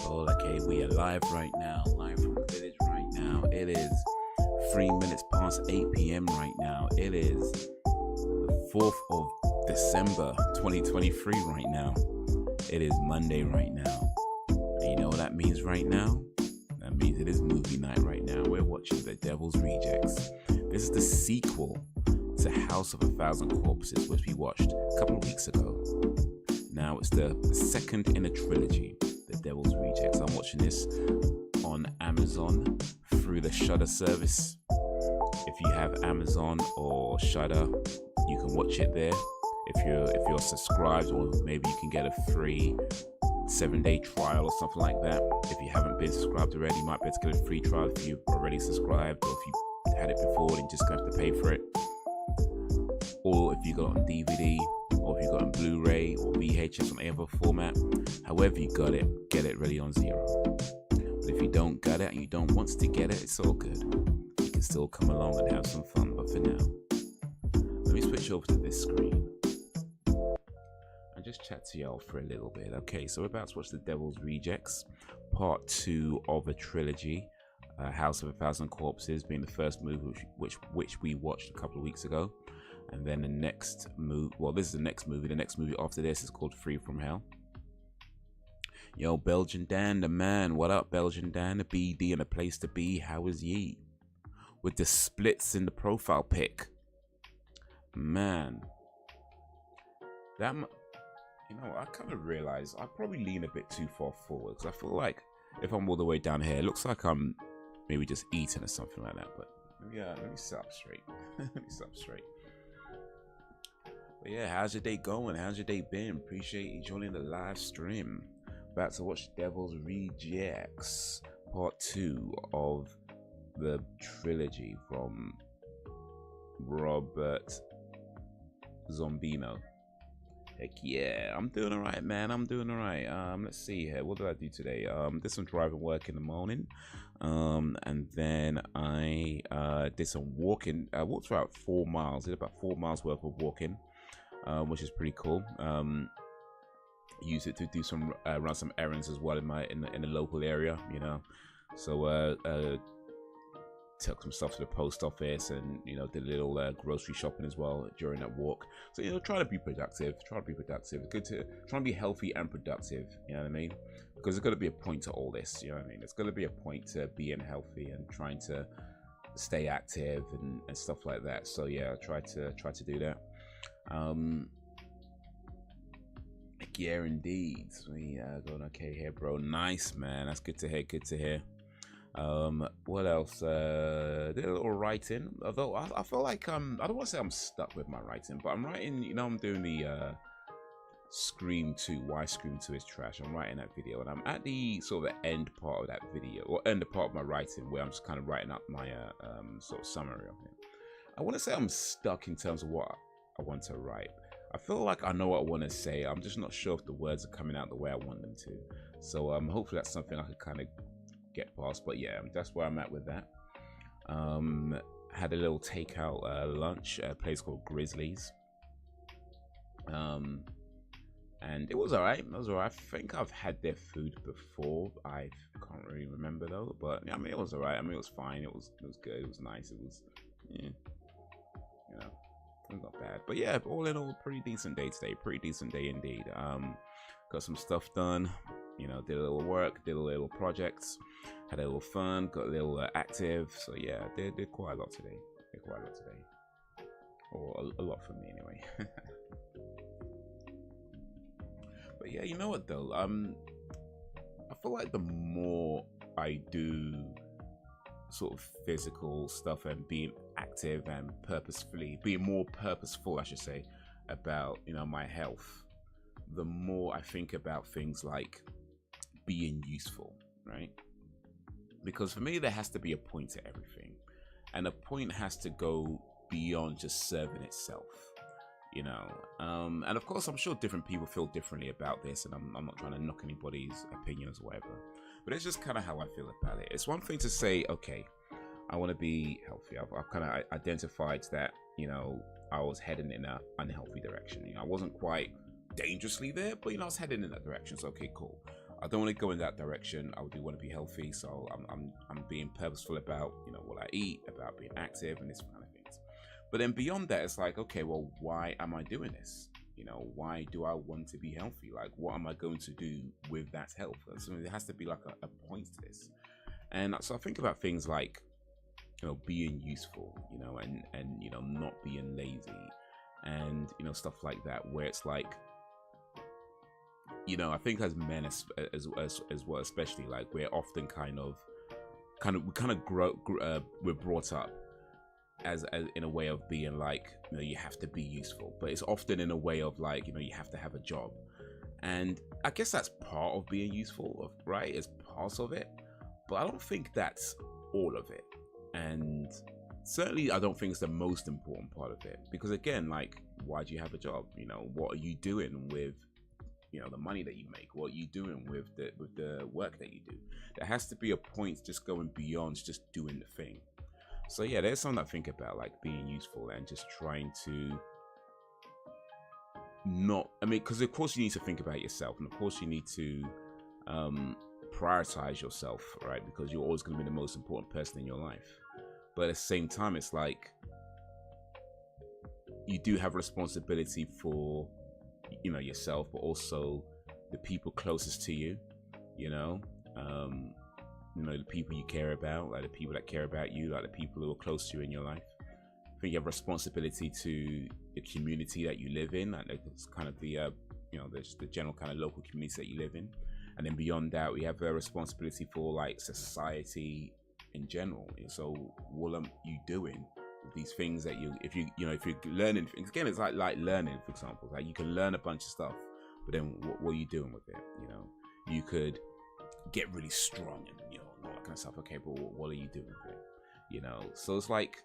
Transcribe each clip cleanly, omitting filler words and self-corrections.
Oh, okay, we are live right now, live from the village right now. It is 3 minutes past 8 p.m. right now. It is the 4th of December 2023 right now. It is Monday right now. And you know what that means right now? That means it is movie night right now. We're watching The Devil's Rejects. This is the sequel to House of a Thousand Corpses, which we watched a couple of weeks ago. Now it's the second in a trilogy, The Devil's Rejects. I'm watching this on Amazon through the Shudder service. If you have Amazon or Shudder, you can watch it there. If you're subscribed, or maybe you can get a free 7-day trial or something like that. If you haven't been subscribed already, you might be able to get a free trial if you've already subscribed, or if you had it before, then just gonna have to pay for it. Or if you got it on DVD, or if you got it on Blu-ray or VHS on any other format, however you got it, get it ready on zero. But if you don't got it and you don't want to get it, it's all good. You can still come along and have some fun. But for now, let me switch over to this screen and just chat to y'all for a little bit. Okay, so we're about to watch The Devil's Rejects, part 2 of a trilogy. House of a Thousand Corpses being the first movie which we watched a couple of weeks ago. And then the next movie, well, this is the next movie. The next movie after this is called Free From Hell. Yo, Belgian Dan, the man. What up, Belgian Dan? The BD and the place to be. How is ye? With the splits in the profile pic. Man. That, you know, I kind of realized I probably lean a bit too far forward. Because I feel like if I'm all the way down here, it looks like I'm maybe just eating or something like that. But yeah, let me sit up straight. Let me sit up straight. But yeah, how's your day going? How's your day been? Appreciate you joining the live stream. About to watch Devil's Rejects, part 2 of the trilogy from Robert Zombino. Heck yeah, I'm doing alright, man. I'm doing alright. Let's see here. What did I do today? Did some driving work in the morning. And then I did some walking. I walked about 4 miles. Did about 4 miles worth of walking. Which is pretty cool. Use it to do some run some errands as well in the local area, you know. So took some stuff to the post office, and you know, did a little grocery shopping as well during that walk. So you know, try to be productive. It's good to try and be healthy and productive. You know what I mean? Because there's got to be a point to all this. You know what I mean? There's got to be a point to being healthy and trying to stay active and stuff like that. So yeah, try to do that. Yeah, indeed. We going okay here, bro. Nice, man. That's good to hear. What else? Did a little writing. Although I feel like I don't want to say I'm stuck with my writing, but I'm writing. You know, I'm doing the Scream 2. Why Scream 2 is trash. I'm writing that video, and I'm at the sort of the end part of that video, or end part of my writing, where I'm just kind of writing up my sort of summary of it. I want to say I'm stuck in terms of what I want to write. I feel like I know what I want to say. I'm just not sure if the words are coming out the way I want them to. So hopefully that's something I could kind of get past. But yeah, that's where I'm at with that. Had a little takeout lunch at a place called Grizzlies. And it was alright. I think I've had their food before. I can't really remember though. But yeah, I mean, it was alright. I mean, it was fine. It was good. It was nice. It was, yeah, you know. Not bad, but yeah, all in all, pretty decent day today. Pretty decent day indeed. Got some stuff done. You know, did a little work, did a little projects, had a little fun, got a little active. So yeah, did quite a lot today. Or a lot for me anyway. But yeah, you know what though? I feel like the more I do sort of physical stuff and being active and being more purposeful, I should say, about, you know, my health, the more I think about things like being useful, right? Because for me, there has to be a point to everything, and a point has to go beyond just serving itself, you know. And of course, I'm sure different people feel differently about this, and I'm not trying to knock anybody's opinions or whatever, but it's just kind of how I feel about it. It's one thing to say, okay, I want to be healthy. I've kind of identified that, you know, I was heading in an unhealthy direction. You know, I wasn't quite dangerously there, but you know, I was heading in that direction. So okay, cool. I don't want to go in that direction. I do want to be healthy, so I'm being purposeful about, you know, what I eat, about being active and this kind of things. But then beyond that, it's like, okay, well, why am I doing this? You know, why do I want to be healthy? Like, what am I going to do with that health? So there has to be like a point to this. And so I think about things like, you know, being useful, you know, and you know, not being lazy, and you know, stuff like that, where it's like, you know, I think as men as well, especially, like, we're often we're brought up as in a way of being like, you know, you have to be useful, but it's often in a way of like, you know, you have to have a job. And I guess that's part of being useful, right? It's part of it, but I don't think that's all of it. And certainly I don't think it's the most important part of it, because again, like, why do you have a job? You know, what are you doing with, you know, the money that you make? What are you doing with the work that you do? There has to be a point just going beyond just doing the thing. So yeah, there's something I think about, like being useful and just trying to not, I mean, because of course you need to think about yourself, and of course you need to prioritize yourself, right? Because you're always going to be the most important person in your life. But at the same time, it's like you do have responsibility for, you know, yourself, but also the people closest to you, you know, the people you care about, like the people that care about you, like the people who are close to you in your life. I think you have responsibility to the community that you live in, like it's kind of the, you know, the general kind of local community that you live in. And then beyond that, we have a responsibility for like society in general. So what are you doing with these things that if you're learning things, again, it's like learning, for example, like you can learn a bunch of stuff, but then what are you doing with it? You know, you could get really strong and, you know, all that kind of stuff. Okay, but what are you doing with it? You know, so it's like,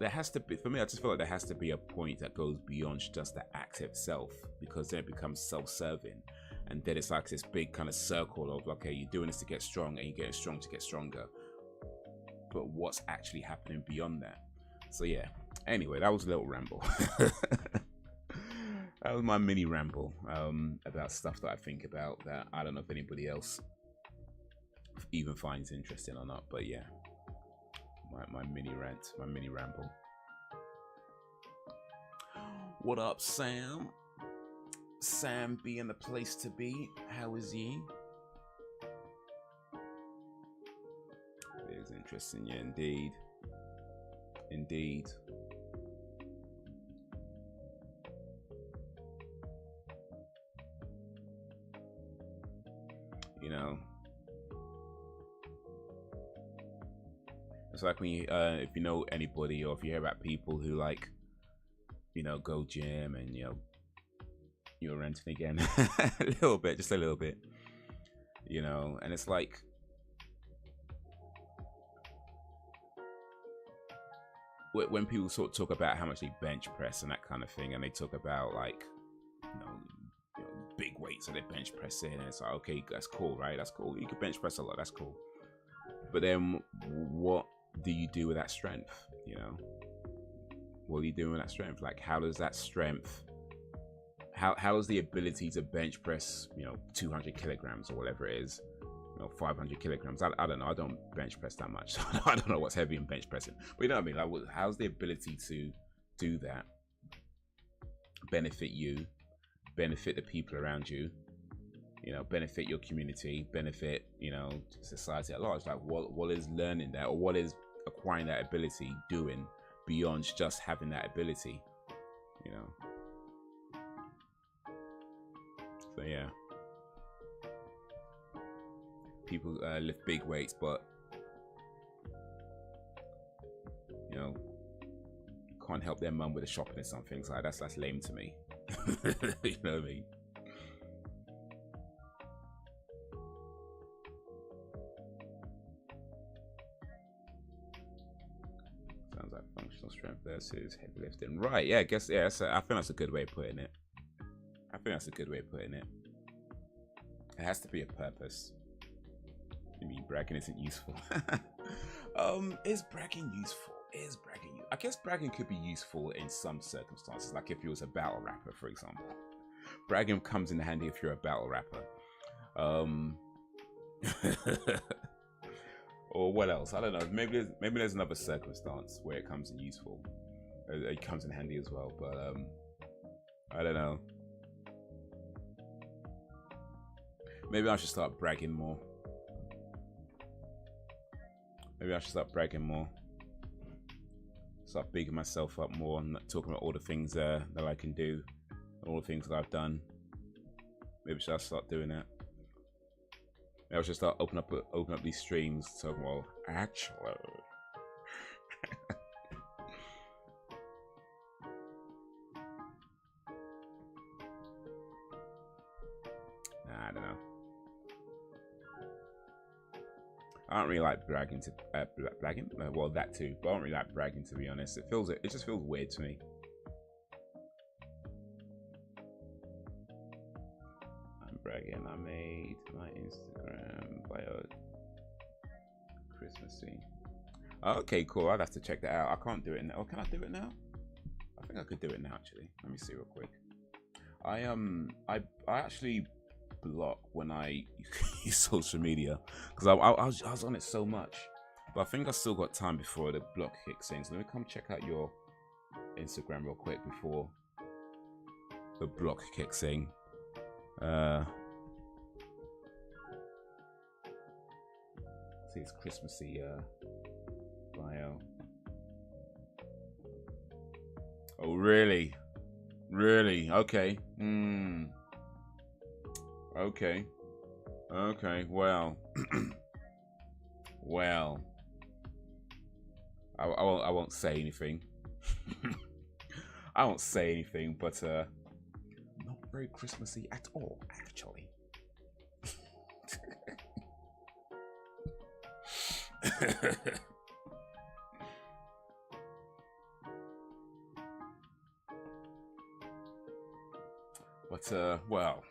there has to be, for me, I just feel like there has to be a point that goes beyond just the act itself, because then it becomes self-serving, and then it's like this big kind of circle of, okay, you're doing this to get strong, and you're getting strong to get stronger, but what's actually happening beyond that? So yeah, anyway, that was a little ramble. That was my mini ramble about stuff that I think about that I don't know if anybody else even finds interesting or not, but yeah, my mini rant, my mini ramble. What up, Sam? Sam being the place to be. How is ye? It is interesting, yeah, indeed. Indeed. You know, it's like when you, if you know anybody, or if you hear about people who, like, you know, go gym and, you know, you're renting again a little bit, just a little bit, you know, and it's like, when people sort of talk about how much they bench press and that kind of thing, and they talk about, like, you know, big weights that they bench press in, and it's like, okay, that's cool, right? That's cool. You can bench press a lot, that's cool. But then what do you do with that strength? You know, what are you doing with that strength? Like, how does that strength, how is the ability to bench press, you know, 200 kilograms or whatever it is, you know, 500 kilograms? I don't know. I don't bench press that much. So I don't know what's heavy in bench pressing. But you know what I mean? Like, how's the ability to do that benefit you, benefit the people around you, you know, benefit your community, benefit, you know, society at large? Like, what is learning that, or what is acquiring that ability doing beyond just having that ability, you know? So yeah, people lift big weights, but, you know, can't help their mum with the shopping or something. So that's lame to me. You know what I mean? Sounds like functional strength versus heavy lifting, right? Yeah, I guess, yeah. I think that's a good way of putting it. I think that's a good way of putting it. It has to be a purpose. I mean, bragging isn't useful. Is bragging useful? Is bragging useful? I guess bragging could be useful in some circumstances, like if you was a battle rapper, for example. Bragging comes in handy if you're a battle rapper. Or what else? I don't know. Maybe there's another circumstance where it comes in useful. It comes in handy as well. But I don't know. Maybe I should start bragging more. Maybe I should start bragging more. Start bigging myself up more and talking about all the things that I can do, all the things that I've done. Maybe should I start doing that? Maybe I should start open up these streams. So, well, actually, nah, I don't know. I don't really like bragging to bragging. Well, that too, but I don't really like bragging, to be honest. It just feels weird to me. I'm bragging. I made my Instagram bio Christmassy. Okay, cool. I'd have to check that out. I can't do it now. Oh, can I do it now? I think I could do it now. Actually, let me see real quick. I actually block when I use social media because I was on it so much, but I think I still got time before the block kicks in. So let me come check out your Instagram real quick before the block kicks in. See, it's Christmassy bio. Oh really? Okay. Okay, well. Well, I won't say anything. I won't say anything, but not very Christmassy at all, actually. But well.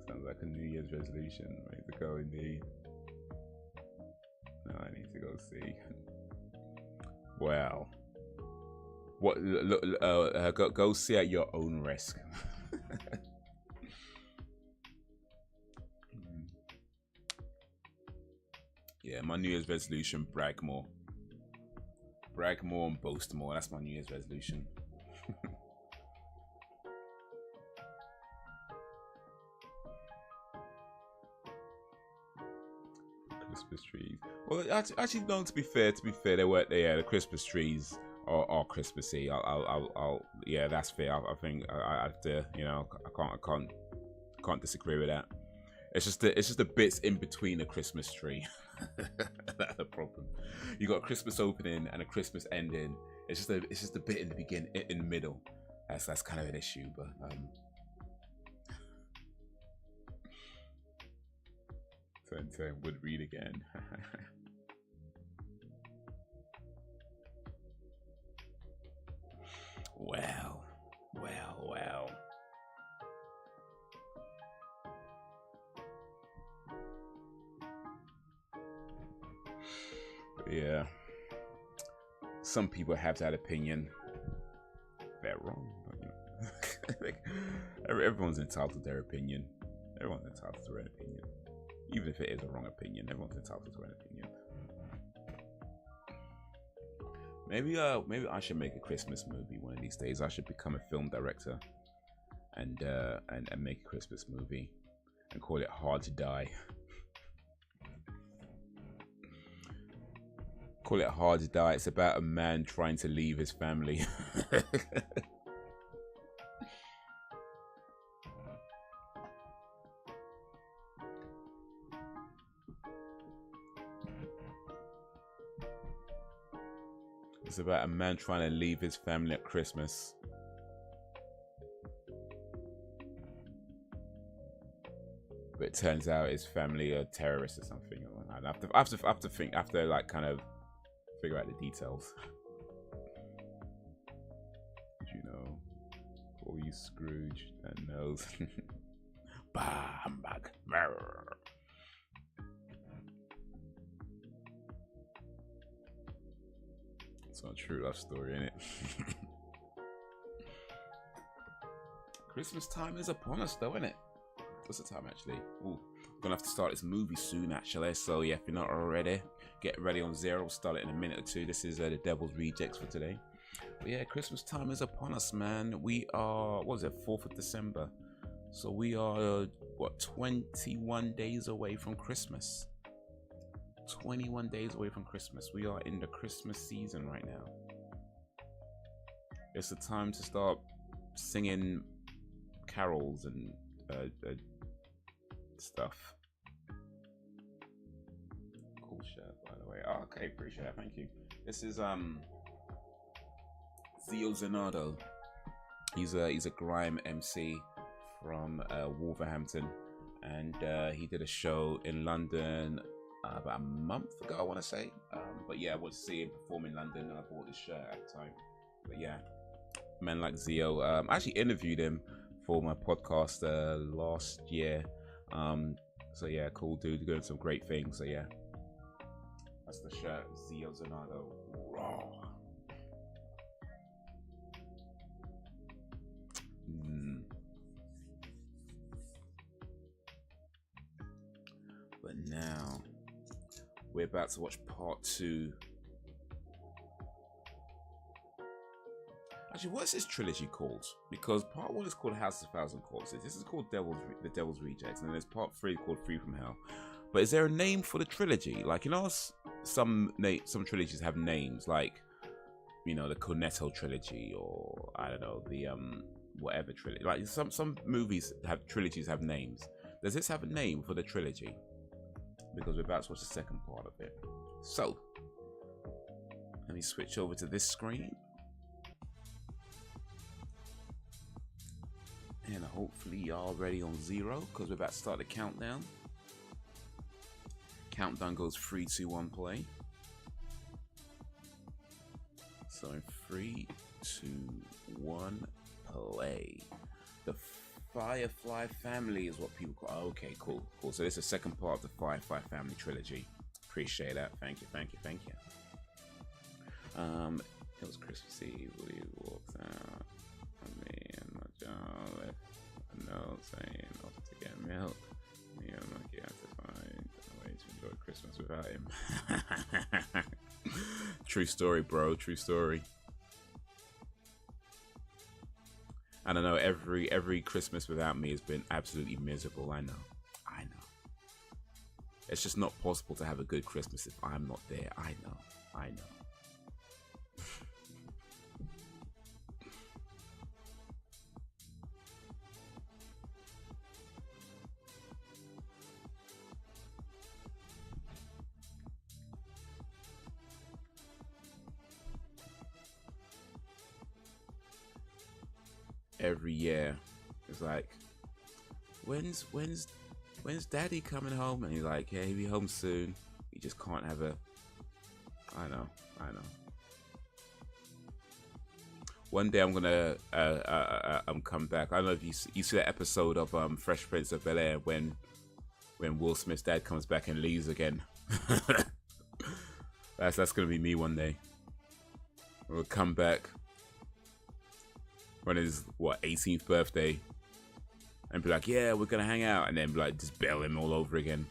Sounds like a New Year's resolution. Ready to go indeed. No, I need to go see. Well, what? Go see at your own risk. Yeah, my New Year's resolution: brag more and boast more. That's my New Year's resolution. Christmas trees. Well, actually, no. To be fair, they were there. The Christmas trees are Christmassy. Yeah, that's fair. I think I have to, you know, I can't disagree with that. It's just the bits in between the Christmas tree. That's the problem. You got a Christmas opening and a Christmas ending. It's just a bit in the beginning, in the middle. That's kind of an issue, but 10 would read again. Well. Yeah. Some people have that opinion. They're wrong, but you know. Like, everyone's entitled to their opinion. Everyone's entitled to their opinion. Even if it is a wrong opinion, everyone's entitled to an opinion. Maybe I should make a Christmas movie one of these days. I should become a film director and make a Christmas movie and call it Hard to Die. Call it Hard to Die. It's about a man trying to leave his family. It's about a man trying to leave his family at Christmas. But it turns out his family are terrorists or something. I have to think, after like kind of figure out the details. You know, all you Scrooge that knows. Bah, humbug. It's not a true love story, innit? Christmas time is upon us, though, isn't it? What's the time actually? Ooh, gonna have to start this movie soon, actually. So yeah, if you're not already, get ready on zero. We'll start it in a minute or two. This is the Devil's Rejects for today. But yeah, Christmas time is upon us, man. We are, what is it, 4th of December. So we are, what, 21 days away from Christmas. 21 days away from Christmas. We are in the Christmas season right now. It's the time to start singing carols and stuff. Cool shirt, by the way. Oh, okay, appreciate that. Thank you. This is Zio Zanardo. He's a grime MC from Wolverhampton, and he did a show in London about a month ago, I want to say. But yeah, I went to see him perform in London, and I bought his shirt at the time. But yeah, men like Zio. I actually interviewed him for my podcast last year. So yeah, cool dude, doing some great things. So yeah, that's the shirt, Zio Zanardo. Raw. But now we're about to watch part 2. Actually, what's this trilogy called? Because part 1 is called House of 1,000 Corpses. This is called the Devil's Rejects, and then there's part 3 called Free from Hell. But is there a name for the trilogy? Like, you know, some trilogies have names, like, you know, the Cornetto trilogy, or I don't know, the whatever trilogy. Like some movies have trilogies have names. Does this have a name for the trilogy? Because we're about to watch the second part of it. So let me switch over to this screen, and hopefully y'all ready on 0, because we're about to start the countdown. Countdown goes 3, 2, 1, play. So in 3, 2, 1, play. The Firefly family is what people call. Oh, okay, cool. So this is the second part of the Firefly family trilogy. Appreciate that. Thank you. It was Christmas Eve. We walked out. Me and my John left a note saying off to get milk. Me and Lucky had to find a way to enjoy Christmas without him. True story, bro. True story. I don't know, every Christmas without me has been absolutely miserable. I know. It's just not possible to have a good Christmas if I'm not there. I know. Every year it's like, when's daddy coming home? And he's like, yeah, he'll be home soon. You just can't have a I know. One day I'm gonna come back. I don't know if you see that episode of Fresh Prince of Bel-Air when Will Smith's dad comes back and leaves again. that's gonna be me one day. We'll come back on his 18th birthday and be like, yeah, we're gonna hang out, and then be like, just bail him all over again.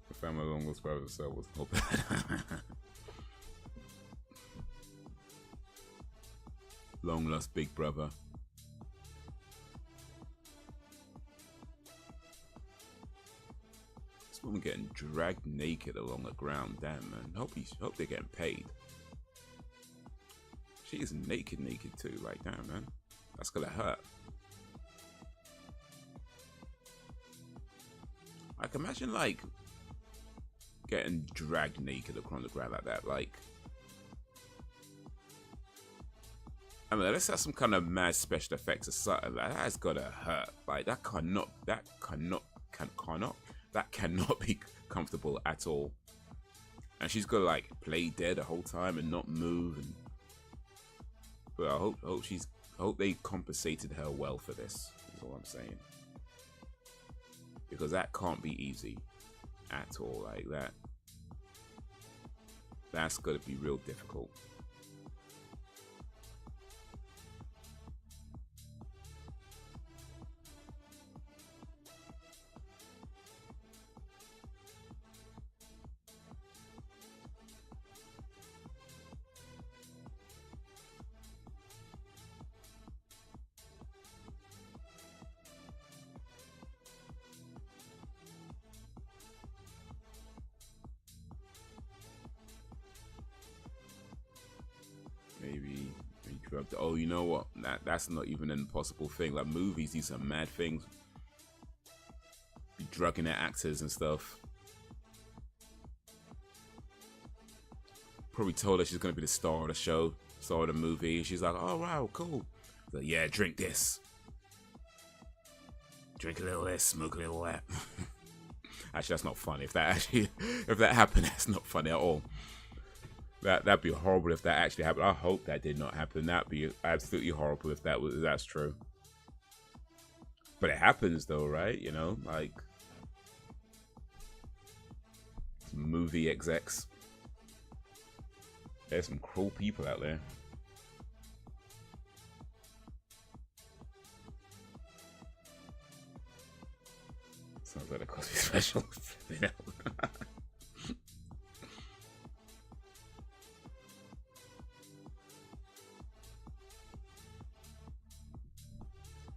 I found my long lost brother, so it wasn't all bad. Long lost big brother. Woman getting dragged naked along the ground. Damn, man. Hope they're getting paid. She is naked too. Like, damn, man. That's gonna hurt. I can imagine, like, getting dragged naked across the ground like that. Like, I mean, let's have some kind of mad special effects or something. Like, that's gotta hurt. Like, that cannot be comfortable at all. And she's got to like play dead the whole time and not move. And but I hope they compensated her well for this. Is all I'm saying. Because that can't be easy at all. Like that. That's gonna be real difficult. Maybe drugged. Oh, you know what? That's not even an impossible thing. Like movies, these are mad things. Be drugging their actors and stuff. Probably told her she's gonna be the star of the show, star of the movie. She's like, oh wow, cool. Like, yeah, drink this. Drink a little of this, smoke a little of that. Actually, that's not funny. If that happened, that's not funny at all. That'd be horrible if that actually happened. I hope that did not happen. That'd be absolutely horrible if that's true. But it happens though, right? You know, like movie execs. There's some cruel people out there. Sounds like a Cosby special.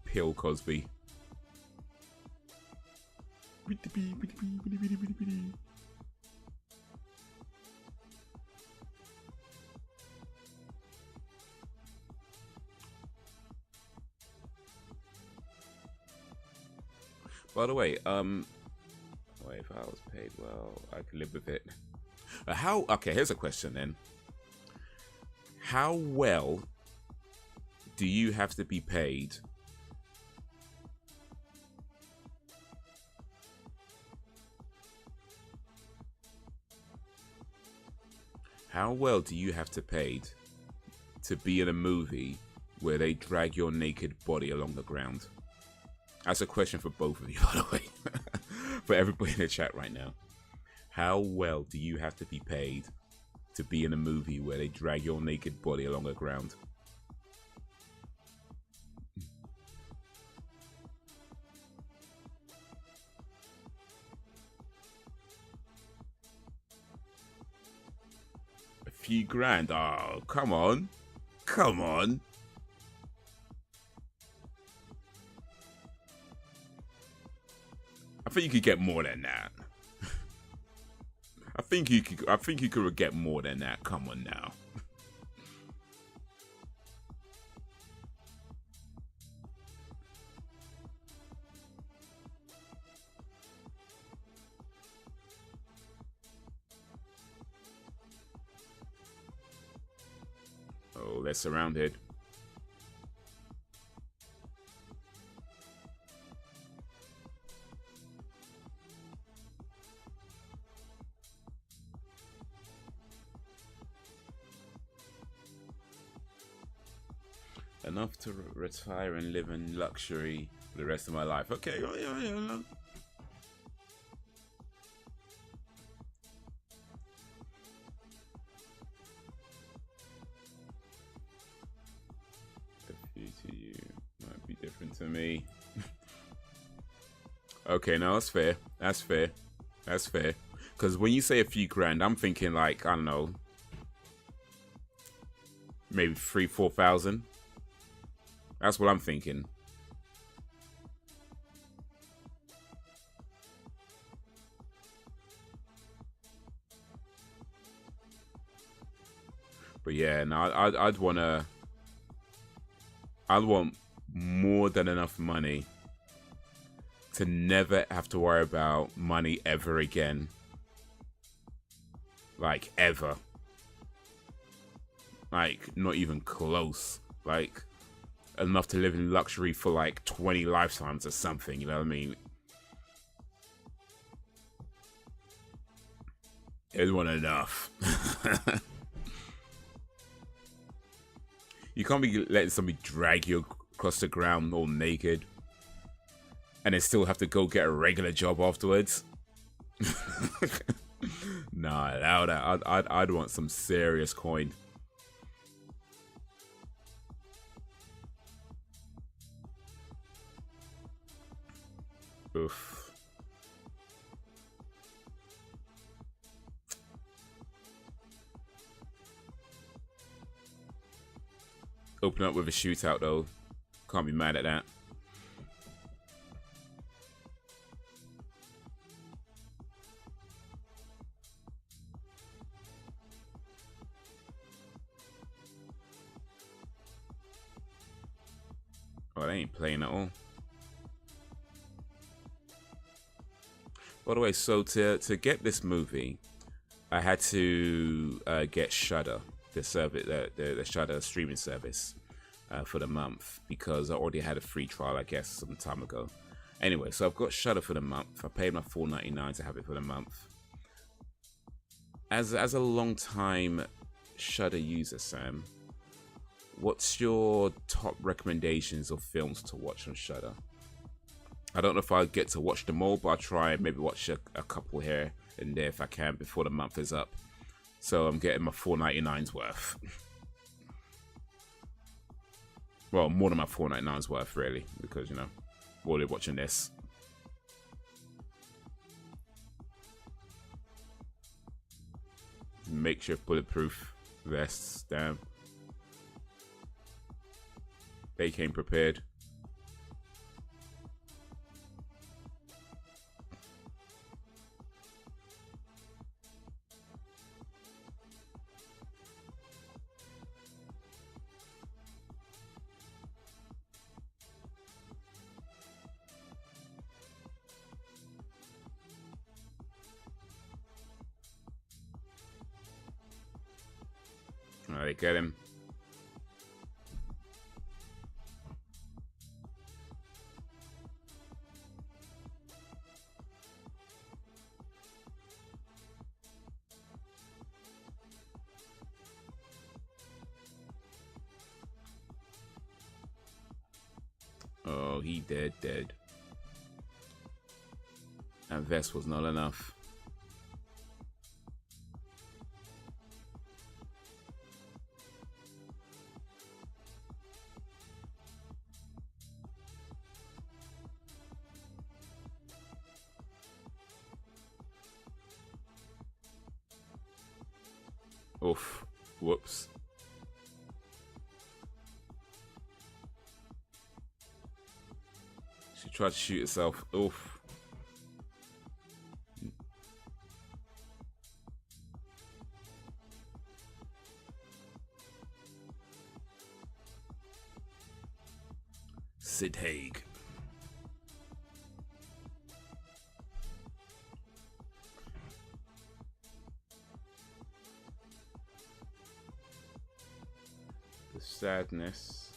Pill Cosby. By the way, wait, if I was paid well, I could live with it. Okay, here's a question then. How well do you have to be paid to be in a movie where they drag your naked body along the ground? That's a question for both of you, by the way. For everybody in the chat right now. How well do you have to be paid to be in a movie where they drag your naked body along the ground? A few grand? Oh, come on. Come on. I think you could get more than that. I think you could get more than that. Come on now. Oh, they're surrounded. Enough to retire and live in luxury for the rest of my life. Okay, oh, yeah. A few to you might be different to me. Okay, no, that's fair. That's fair. That's fair. Because when you say a few grand, I'm thinking like, I don't know, maybe 3,000-4,000. That's what I'm thinking. But yeah, no, I'd want more than enough money to never have to worry about money ever again. Like, ever. Like, not even close. Like, enough to live in luxury for like 20 lifetimes or something, you know what I mean? It wasn't enough. You can't be letting somebody drag you across the ground all naked and then still have to go get a regular job afterwards. Nah, allow that. I'd want some serious coin. Oof. Open up with a shootout though. Can't be mad at that. Oh, they ain't playing at all. By the way, so to get this movie, I had to get Shudder, the service, the Shudder streaming service, for the month, because I already had a free trial, I guess, some time ago. Anyway, so I've got Shudder for the month. I paid my $4.99 to have it for the month. As a long time Shudder user, Sam, what's your top recommendations of films to watch on Shudder? I don't know if I'll get to watch them all, but I'll try and maybe watch a couple here and there if I can before the month is up. So I'm getting my $4.99's worth. Well, more than my $4.99's worth, really, because, you know, while they're watching this. Makeshift bulletproof vests, damn. They came prepared. Alright, get him. Oh, he dead. That vest was not enough. Oof. Whoops. She tried to shoot herself. Oof. Sid Haig. Sadness.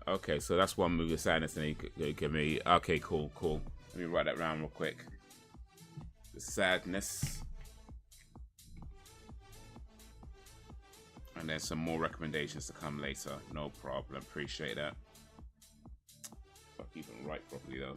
Okay, so that's one move, the sadness, and he give me. Okay, cool. Let me write that down real quick. The sadness, and then some more recommendations to come later. No problem. Appreciate that. I'll keep it right properly though.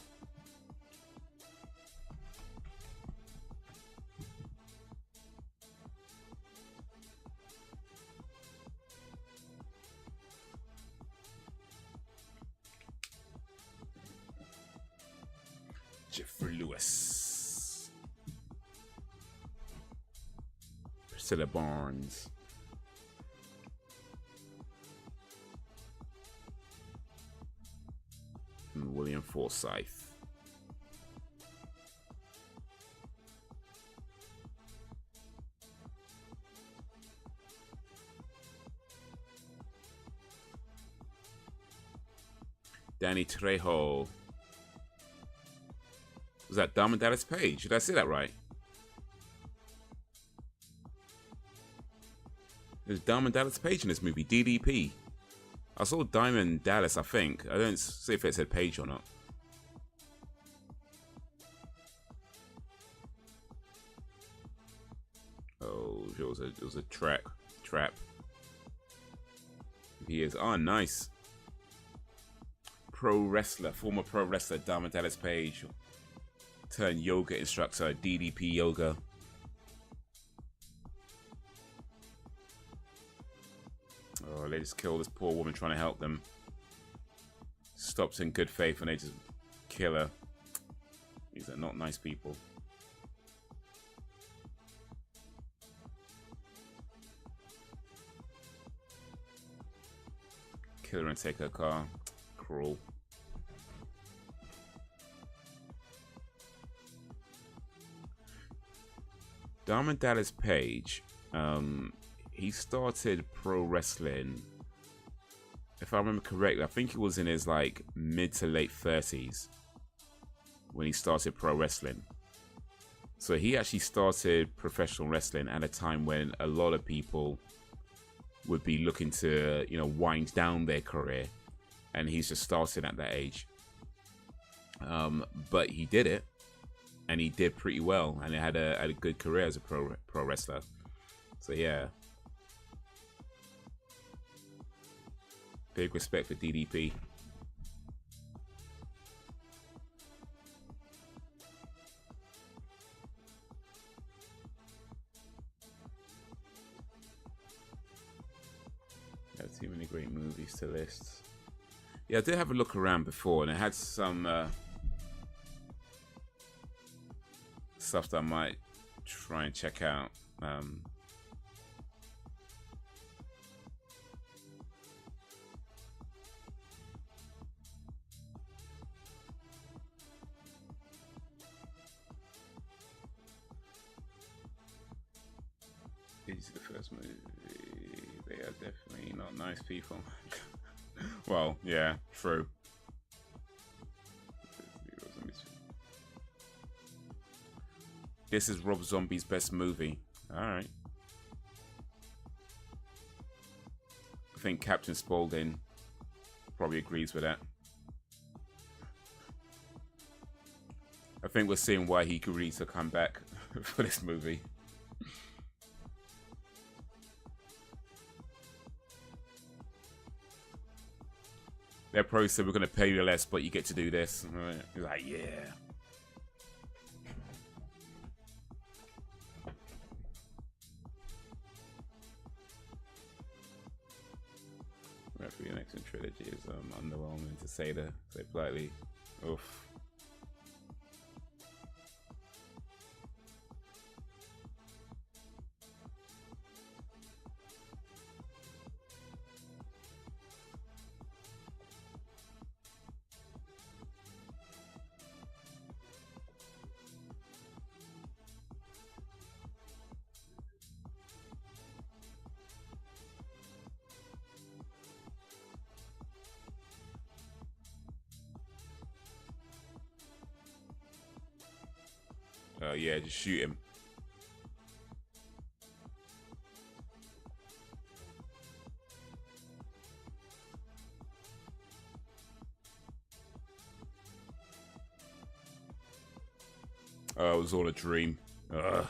Jeffrey Lewis, Priscilla Barnes, and William Forsythe. Danny Trejo. Was that Diamond Dallas Page? Did I say that right? There's Diamond Dallas Page in this movie, DDP. I saw Diamond Dallas, I think. I don't see if it said Page or not. Oh, it was a trap. He is. Oh, nice. Former pro wrestler, Diamond Dallas Page. Turned yoga instructor, DDP Yoga. Oh, they just kill this poor woman trying to help them. Stops in good faith and they just kill her. These are not nice people. Kill her and take her car. Cruel. Diamond Dallas Page, he started pro wrestling, if I remember correctly, I think he was in his like mid to late 30s when he started pro wrestling. So he actually started professional wrestling at a time when a lot of people would be looking to, you know, wind down their career, and he's just started at that age. But he did it, and he did pretty well, and he had a good career as a pro wrestler. So yeah, big respect for DDP. There's too many great movies to list. Yeah, I did have a look around before, and it had some stuff that I might try and check out. These are the first movie. They are definitely not nice people. Well, yeah, true. This is Rob Zombie's best movie. Alright. I think Captain Spaulding probably agrees with that. I think we're seeing why he agreed to come back for this movie. Their pro said, we're going to pay you less, but you get to do this. He's like, yeah. Right, for your next trilogy is underwhelming to say politely. Oof. Yeah, just shoot him. Oh, it was all a dream. Ugh.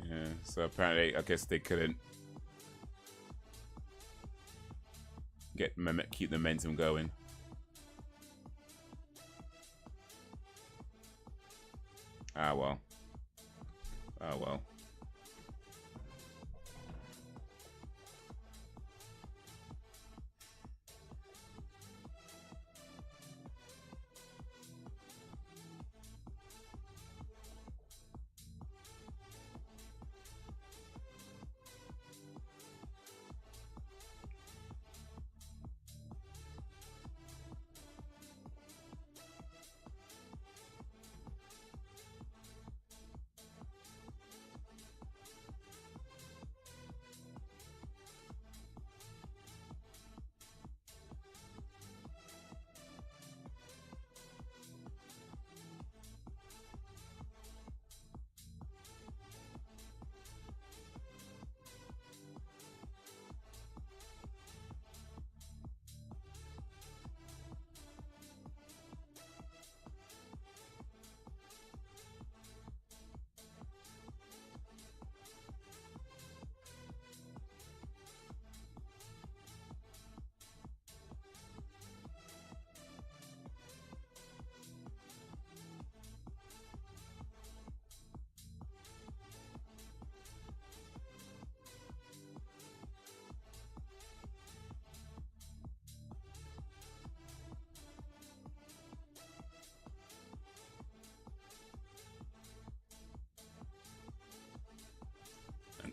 Yeah, so apparently, I guess they couldn't keep the momentum going. Ah well. Ah well.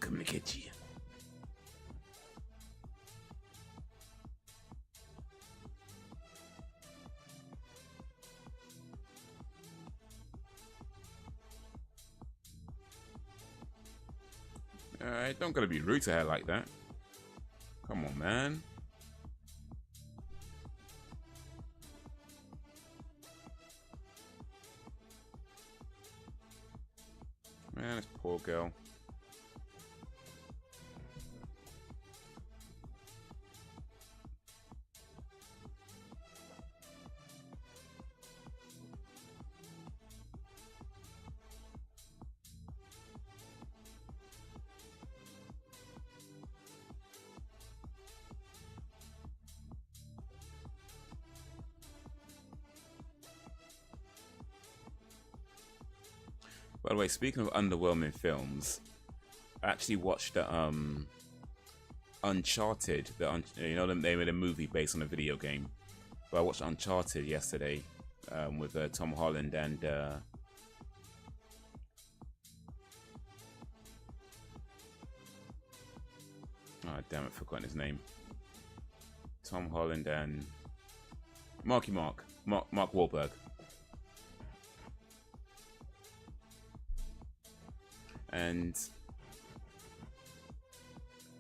come to get you. Alright, don't gotta be rude to her like that. Come on, man. Man, this poor girl. By the way, speaking of underwhelming films, I actually watched Uncharted. You know, they made a movie based on a video game. But I watched Uncharted yesterday with Tom Holland and oh damn it, forgotten his name. Tom Holland and Mark Wahlberg. And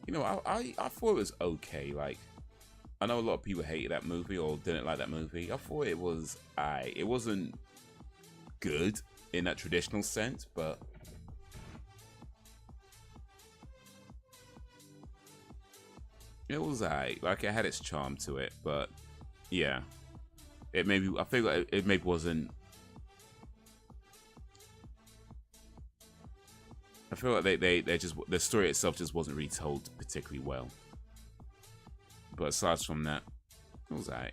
you know, I thought it was okay. Like, I know a lot of people hated that movie or didn't like that movie. I thought it was it wasn't good in that traditional sense, but it was like it had its charm to it. But yeah, it maybe, I feel like it maybe wasn't. I feel like they just, the story itself just wasn't really told particularly well. But aside from that, it was alright.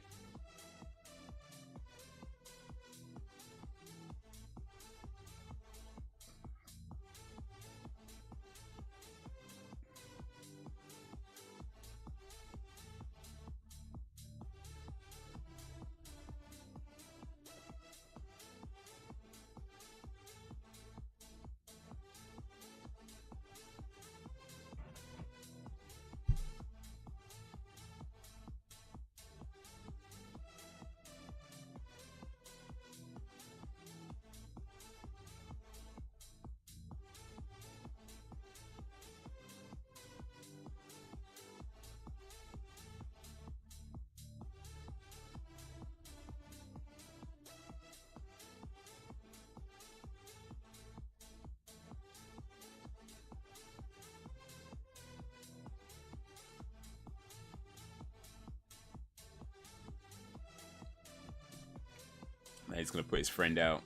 Now he's gonna put his friend out.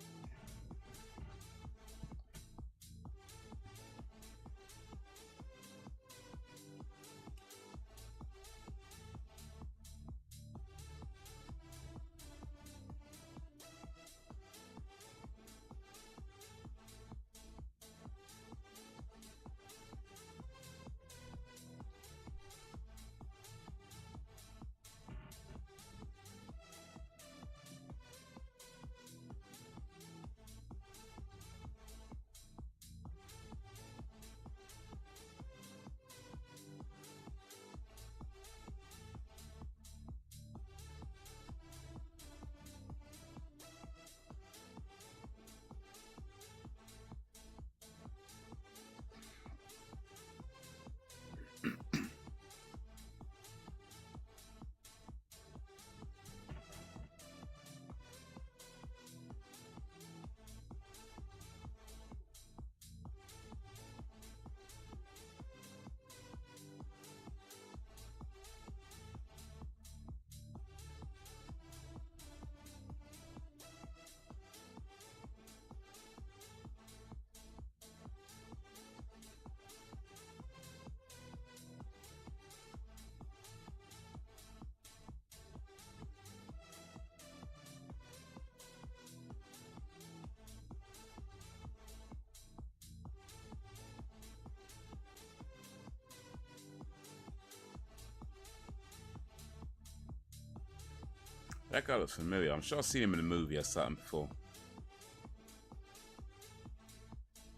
That guy looks familiar. I'm sure I've seen him in a movie or something before.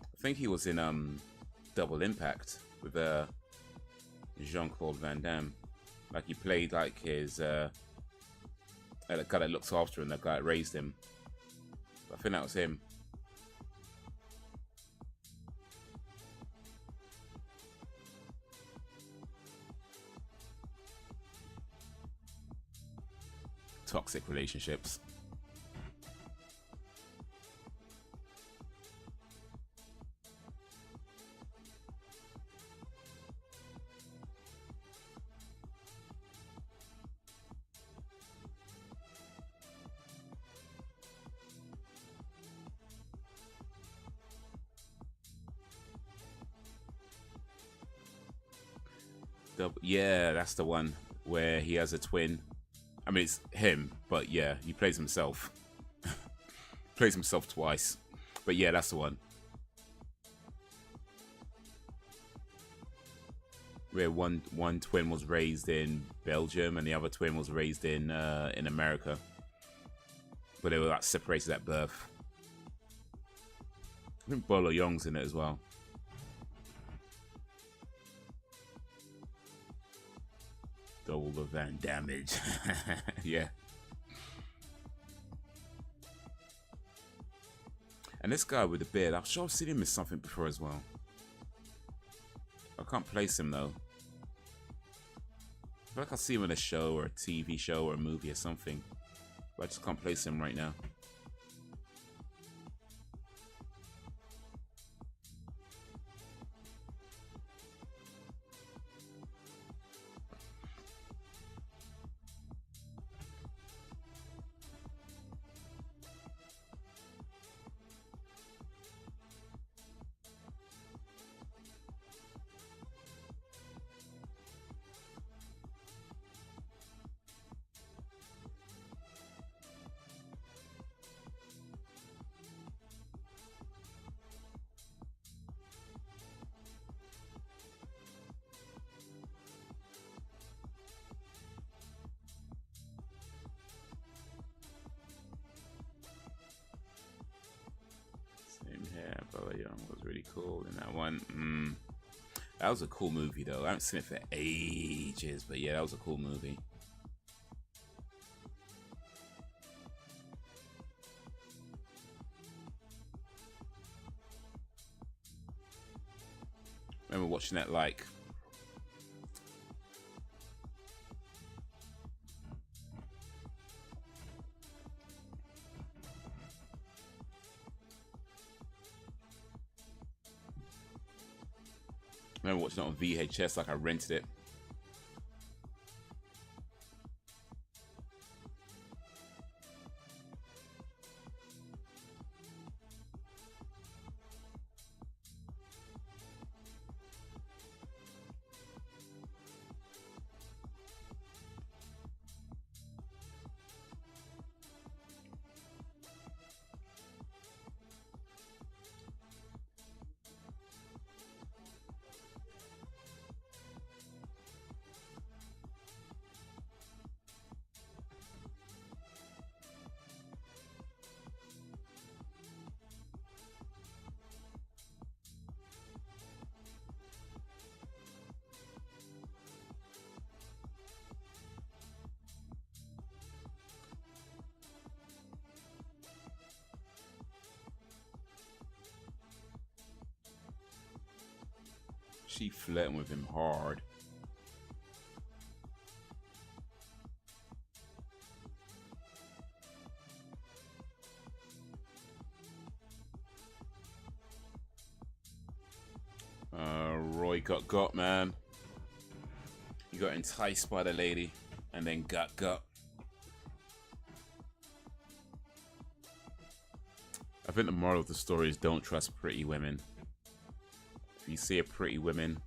I think he was in Double Impact. with Jean-Claude Van Damme. Like he played like his the guy that looks after him, the guy that raised him. I think that was him. Toxic relationships. Yeah, that's the one where he has a twin. I mean, it's him, but yeah, he plays himself. Plays himself twice. But yeah, that's the one. Where one twin was raised in Belgium and the other twin was raised in America. But they were like separated at birth. I think Bolo Young's in it as well. Double the Van damage. Yeah. And this guy with the beard, I'm sure I've seen him in something before as well. I can't place him though. I feel like I see him in a show or a TV show or a movie or something. But I just can't place him right now. Was really cool in that one. That was a cool movie though. I haven't seen it for ages, but yeah, that was a cool movie. I remember watching that like I remember watching it on VHS, like I rented it. She flirting with him hard. Roy got, man. He got enticed by the lady and then got. I think the moral of the story is don't trust pretty women. If you see a pretty woman,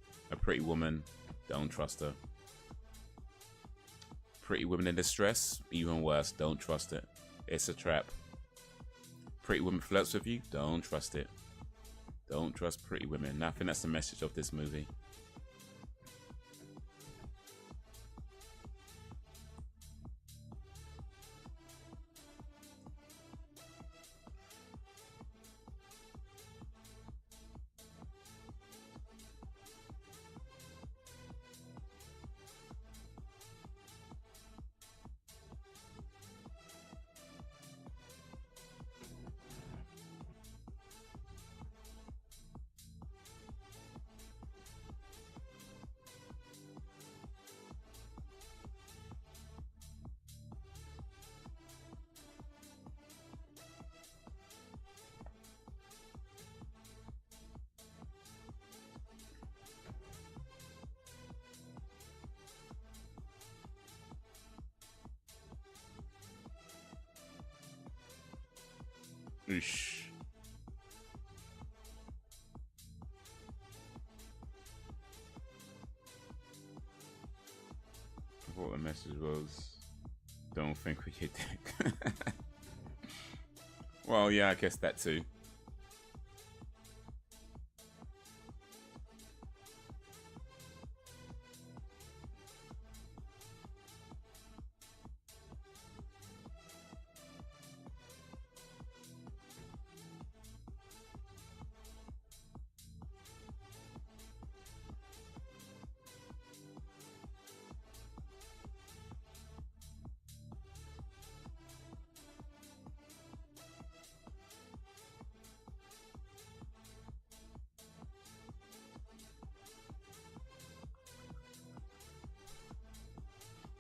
don't trust her. Pretty women in distress, even worse, don't trust it. It's a trap. Pretty woman flirts with you, don't trust it. Don't trust pretty women. And I think that's the message of this movie. Oosh. I thought the message was, don't think with your dick. Well, yeah, I guess that too.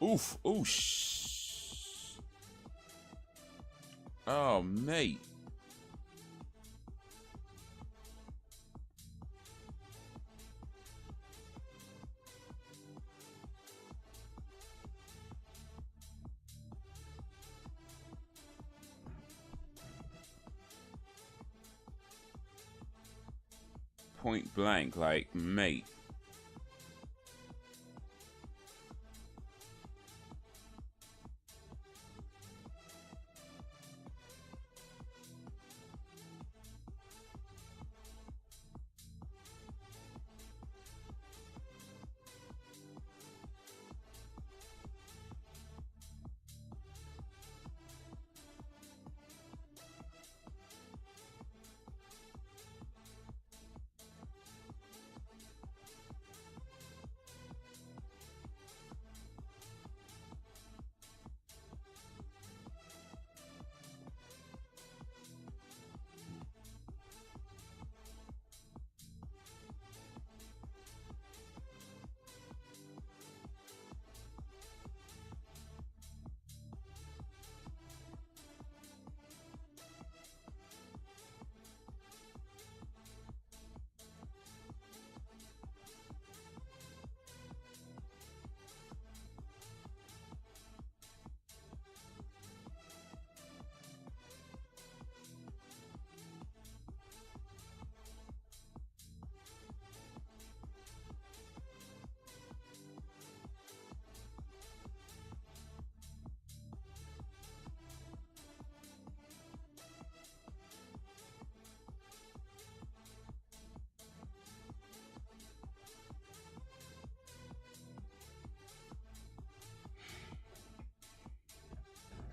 Oof, oosh. Oh, mate. Point blank, like, mate.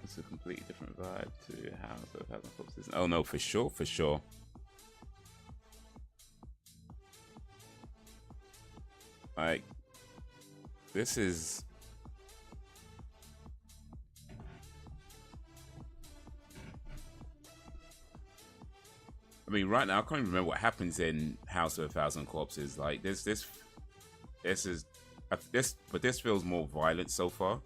It's a completely different vibe to House of Thousand Corpses. Oh no, for sure, for sure. Like, this is... I mean, right now I can't even remember what happens in House of a Thousand Corpses. Like, this feels more violent so far.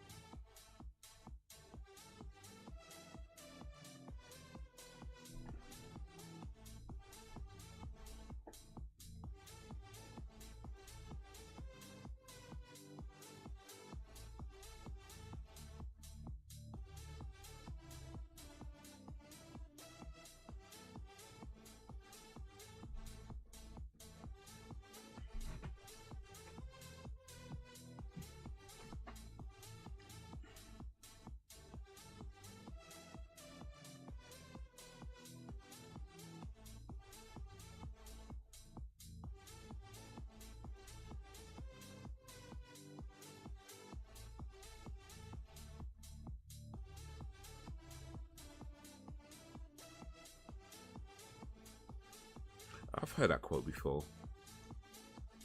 I've heard that quote before.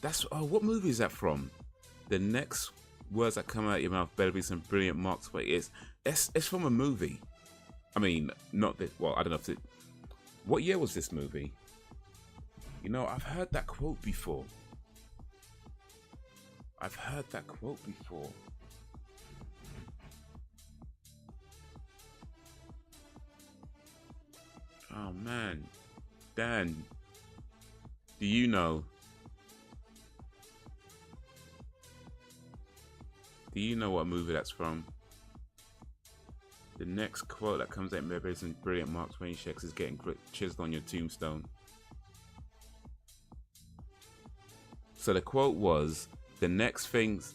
That's what movie is that from? The next words that come out of your mouth better be some brilliant marks. But it's from a movie. I mean, not this. Well, I don't know if it. What year was this movie? You know, I've heard that quote before. I've heard that quote before. Oh man, Dan, do you know? Do you know what movie that's from? The next quote that comes out based on brilliant Mark Twain checks is getting chiseled on your tombstone. So the quote was, the next words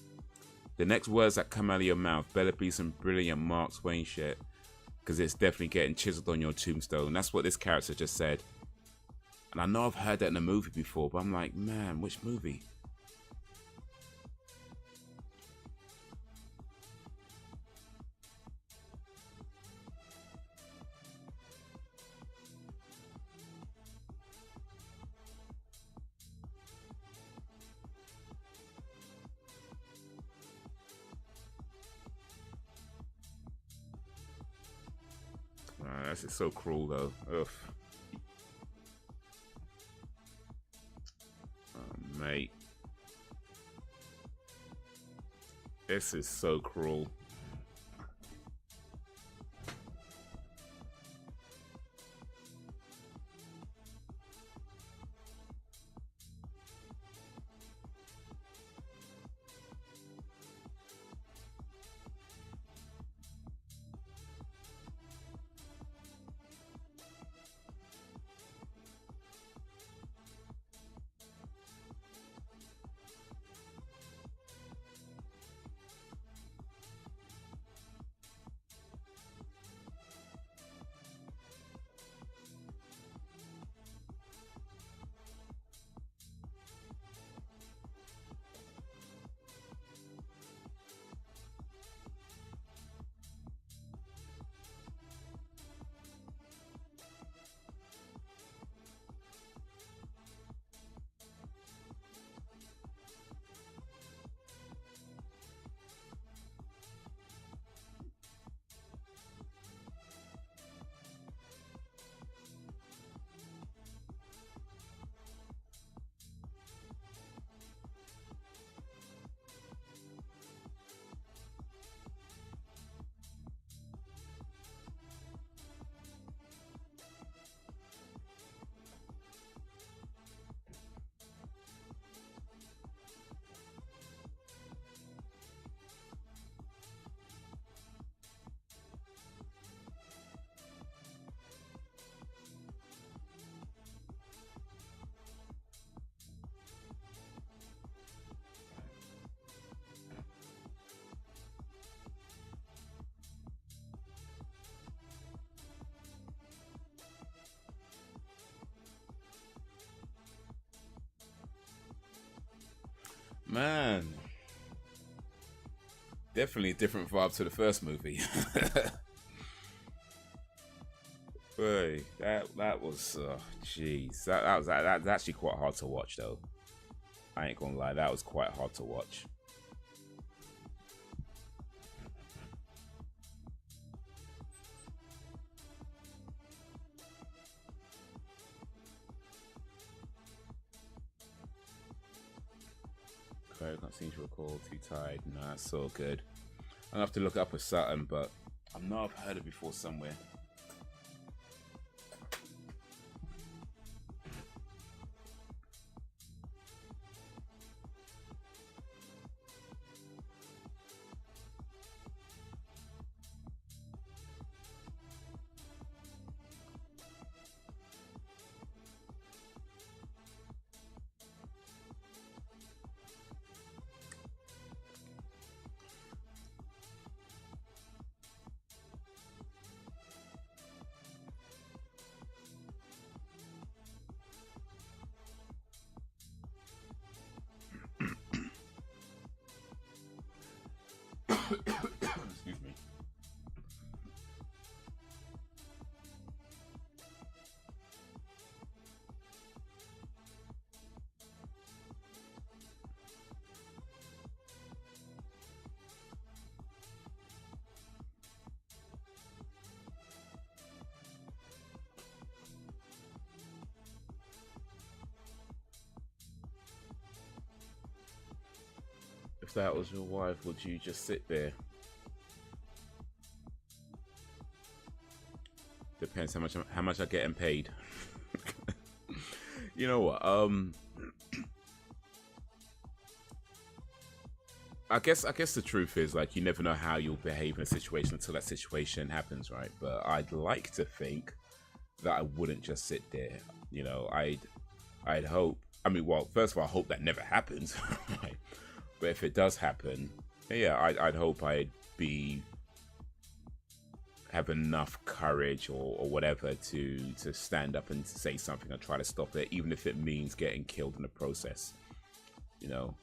that come out of your mouth better be some brilliant Mark Twain shit, because it's definitely getting chiseled on your tombstone. That's what this character just said. And I know I've heard that in a movie before, but I'm like, man, which movie? This is so cruel though. Ugh. Oh, mate. This is so cruel. Man, definitely a different vibe to the first movie. Boy, that was jeez. That's actually quite hard to watch though. I ain't gonna lie, that was quite hard to watch. I can't seem to recall. Too tired. Nah, it's so good. I'll have to look up a Saturn, but I know I've heard it before somewhere. Excuse me. If that was your wife, would you just sit there? Depends how much I'm getting paid. You know what? I guess the truth is, like, you never know how you'll behave in a situation until that situation happens, right? But I'd like to think that I wouldn't just sit there. You know, I'd hope. I mean, well, first of all, I hope that never happens. Right? But if it does happen, yeah, I'd hope I'd have enough courage or whatever to stand up and say something and try to stop it, even if it means getting killed in the process. You know.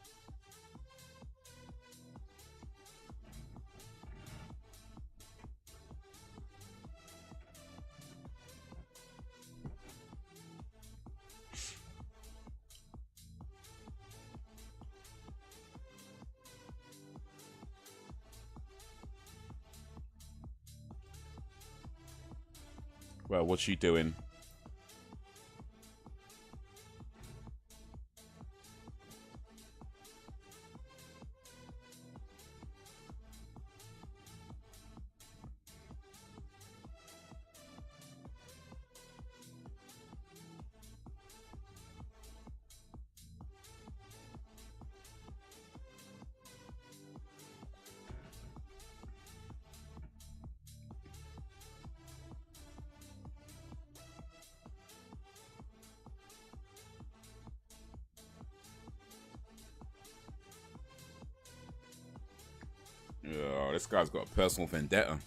Well, what's you doing? Oh, this guy's got a personal vendetta.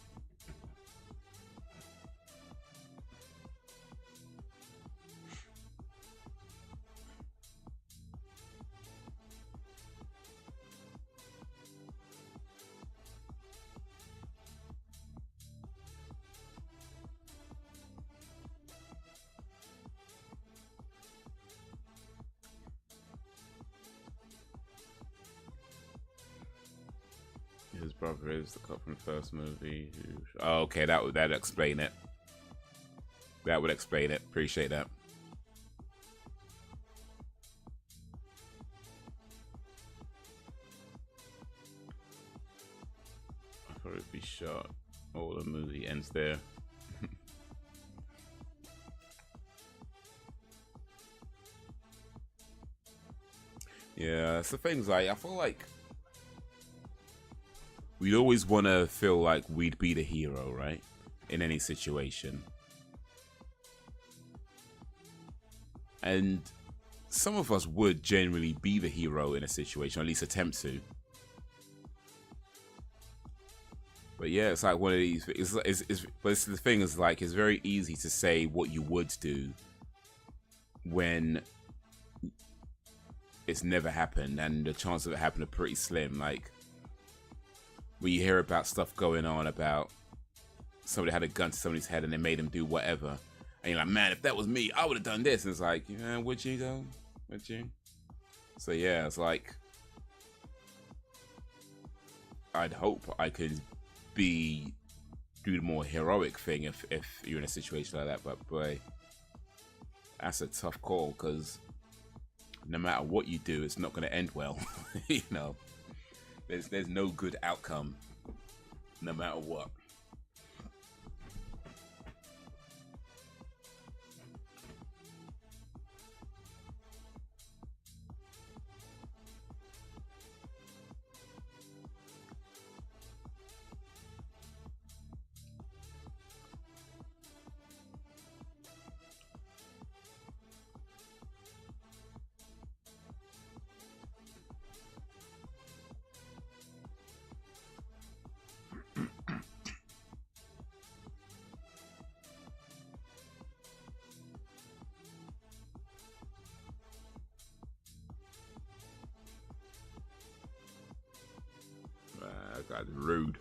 His brother is the cop from the first movie. Oh, okay, that'd explain it. That would explain it. Appreciate that. I thought it'd be shot. Oh, the movie ends there. Yeah, so things like I feel like we'd always want to feel like we'd be the hero, right? In any situation. And some of us would generally be the hero in a situation, or at least attempt to. But yeah, it's like one of these. But the thing is, like, it's very easy to say what you would do when it's never happened, and the chances of it happening are pretty slim. Like, when you hear about stuff going on about somebody had a gun to somebody's head and they made him do whatever, and you're like, man, if that was me, I would have done this. And it's like, yeah, would you though? Would you? So yeah, it's like, I'd hope I could do the more heroic thing if you're in a situation like that. But boy, that's a tough call, because no matter what you do, it's not going to end well. You know, there's no good outcome, no matter what. That's rude.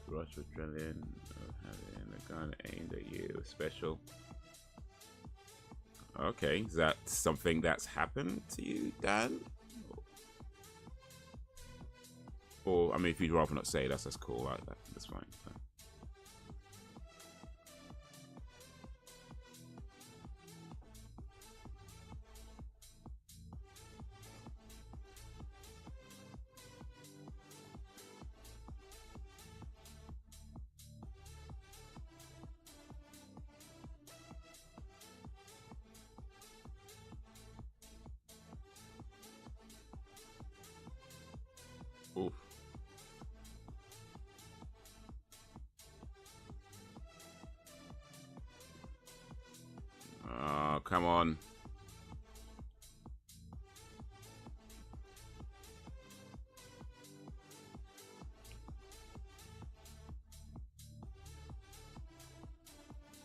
Rush with adrenaline of having a gun aimed at you, special. Okay, is that something that's happened to you, Dan? Or I mean, if you'd rather not say, that's cool. Like that, that's fine. Oof. Oh, come on.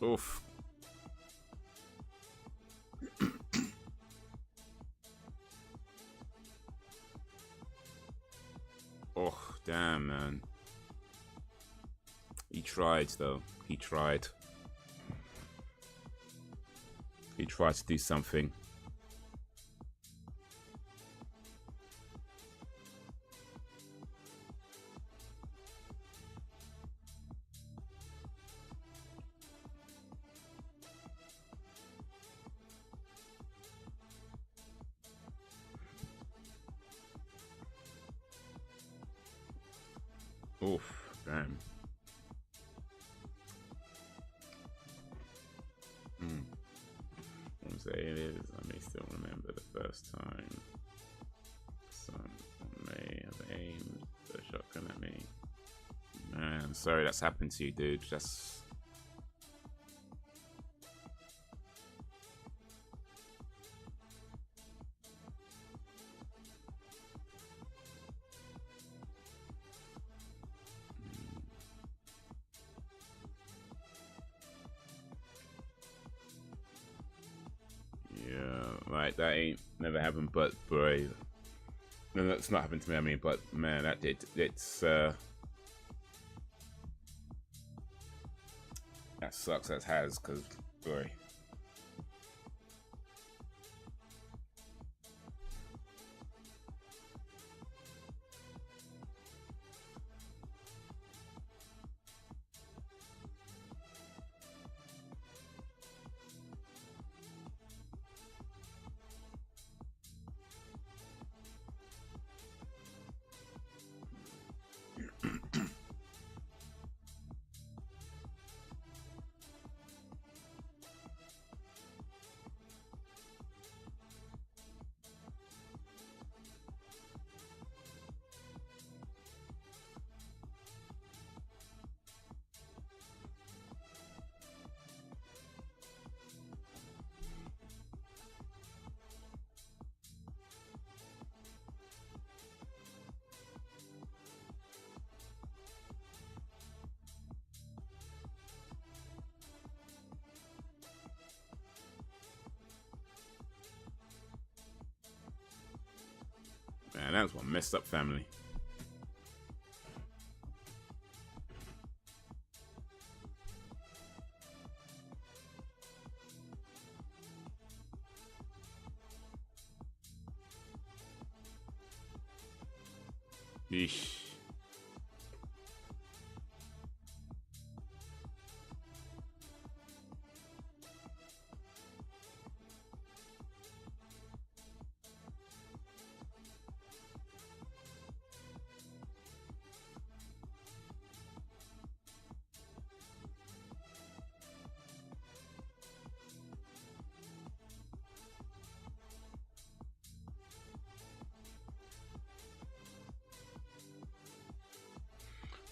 Oof. Oh, damn, man. He tried, though. He tried. He tried to do something. Oof, damn. I'm saying it is. I may still remember the first time someone may have aimed the shotgun at me. Man, sorry that's happened to you, dude. That's... Right, that ain't never happened, but boy, no, that's not happened to me. I mean, but man, that did. It's that sucks. That has, cause boy. Man, that was one messed up family. Yeesh.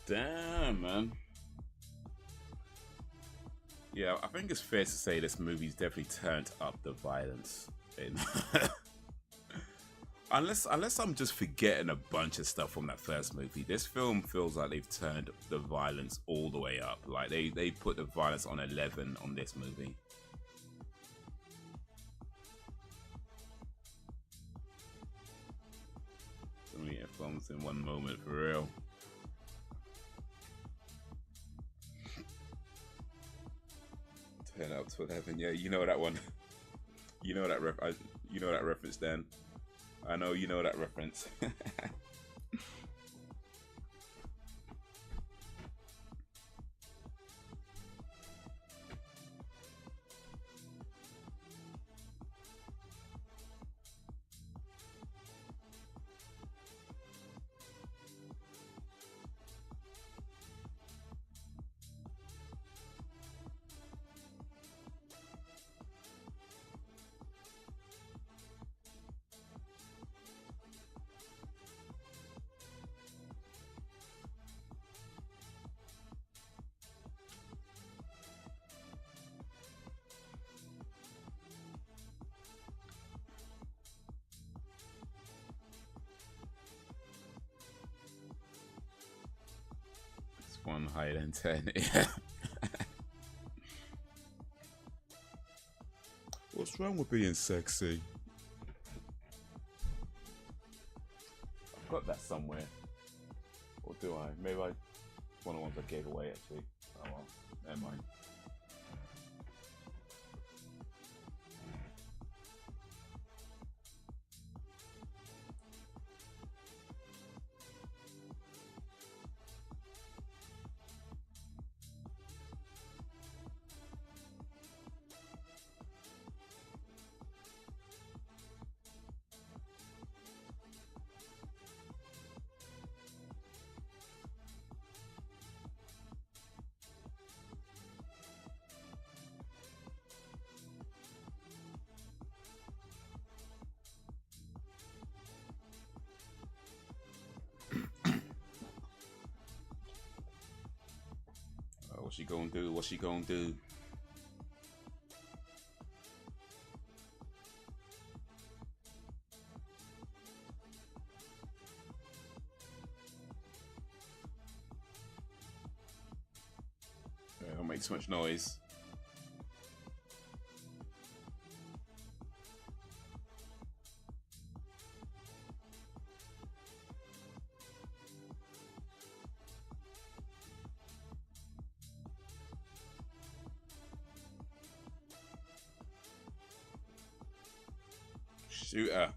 Damn, man. Yeah, I think it's fair to say this movie's definitely turned up the violence. Unless I'm just forgetting a bunch of stuff from that first movie. This film feels like they've turned the violence all the way up. Like they put the violence on 11 on this movie. So many F-bombs in one moment, for real. Turn up to 11. Yeah, you know that one. You know that you know that reference, Dan. I know you know that reference. one higher than 10. Yeah. What's wrong with being sexy? I've got that somewhere. Or do I? Maybe I... one of the ones I gave away, actually. Oh well, never mind. What's she gonna do? What's she gonna do? Don't make too much noise. Shoot her.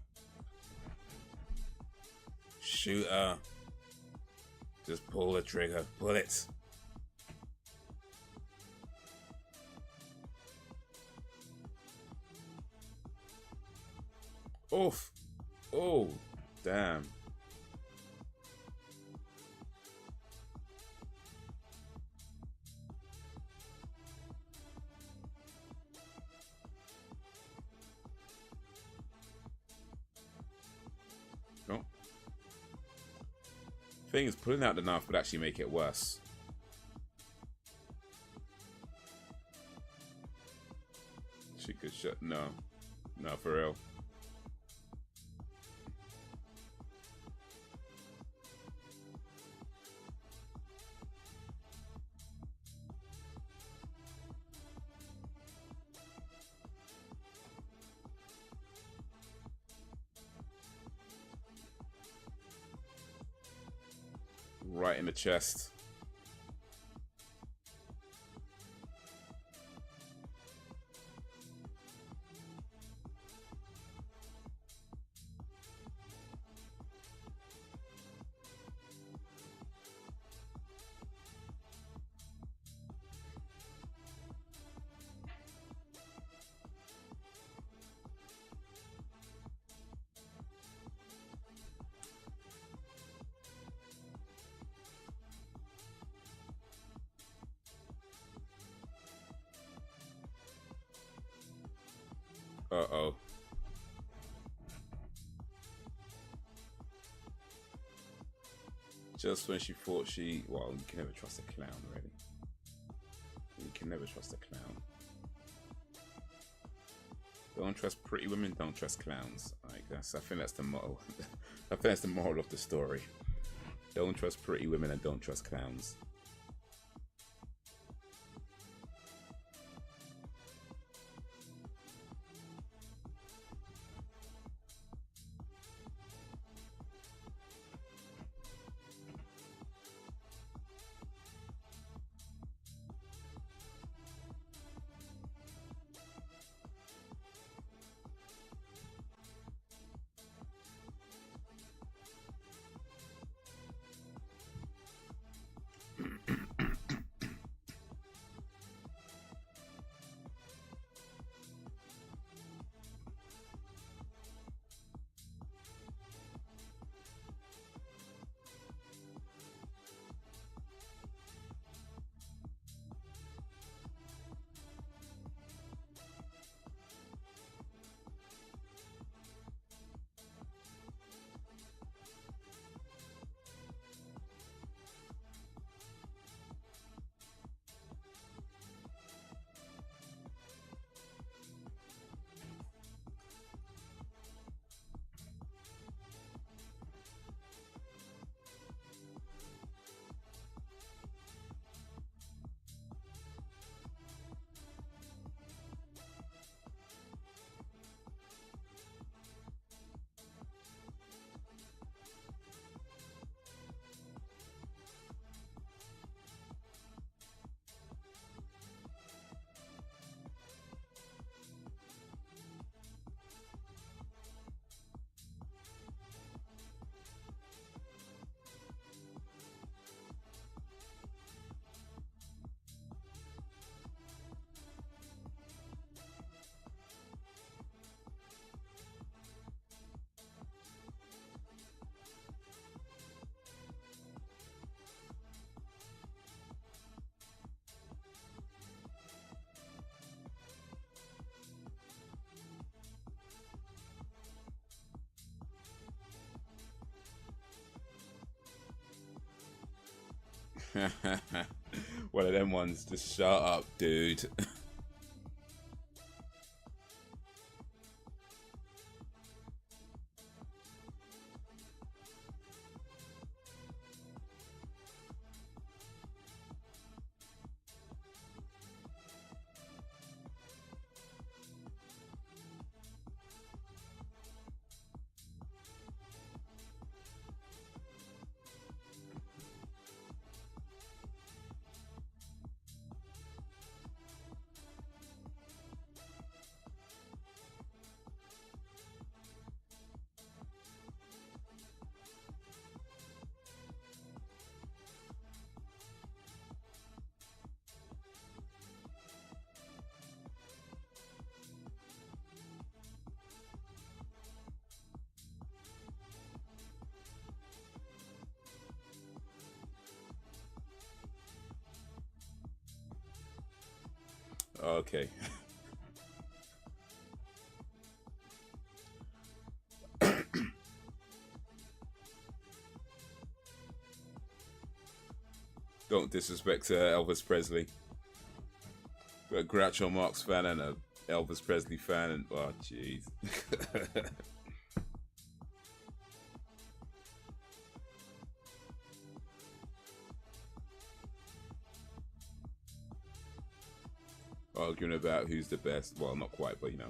Shoot her. Just pull the trigger. Pull it. Oof. Oh, damn. Thing is, pulling out the knife would actually make it worse. She could shut. No, no, for real. Right in the chest. Uh-oh. Just when she thought she... Well, you can never trust a clown, really. You can never trust a clown. Don't trust pretty women, don't trust clowns. Like that's, I think that's the motto. I think that's the moral of the story. Don't trust pretty women and don't trust clowns. One of them ones. Just shut up, dude. Okay. Don't disrespect Elvis Presley. Got a Groucho Marx fan and a Elvis Presley fan, and oh jeez. Arguing about who's the best. Well, not quite, but you know.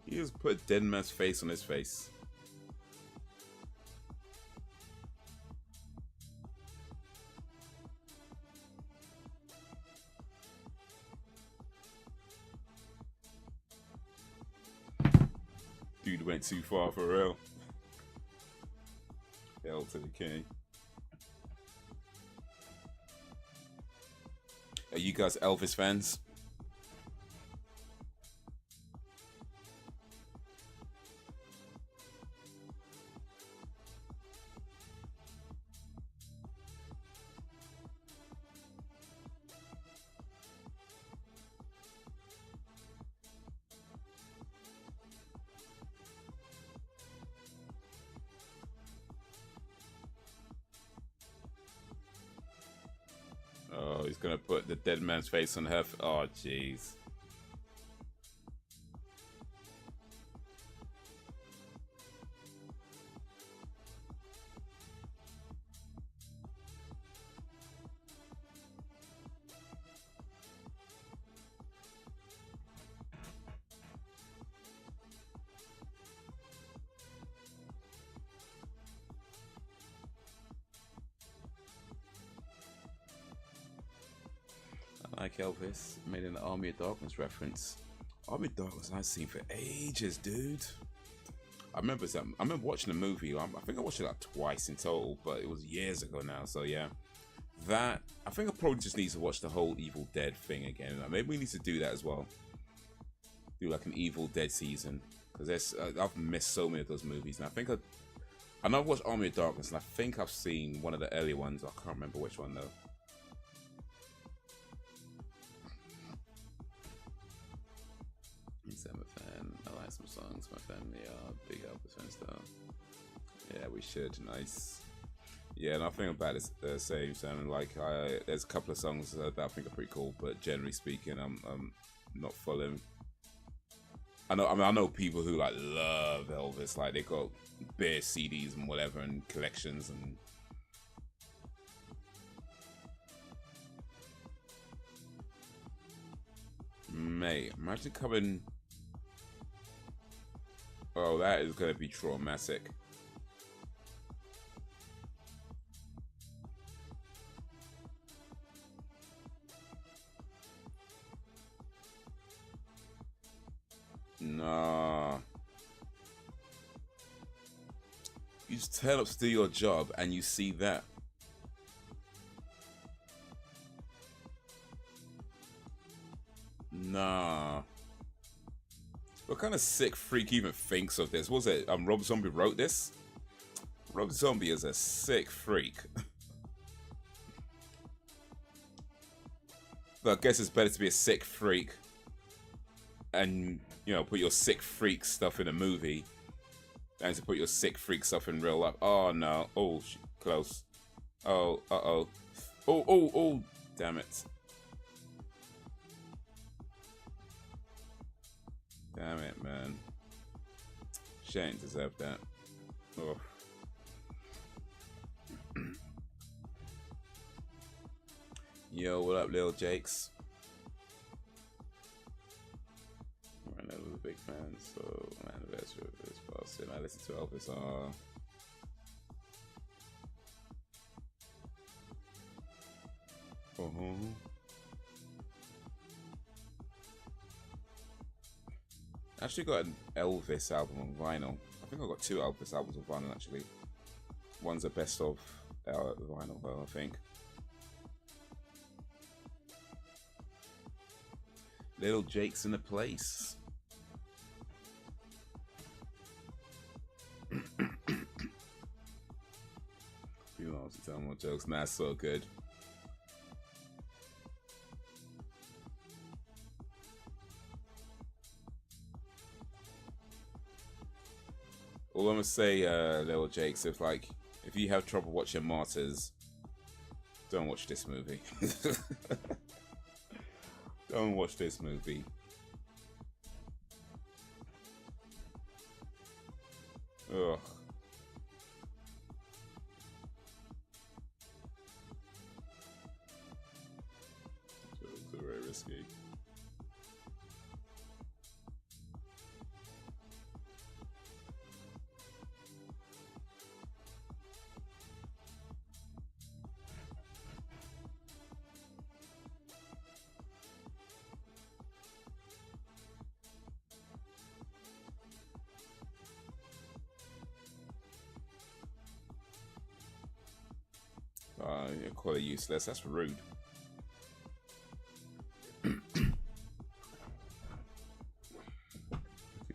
He just put a dead man's face on his face. Dude went too far for real. Hell to the king. Are you guys Elvis fans? Oh, he's gonna put the dead man's face on her. Oh, jeez. Like Elvis made an Army of Darkness reference. Army of Darkness I've seen for ages, dude. I remember watching the movie. I think I watched it like twice in total, but it was years ago now. So yeah, that I think I probably just need to watch the whole Evil Dead thing again. Maybe we need to do that as well. Do like an Evil Dead season, because I've missed so many of those movies, and I know I've watched Army of Darkness, and I think I've seen one of the earlier ones. I can't remember which one though. I'm a fan. I like some songs. My family are big Elvis fans though. Yeah, we should. Nice. Yeah, and I think about it the same. Sounding like there's a couple of songs that I think are pretty cool, but generally speaking, I'm not following. I know people who like love Elvis. Like they got bare CDs and whatever and collections and. Mate, imagine coming. Oh, that is gonna be traumatic. Nah. You just turn up to do your job and you see that. Nah. What kind of sick freak even thinks of this? Was it Rob Zombie wrote this? Rob Zombie is a sick freak. But I guess it's better to be a sick freak and, you know, put your sick freak stuff in a movie than to put your sick freak stuff in real life. Oh, no. Oh, close. Oh, uh-oh. Oh, damn it. Damn it, man. She ain't deserve that. Oh. Yo, what up, Lil Jakes? I know we're big fans, so my anniversary of this passing. I listen to Elvis. I actually got an Elvis album on vinyl. I think I got 2 Elvis albums on vinyl actually. One's a best of vinyl, though, I think. Little Jake's in the place. People want to tell more jokes. Nah, so good. All I'm gonna say, Little Jakes, if you have trouble watching Martyrs, don't watch this movie. Don't watch this movie. Ugh. It's very risky. You call it useless. That's rude. You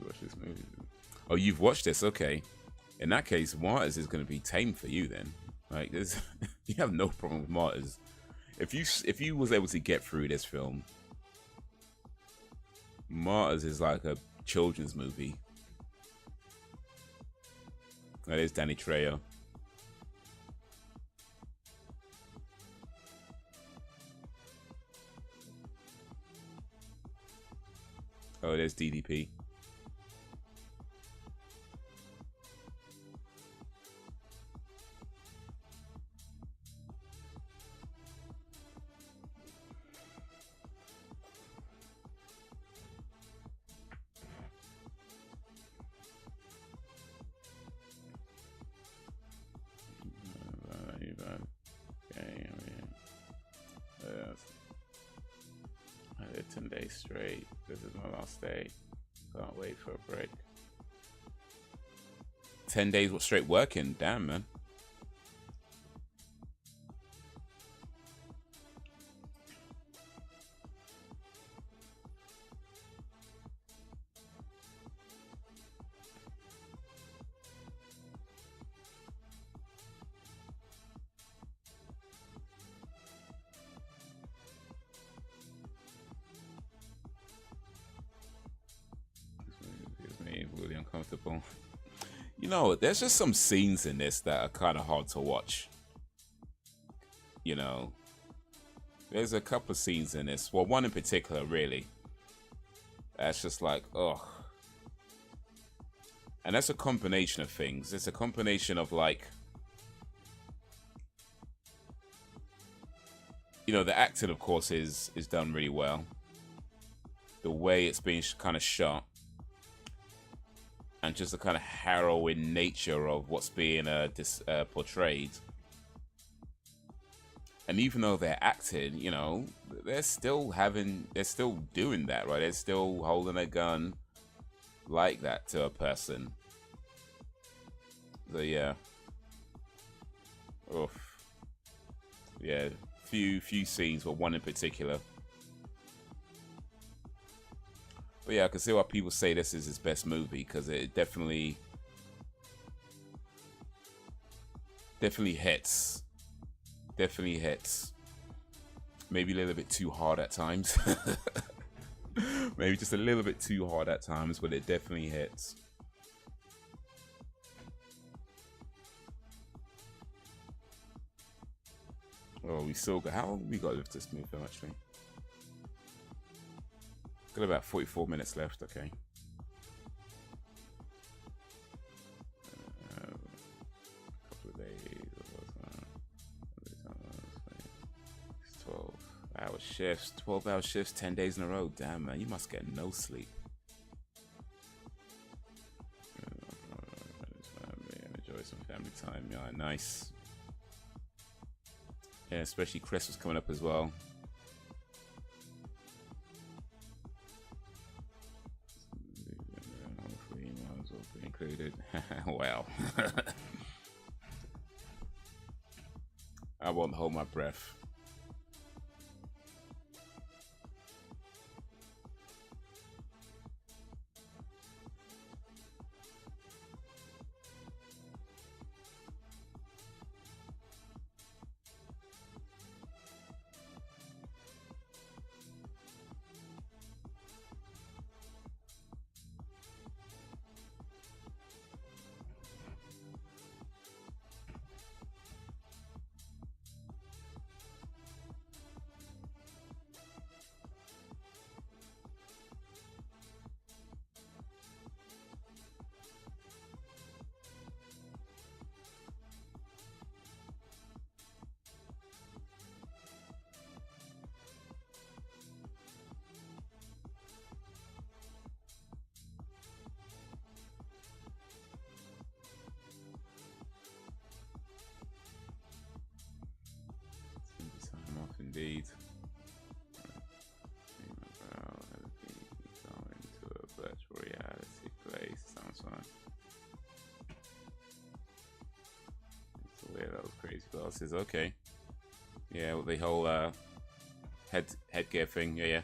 watch this movie? Oh, you've watched this? Okay. In that case, Martyrs is going to be tame for you then. Like, there's, you have no problem with Martyrs. If you was able to get through this film, Martyrs is like a children's movie. That is Danny Trejo. Oh, there's DDP. I did 10 days straight. This is my last day. Can't wait for a break. 10 days straight working? Damn, man. Really uncomfortable. You know, there's just some scenes in this that are kind of hard to watch. You know, there's a couple of scenes in this. Well, one in particular, really. That's just like, ugh. And that's a combination of things. It's a combination of like, you know, the acting, of course, is done really well. The way it's being kind of shot. And just the kind of harrowing nature of what's being portrayed. And even though they're acting, you know, they're still doing that, right? They're still holding a gun like that to a person. So yeah. Oof. Yeah, few scenes, but one in particular. But yeah, I can see why people say this is his best movie, because it definitely Definitely hits. Definitely hits. Maybe a little bit too hard at times. Maybe just a little bit too hard at times, but it definitely hits. Oh, we still got, how long have we got left this move though, actually? Got about 44 minutes left, okay. Couple of days, 12-hour shifts, 12-hour shifts, 10 days in a row. Damn, man, you must get no sleep. Enjoy some family time, yeah, nice. Yeah, especially Christmas coming up as well. Included. Wow. I won't hold my breath. Indeed. Going to a virtual reality place. Sounds fun. To wear those crazy glasses. Okay. Yeah, with the whole headgear thing. Yeah, yeah.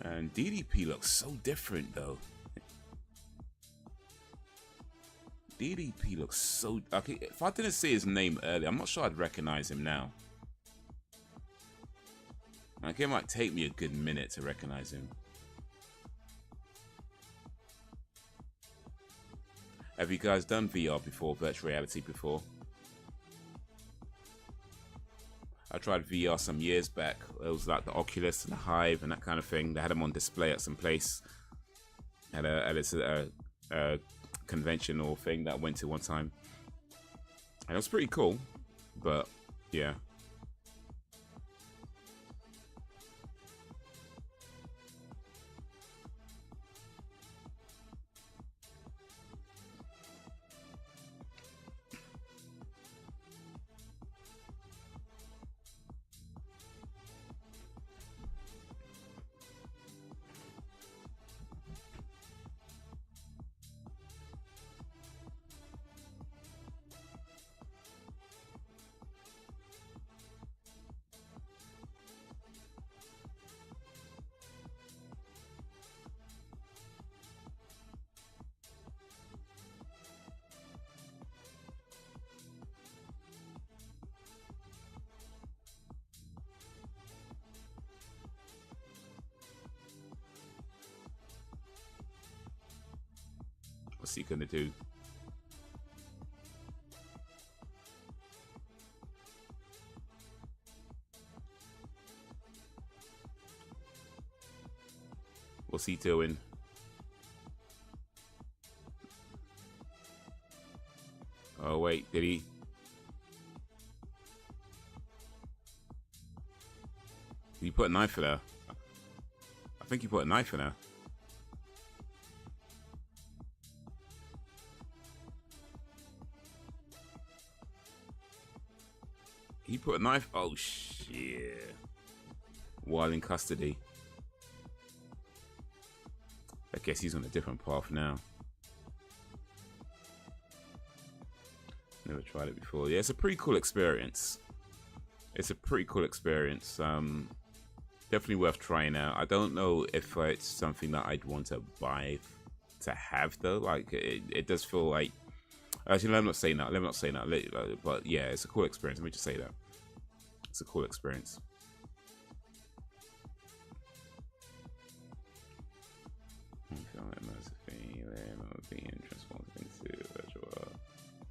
And DDP looks so different though. DDP looks so... Okay, if I didn't say his name earlier, I'm not sure I'd recognize him now. Like, it might take me a good minute to recognize him. Have you guys done VR before, virtual reality before? I tried VR some years back. It was like the Oculus and the Hive and that kind of thing. They had them on display at some place. At a convention or thing that I went to one time. And it was pretty cool. But, yeah. What's he gonna do? What's he doing? Oh wait, did he? Did he put a knife in her? I think he put a knife in her. He put a knife. Oh shit! While in custody. I guess he's on a different path now. Never tried it before. Yeah, it's a pretty cool experience. It's a pretty cool experience. Definitely worth trying out. I don't know if it's something that I'd want to buy to have though. Like it does feel like. Actually, let me not say that. Let me not say that. But yeah, it's a cool experience. Let me just say that. It's a cool experience.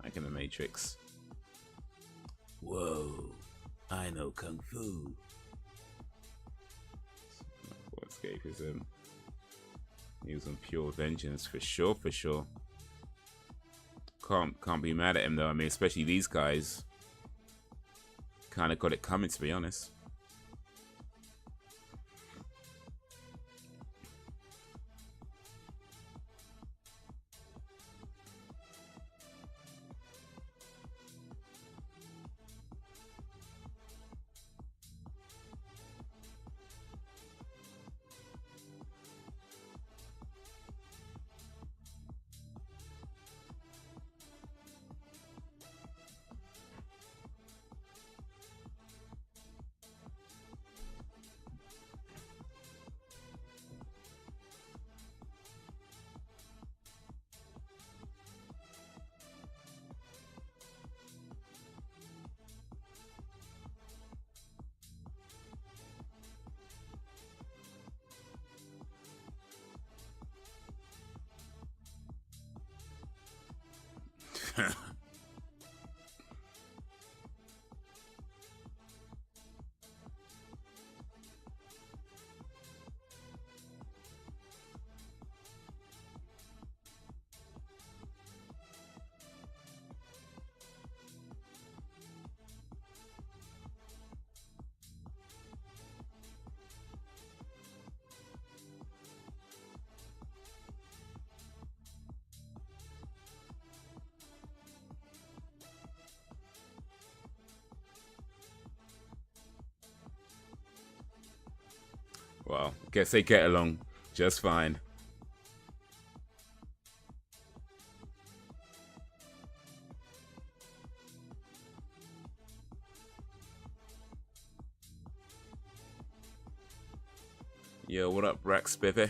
Like in the Matrix. Whoa, I know Kung Fu. Escapism. He was on pure vengeance for sure, for sure. Can't be mad at him though. I mean, especially these guys. Kind of got it coming, to be honest. Well, guess they get along just fine. Yo, what up, Rex, baby?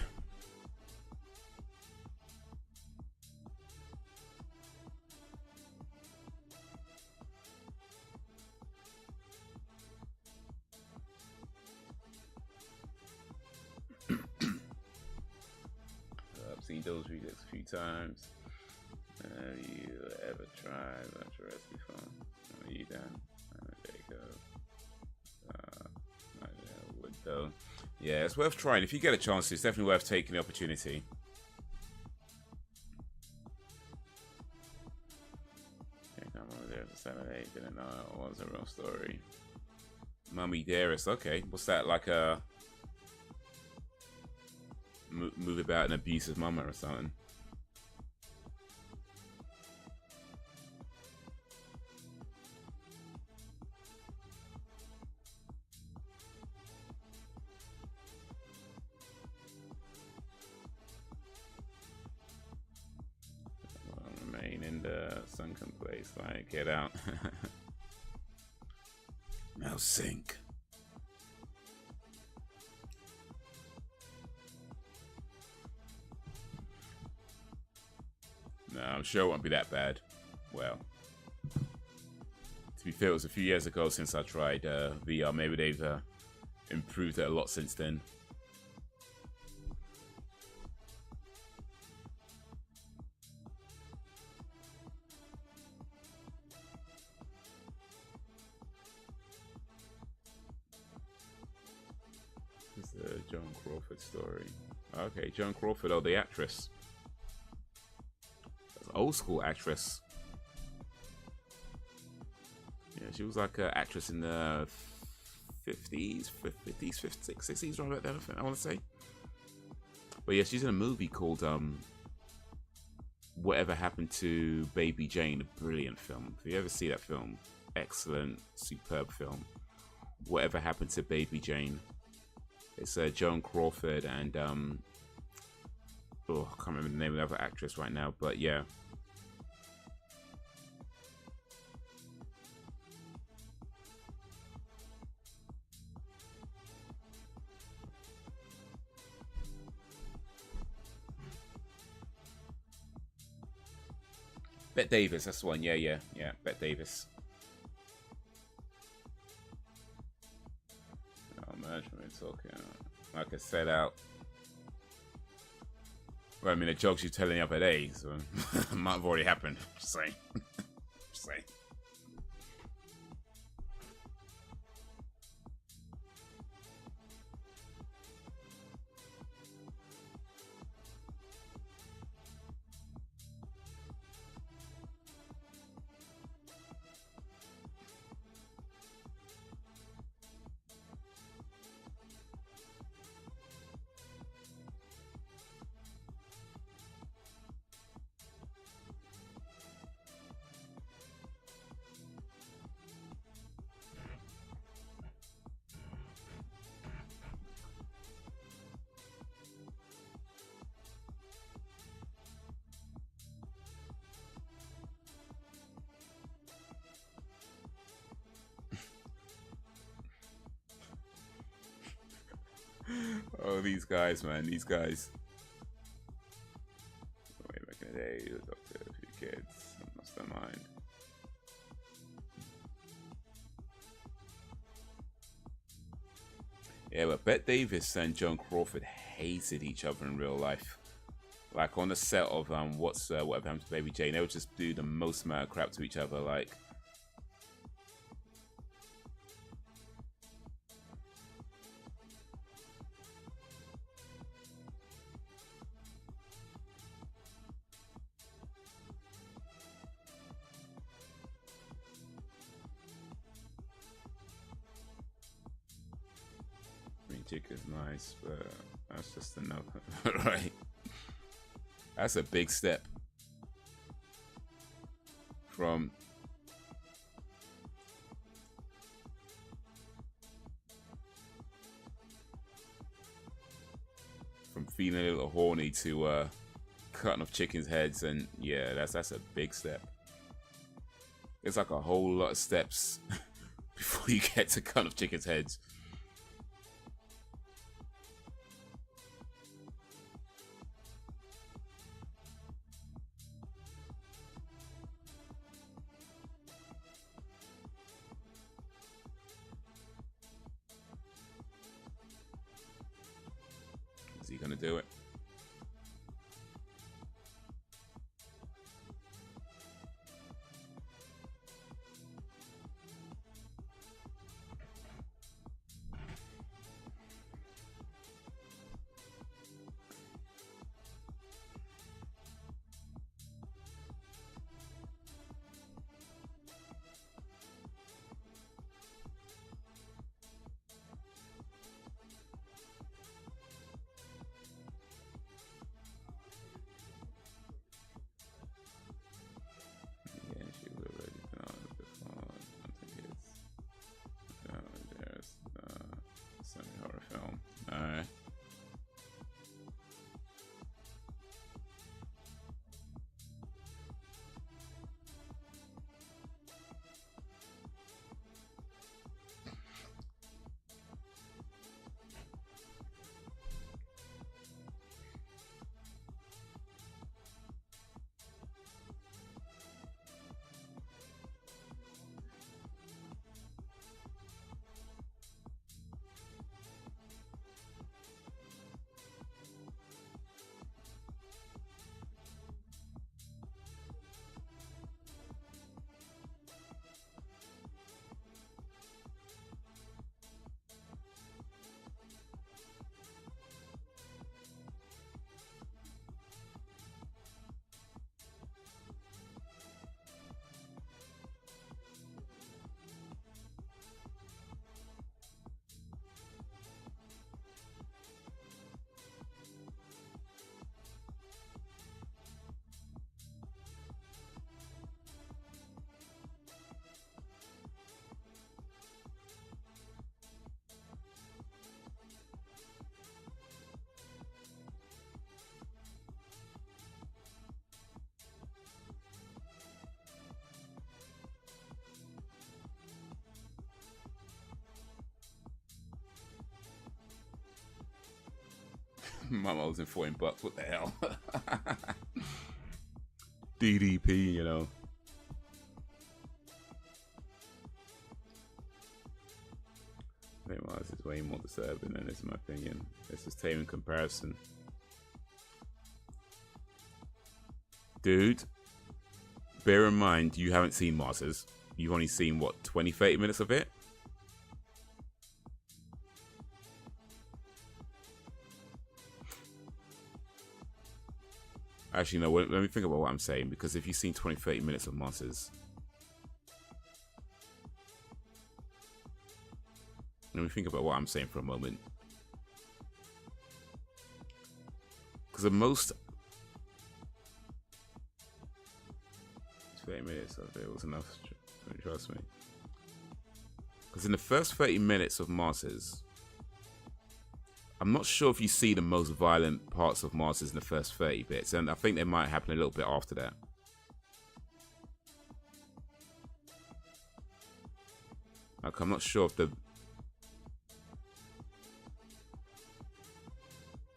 Those rejects a few times. Have you ever tried that recipe before? Are you done? There you go. Wood though. Yeah, it's worth trying. If you get a chance, it's definitely worth taking the opportunity. Yeah, come over there for Saturday. Didn't know it was a real story. Mummy Dearest. Okay, what's that, like a movie about an abusive mama or something? Remain in the sunken place, like get out. Now sink. No, I'm sure it won't be that bad. Well, to be fair, it was a few years ago since I tried VR. Maybe they've improved it a lot since then. This is the Joan Crawford story. Okay, Joan Crawford, oh, the actress. Old school actress. Yeah, she was like an actress in the 50s, 60s, around that, I want to say. But yeah, she's in a movie called Whatever Happened to Baby Jane, a brilliant film. If you ever see that film, excellent, superb film. Whatever Happened to Baby Jane. It's Joan Crawford and I can't remember the name of the other actress right now, but yeah. Bette Davis, that's the one. Yeah, Bette Davis. Oh man, we're talking. Like I said out. Well, I mean, the jokes you're telling the other day, so might have already happened. Just saying. Just saying. Oh, these guys, man, these guys. Way back in the day, he was up to a few kids. I must have mind. Yeah, but Bette Davis and Joan Crawford hated each other in real life. Like on the set of Whatever Happened to Baby Jane, they would just do the most amount of crap to each other. Like, Chick is nice, but that's just enough. Right, that's a big step from feeling a little horny to cutting off chickens' heads. And yeah, that's a big step. It's like a whole lot of steps before you get to cutting off chickens' heads. Is he gonna do it? Mama was in $14. What the hell? DDP, you know. Meanwhile, this is way more disturbing than this, in my opinion. This is tame in comparison. Dude, bear in mind, you haven't seen Masters. You've only seen, what, 20, 30 minutes of it? Actually, no, let me think about what I'm saying, because if you've seen 20, 30 minutes of Masters... Let me think about what I'm saying for a moment. Because the most... 30 minutes of it was enough, trust me. Because in the first 30 minutes of Masters, I'm not sure if you see the most violent parts of Masters in the first 30 bits, and I think they might happen a little bit after that. Like, I'm not sure if the...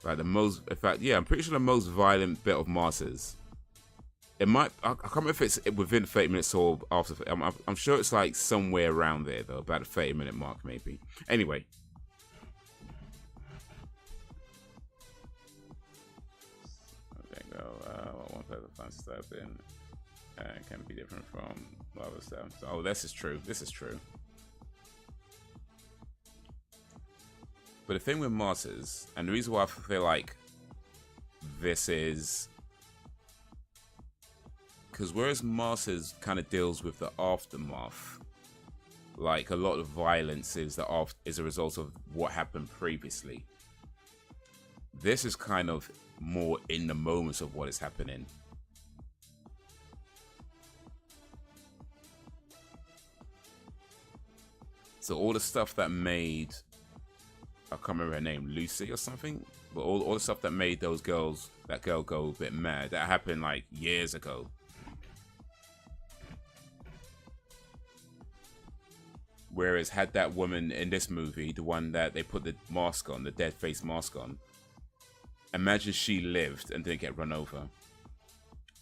Like, the most... In fact, yeah, I'm pretty sure the most violent bit of Masters... It might... I can't remember if it's within 30 minutes or after... I'm sure it's, like, somewhere around there, though. About a 30-minute mark, maybe. Anyway... One person finds disturbing can be different from other stuff. So, oh, this is true. This is true. But the thing with Masters, and the reason why I feel like this is, because whereas Masters kind of deals with the aftermath, like a lot of violence is a result of what happened previously. This is kind of more in the moments of what is happening. So all the stuff that made, I can't remember her name, Lucy or something, but all the stuff that made that girl go a bit mad, that happened like years ago. Whereas had that woman in this movie, the one that they put the mask on, the dead face mask on, imagine she lived and didn't get run over.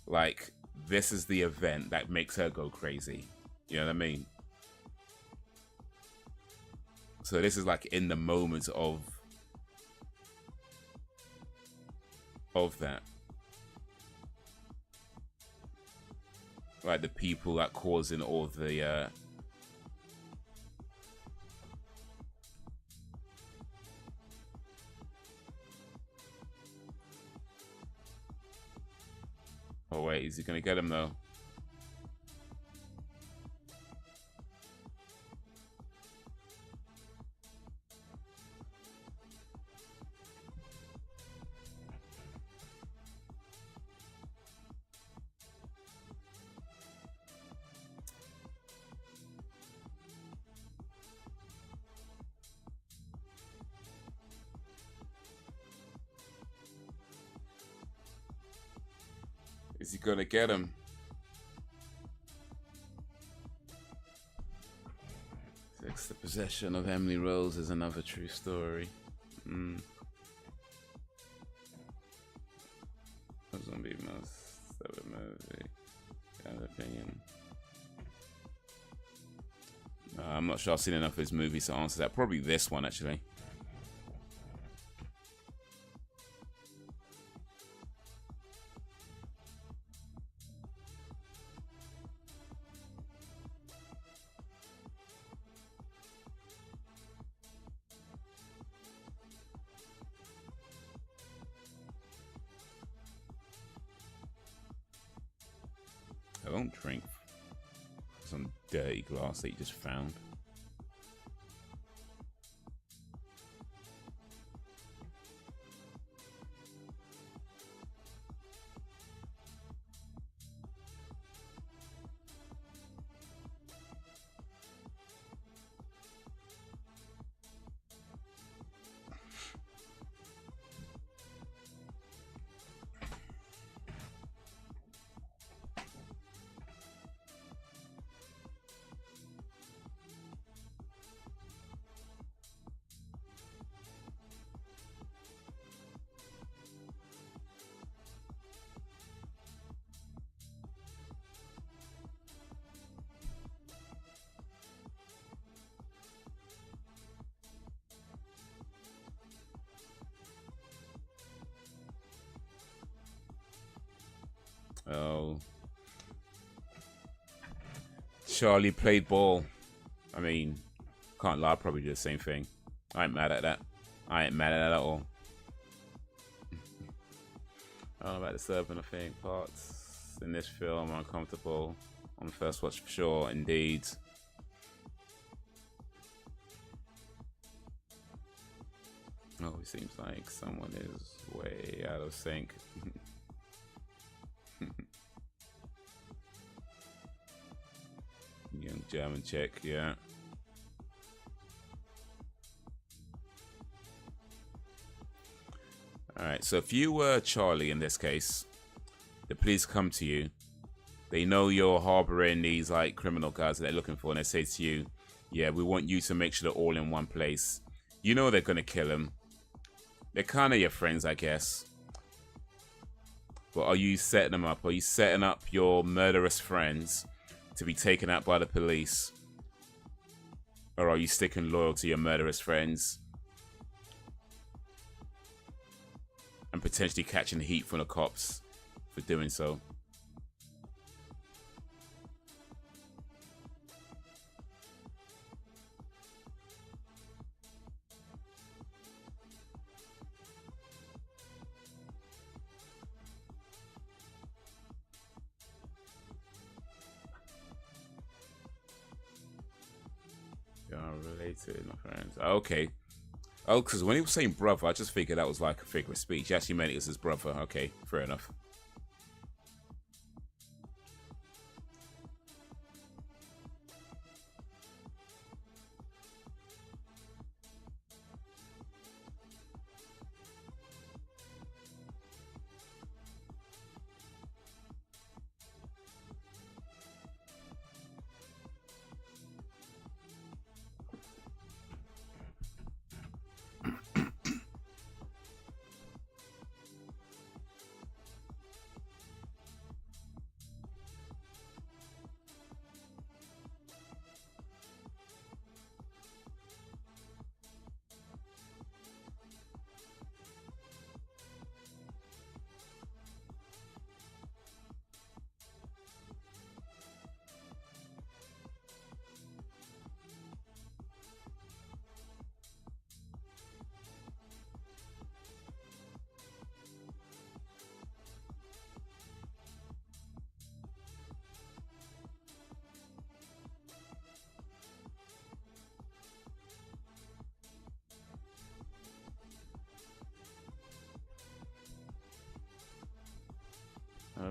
Like, this is the event that makes her go crazy. You know what I mean? So this is like in the moment of that. Like the people that causing all the oh wait, is he gonna get him though? Is he gonna get him? Six, the possession of Emily Rose is another true story. Zombie most of a movie. Kind of opinion. I'm not sure I've seen enough of his movies to answer that. Probably this one actually. I don't drink some dirty glass that you just found. Oh. Charlie played ball. I mean, can't lie, I'd probably do the same thing. I ain't mad at that. I ain't mad at that at all. I don't know about the serving, I think. Parts in this film are uncomfortable on the first watch for sure, indeed. Oh, it seems like someone is way out of sync. Young German chick, yeah. Alright, so if you were Charlie in this case, the police come to you. They know you're harboring these like criminal guys that they're looking for, and they say to you, yeah, we want you to make sure they're all in one place. You know they're gonna kill him. They're kind of your friends, I guess. But are you setting them up? Are you setting up your murderous friends to be taken out by the police? Or are you sticking loyal to your murderous friends and potentially catching heat from the cops for doing so? Related, my friends. Okay. Oh, because when he was saying brother, I just figured that was like a figure of speech. He actually meant it was his brother. Okay, fair enough.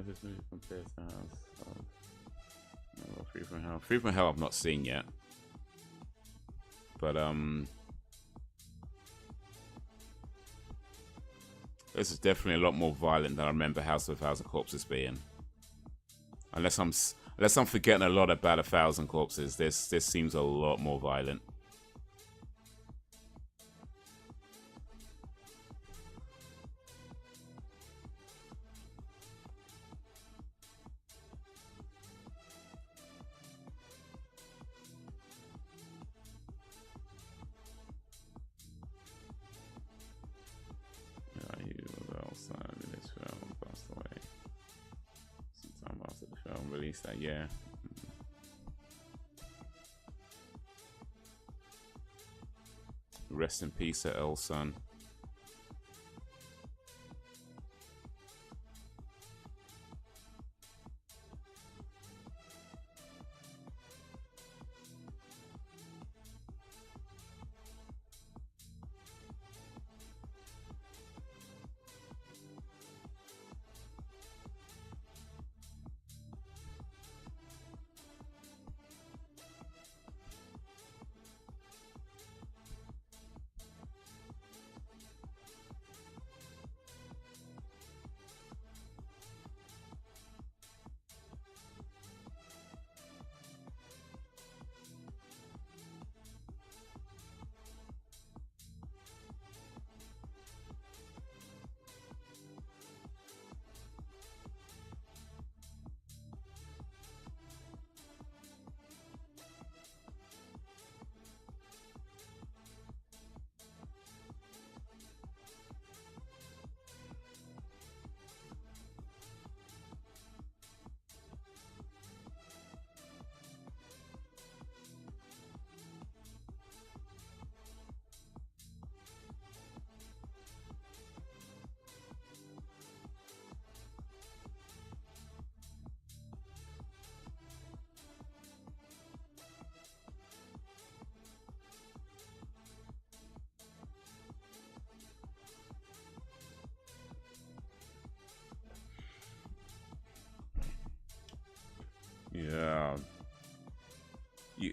This movie compares to House of Free from Hell. Free from Hell I've not seen yet. But this is definitely a lot more violent than I remember House of Corpses being. Unless I'm forgetting a lot about 1,000 Corpses, this seems a lot more violent. That year. Rest in peace, Earl son. Yeah.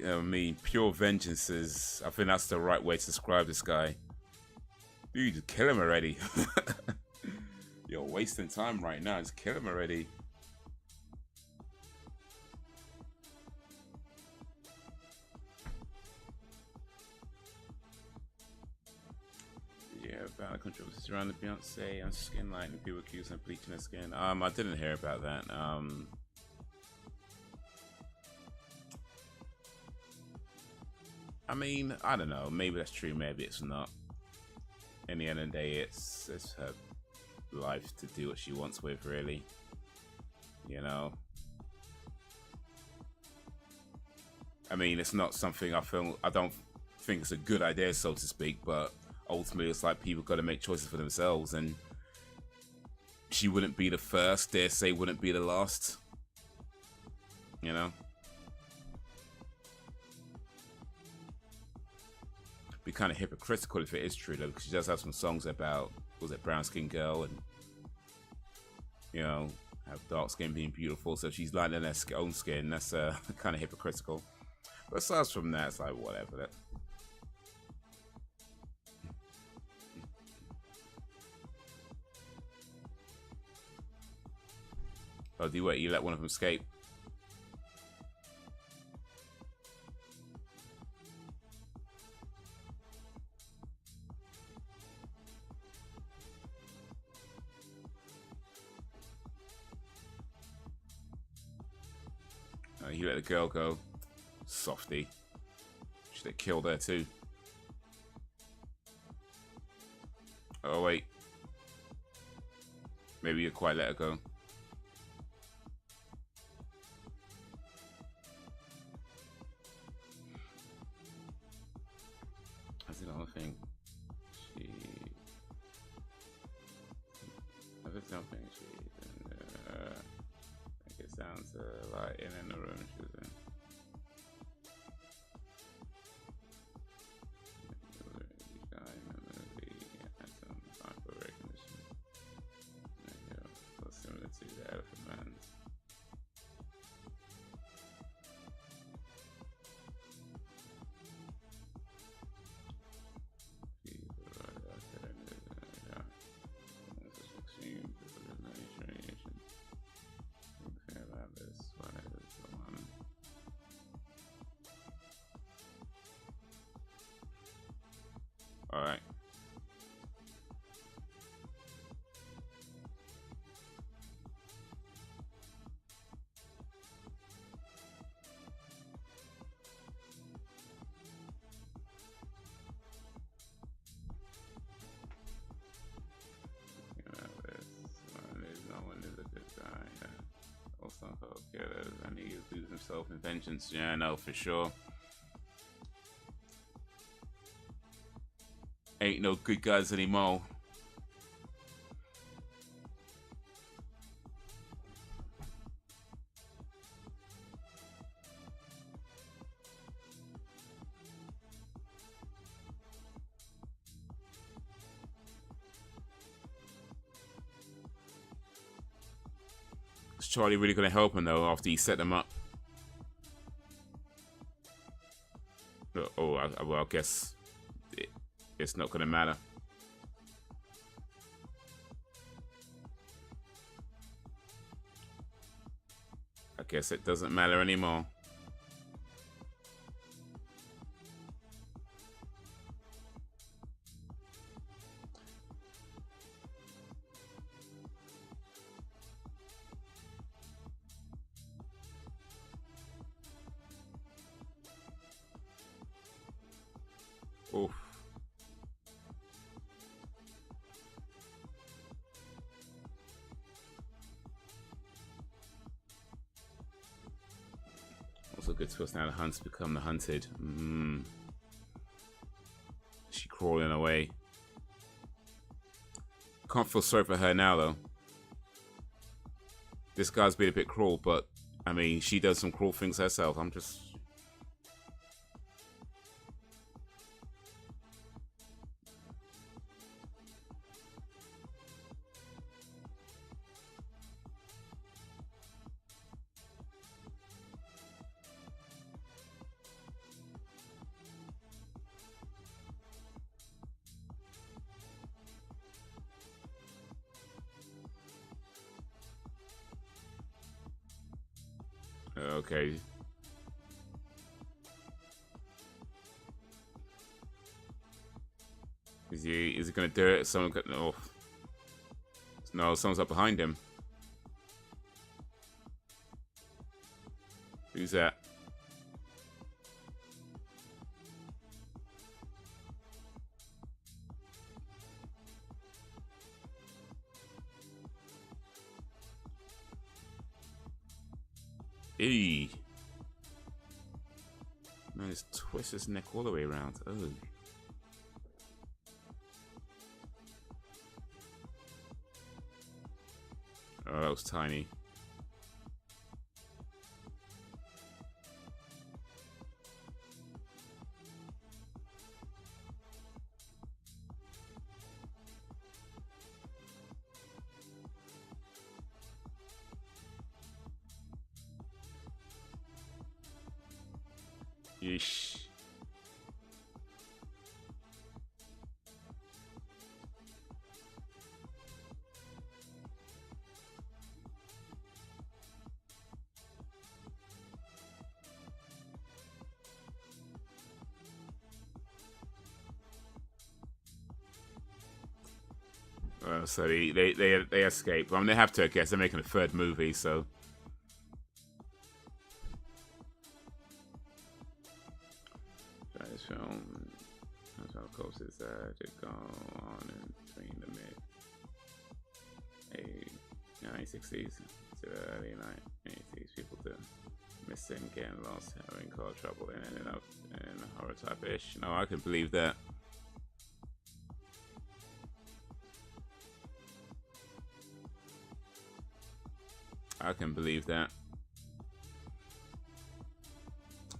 I mean, pure vengeance is. I think that's the right way to describe this guy. Dude, kill him already. You're wasting time right now. Just kill him already. Yeah, about the controversies around the Beyonce and skin lightening. People accusing of bleaching their skin. I didn't hear about that. I mean, I don't know. Maybe that's true. Maybe it's not. In the end of the day, it's her life to do what she wants with, really. You know. I mean, it's not something I don't think it's a good idea, so to speak. But ultimately, it's like people got to make choices for themselves, and she wouldn't be the first. Dare say, wouldn't be the last. You know. Be kind of hypocritical if it is true though, because she does have some songs about, was it brown skin girl, and you know, have dark skin being beautiful, so she's lightening her own skin. That's kind of hypocritical. But aside from that, it's like whatever. That. Oh, do what? You let one of them escape? You let the girl go. Softy. Should have killed her too. Oh wait. Maybe you quite let her go. That's the whole thing. That's something she it sounds like in the room she was in. Similar to the Elephant Man's. All right. And he loses himself in vengeance. Yeah, no, for sure. Ain't no good guys anymore. Is Charlie really going to help him though after he set them up? Oh, well, I guess it's not going to matter. I guess it doesn't matter anymore. Oof. Also good twist now, the hunt's become the hunted. She crawling away. Can't feel sorry for her now though. This guy's been a bit cruel, but I mean, she does some cruel things herself. I'm just... Okay. Is he gonna do it? Someone got no, someone's up behind him. Who's that? Eee. Man, just twist his neck all the way around. Oh. Oh, that was tiny. Yeesh. So they escape. I mean, they have to, I guess. They're making a third movie, so. This film, that's how close is that to go on in between the mid 1960s to the early 1980s. People do missing, getting lost, having car trouble, and ending up in a horror type ish. No, I can believe that. I can believe that.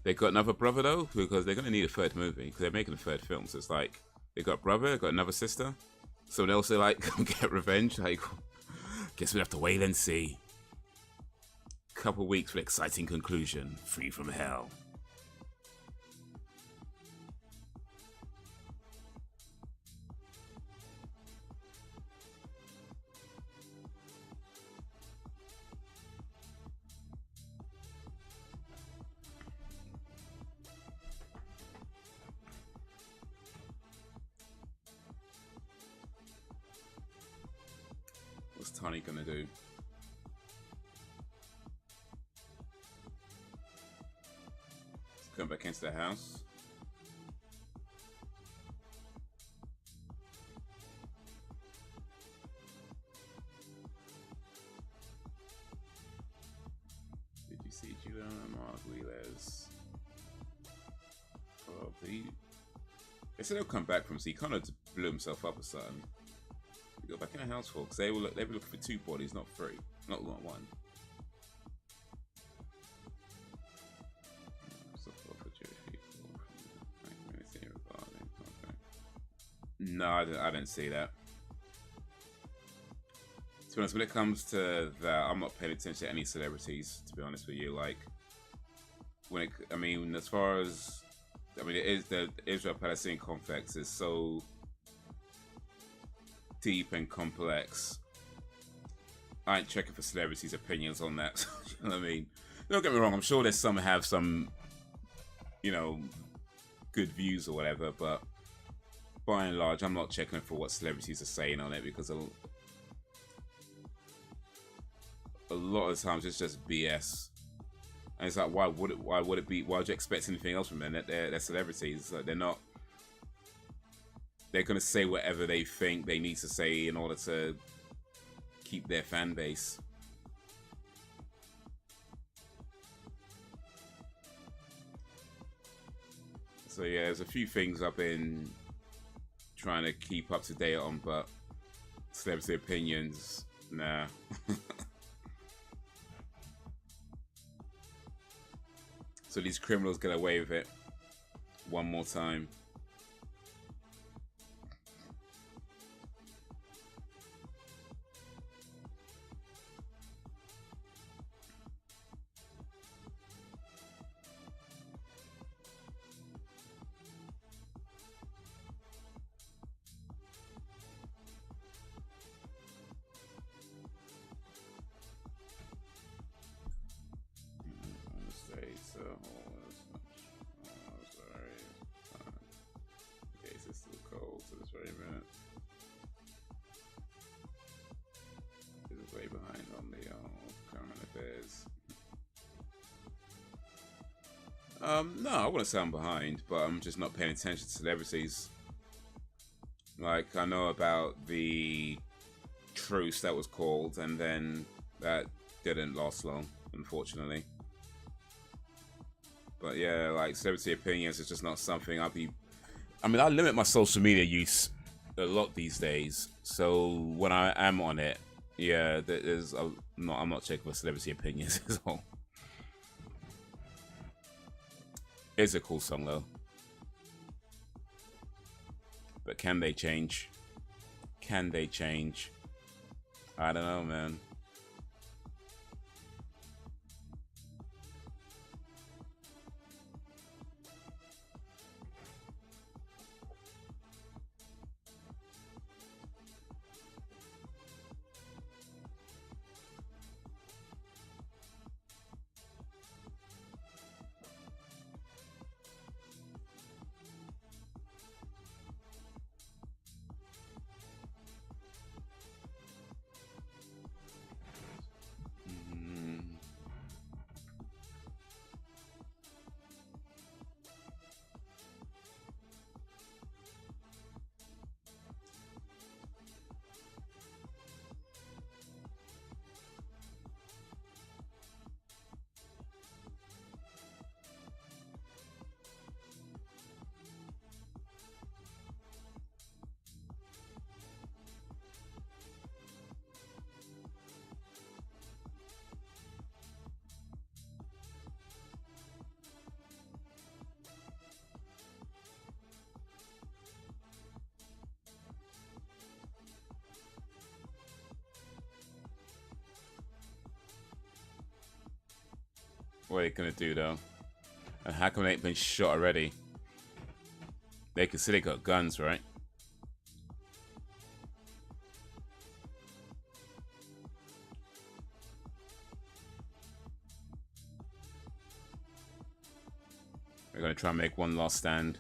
They got another brother though, because they're gonna need a third movie because they're making a third film. So it's like they got a brother, they got another sister. Someone else they like get revenge. Like, guess we have to wait and see. Couple weeks for exciting conclusion. Free from hell. What's Tiny gonna do? Let's come back into the house. Did you see Julian Margulies? Probably. They said he'll come back from, so he kind of blew himself up or something. Go back in the house for, because they were looking for 2 bodies, not 3, not 1. No, I didn't see that. To be honest, when it comes to that, I'm not paying attention to any celebrities. To be honest with you, like when it, I mean, as far as, I mean, it is the Israel-Palestinian conflict is so deep and complex. I ain't checking for celebrities' opinions on that. You know what I mean? Don't get me wrong, I'm sure there's some have some, you know, good views or whatever, but by and large, I'm not checking for what celebrities are saying on it because a lot of times it's just BS. And it's like, why would it be? Why would you expect anything else from them? They're celebrities. Like, they're not. They're gonna say whatever they think they need to say in order to keep their fan base. So yeah, there's a few things I've been trying to keep up to date on, but celebrity opinions, nah. So these criminals get away with it one more time. No, I wouldn't say I'm behind, but I'm just not paying attention to celebrities. Like, I know about the truce that was called, and then that didn't last long, unfortunately. But yeah, like, celebrity opinions is just not something I limit my social media use a lot these days. So when I am on it, yeah, I'm not checking for celebrity opinions at all. It's a cool song though. But can they change? Can they change? I don't know, man. What are they gonna do though? And how come they ain't been shot already? They can see they got guns, right? They're gonna try and make one last stand.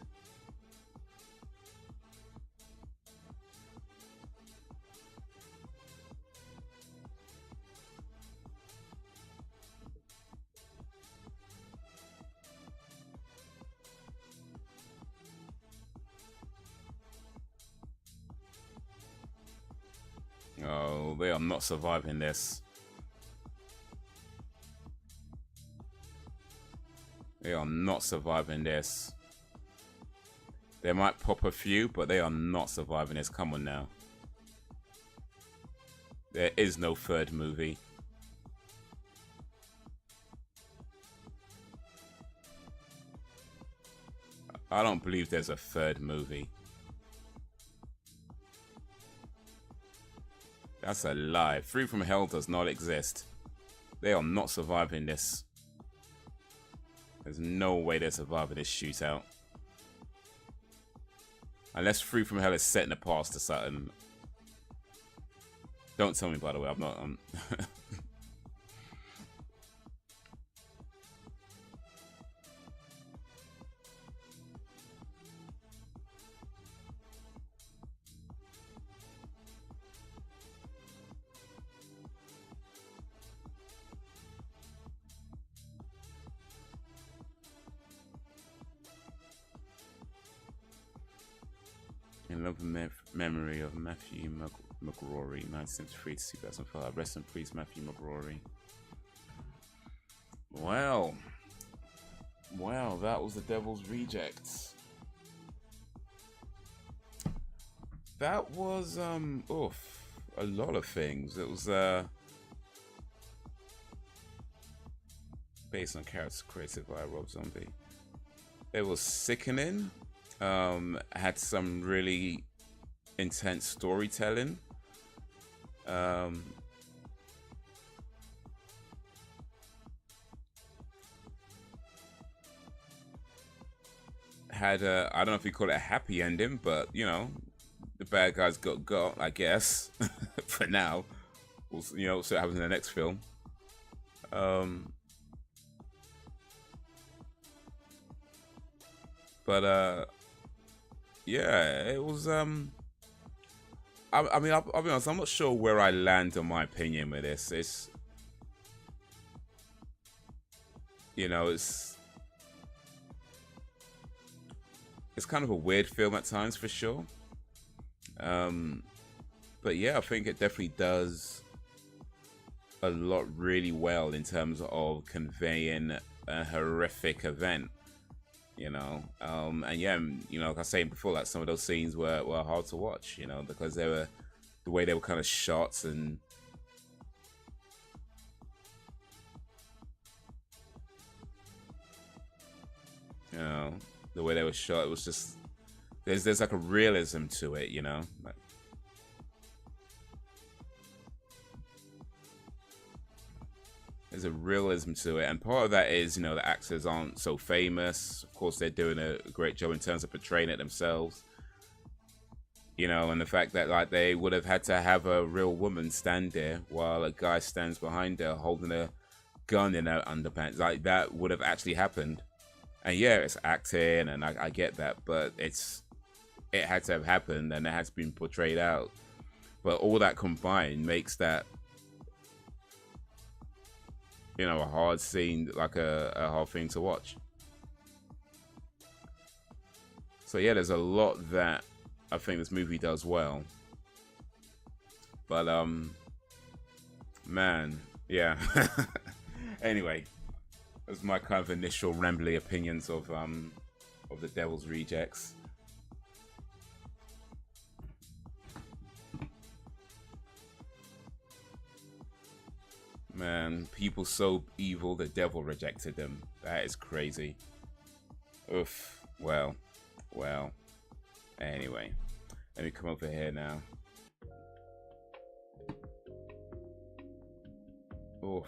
Oh, they are not surviving this. They are not surviving this. They might pop a few, but they are not surviving this. Come on now. There is no third movie. I don't believe there's a third movie. That's a lie. Free from Hell does not exist. They are not surviving this. There's no way they're surviving this shootout. Unless Free from Hell is set in the past or something. Don't tell me, by the way. I'm not... In love and memory of Matthew McRory, 1973 to 2005. Rest in peace, Matthew McRory. Well, that was the Devil's Rejects. That was a lot of things. It was based on characters created by Rob Zombie. It was sickening. Had some really intense storytelling. Had a, I don't know if you call it a happy ending, but you know, the bad guys got, I guess, for now. We'll, you know, see what happens in the next film. But yeah, it was I mean, I'll be honest, I'm not sure where I land on my opinion with this. It's, you know, it's, it's kind of a weird film at times for sure. But yeah, I think it definitely does a lot really well in terms of conveying a horrific event, you know. And yeah, you know, like I was saying before, like some of those scenes were hard to watch, you know, because they were the way they were kind of shot, and you know, the way they were shot, it was just there's like a realism to it, you know. Like, there's a realism to it, and part of that is, you know, the actors aren't so famous. Of course, they're doing a great job in terms of portraying it themselves, you know, and the fact that like they would have had to have a real woman stand there while a guy stands behind her holding a gun in her underpants, like that would have actually happened. And yeah, it's acting, and I get that, but it had to have happened, and it has been portrayed out. But all that combined makes that, you know, a hard scene, like a hard thing to watch. So yeah, there's a lot that I think this movie does well. But man, yeah. Anyway, that's my kind of initial rambly opinions of The Devil's Rejects. Man, people so evil the devil rejected them. That is crazy. Oof. Well. Anyway, let me come over here now. Oof.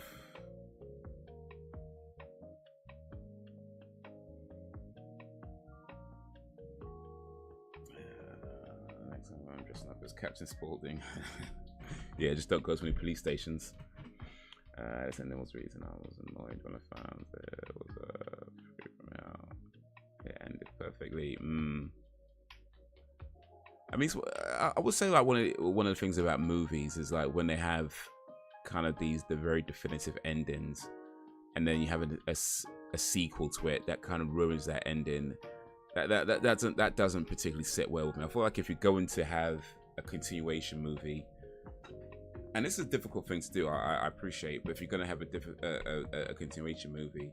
Next time I'm dressing up as Captain Spaulding. Yeah, just don't go to any police stations. And there was reason I was annoyed when I found there was a free from hell. It ended perfectly. I mean, I would say like one of the things about movies is like when they have kind of the very definitive endings, and then you have a sequel to it that kind of ruins that ending. That doesn't particularly sit well with me. I feel like if you're going to have a continuation movie, and this is a difficult thing to do, I appreciate, but if you're going to have a continuation movie,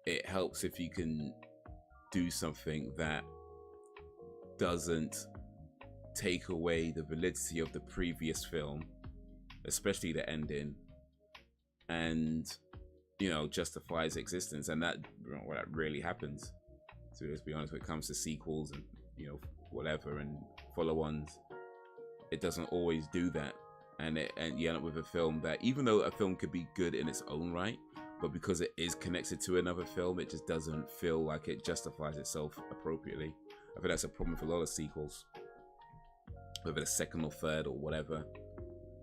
it helps if you can do something that doesn't take away the validity of the previous film, especially the ending, and, you know, justifies existence. And that, well, that really happens. So let's be honest, when it comes to sequels and, you know, whatever, and follow-ons, it doesn't always do that. And you end up with a film that, even though a film could be good in its own right, but because it is connected to another film, it just doesn't feel like it justifies itself appropriately. I think that's a problem for a lot of sequels, whether the second or third or whatever.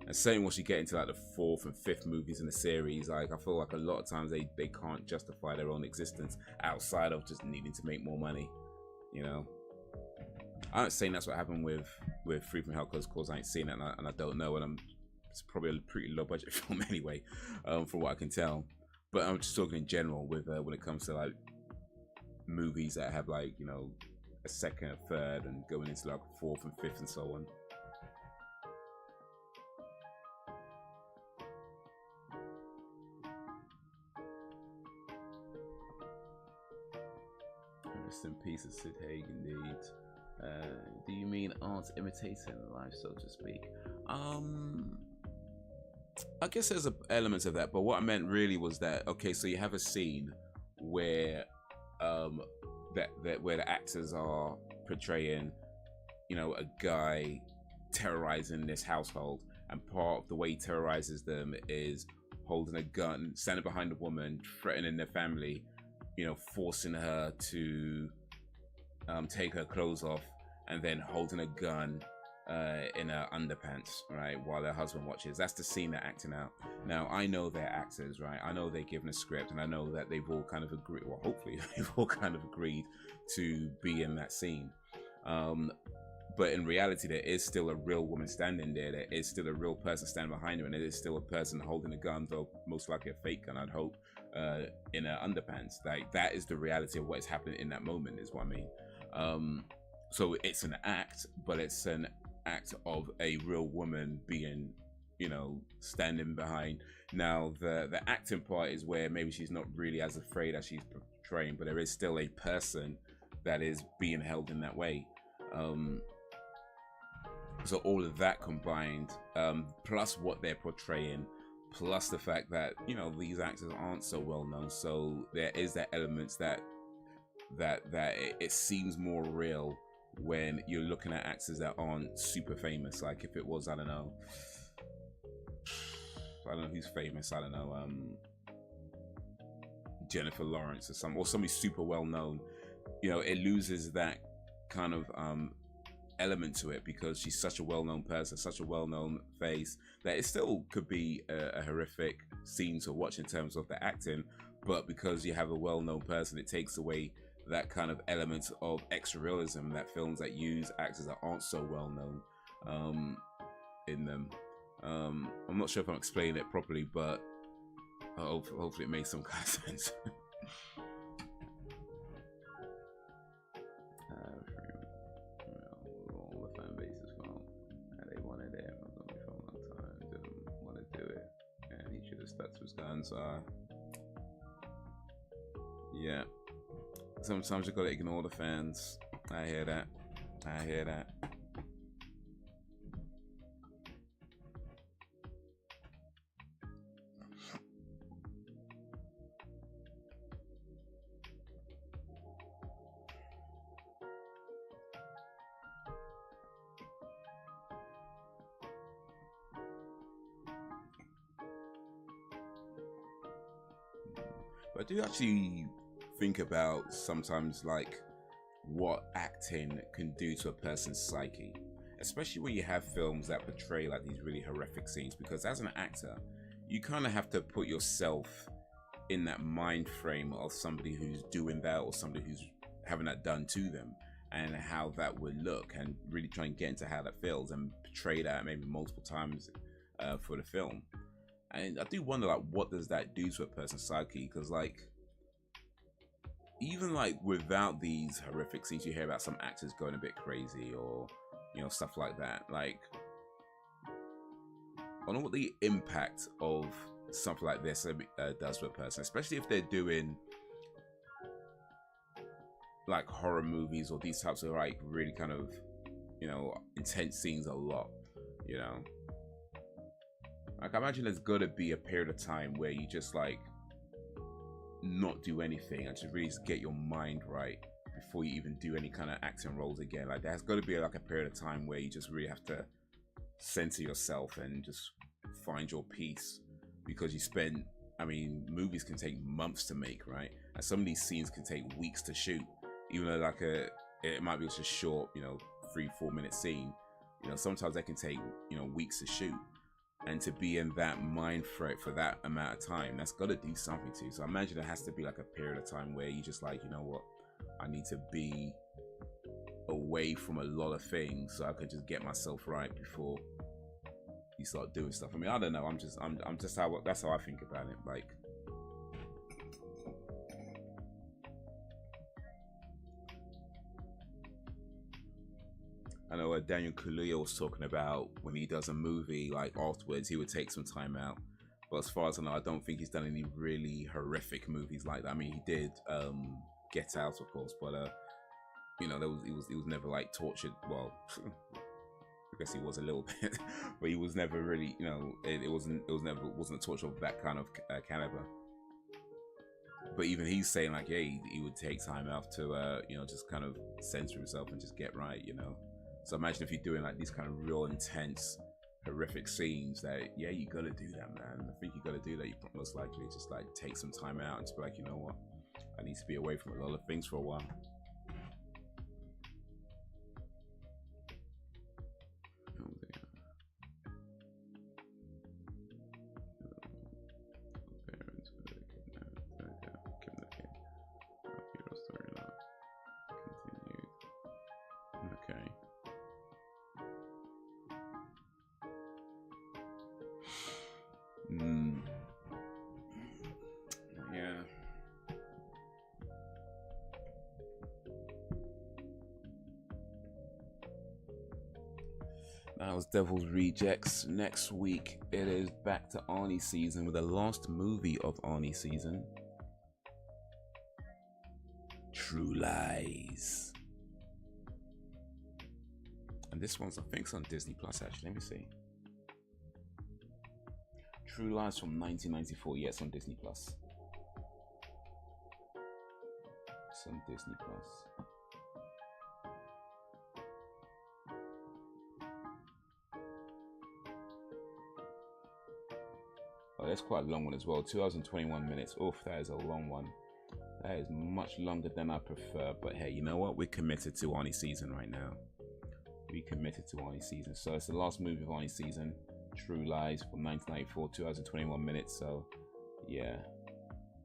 And same once you get into like the fourth and fifth movies in the series, like I feel like a lot of times they can't justify their own existence outside of just needing to make more money, you know. I'm not saying that's what happened with Free From Hell, because of course I ain't seen it, and I don't know, and it's probably a pretty low budget film anyway, from what I can tell. But I'm just talking in general with when it comes to like movies that have like, you know, a second, a third, and going into like fourth and fifth and so on. Rest in peace, Sid Haig, indeed. Do you mean art imitating life, so to speak? I guess there's elements of that, but what I meant really was that, okay, so you have a scene where where the actors are portraying, you know, a guy terrorizing this household, and part of the way he terrorizes them is holding a gun, standing behind a woman, threatening their family, you know, forcing her to take her clothes off, and then holding a gun in her underpants, right, while her husband watches. That's the scene they're acting out. Now, I know they're actors, right? I know they're given a script, and I know that they've all kind of agreed, well, hopefully they've all kind of agreed to be in that scene. But in reality, there is still a real woman standing there. There is still a real person standing behind her, and there is still a person holding a gun, though most likely a fake gun, I'd hope, in her underpants. Like, that is the reality of what is happening in that moment, is what I mean. So it's an act, but it's an act of a real woman being, you know, standing behind. Now the acting part is where maybe she's not really as afraid as she's portraying, but there is still a person that is being held in that way. So all of that combined, plus what they're portraying, plus the fact that, you know, these actors aren't so well known, so there is that elements that it seems more real when you're looking at actors that aren't super famous. Like if it was, I don't know who's famous, I don't know, Jennifer Lawrence or somebody super well known, you know, it loses that kind of element to it because she's such a well-known person, such a well-known face, that it still could be a horrific scene to watch in terms of the acting, but because you have a well-known person, it takes away that kind of element of extra realism that films that use actors that aren't so well-known in them. I'm not sure if I'm explaining it properly, but hopefully it makes some kind of sense. All the fan bases well, they wanted it for a long time, didn't want to do it, and he should have stuck to his guns. Yeah, sometimes you gotta ignore the fans. I hear that. But I do actually think about sometimes like what acting can do to a person's psyche, especially when you have films that portray like these really horrific scenes, because as an actor you kind of have to put yourself in that mind frame of somebody who's doing that or somebody who's having that done to them and how that would look, and really try and get into how that feels and portray that maybe multiple times for the film. And I do wonder, like, what does that do to a person's psyche? Because, like, even like without these horrific scenes, you hear about some actors going a bit crazy or, you know, stuff like that. Like, I don't know what the impact of something like this does to a person, especially if they're doing like horror movies or these types of like really kind of, you know, intense scenes a lot, you know. Like, I imagine there's got to be a period of time where you just like not do anything and just really just get your mind right before you even do any kind of acting roles again. Like, there's got to be like a period of time where you just really have to center yourself and just find your peace, because you spend, I mean, movies can take months to make, right? And some of these scenes can take weeks to shoot, even though like it might be just a short, you know, 3-4 minute scene. You know, sometimes that can take, you know, weeks to shoot. And to be in that mind frame for that amount of time, that's got to do something to you. So I imagine there has to be like a period of time where you just like, you know what, I need to be away from a lot of things so I can just get myself right before you start doing stuff. I mean, I don't know. I'm just how, that's how I think about it. Like, I know Daniel Kaluuya was talking about when he does a movie, like afterwards he would take some time out. But as far as I know, I don't think he's done any really horrific movies like that. I mean, he did Get Out, of course, but you know, he was never like tortured. Well, I guess he was a little bit, but he was never really, you know, it wasn't a torture of that kind of caliber. But even he's saying like, yeah, he would take time out to you know, just kind of censor himself and just get right, you know. So imagine if you're doing like these kind of real intense, horrific scenes that, yeah, you gotta do that, man. I think you gotta do that. You most likely just like take some time out and just be like, you know what, I need to be away from a lot of things for a while. Okay. Yeah. That was Devil's Rejects. Next week, it is back to Arnie season with the last movie of Arnie season, True Lies. And this one's, I think, it's on Disney Plus, actually. Let me see. True Lies from 1994. Yeah, it's on Disney Plus. It's on Disney Plus. Oh, that's quite a long one as well. 2021 minutes. Oof, that is a long one. That is much longer than I prefer. But hey, you know what? We're committed to Arnie season right now. We committed to Arnie season. So it's the last movie of Arnie season. True Lies from 1994, 2021 minutes. So yeah,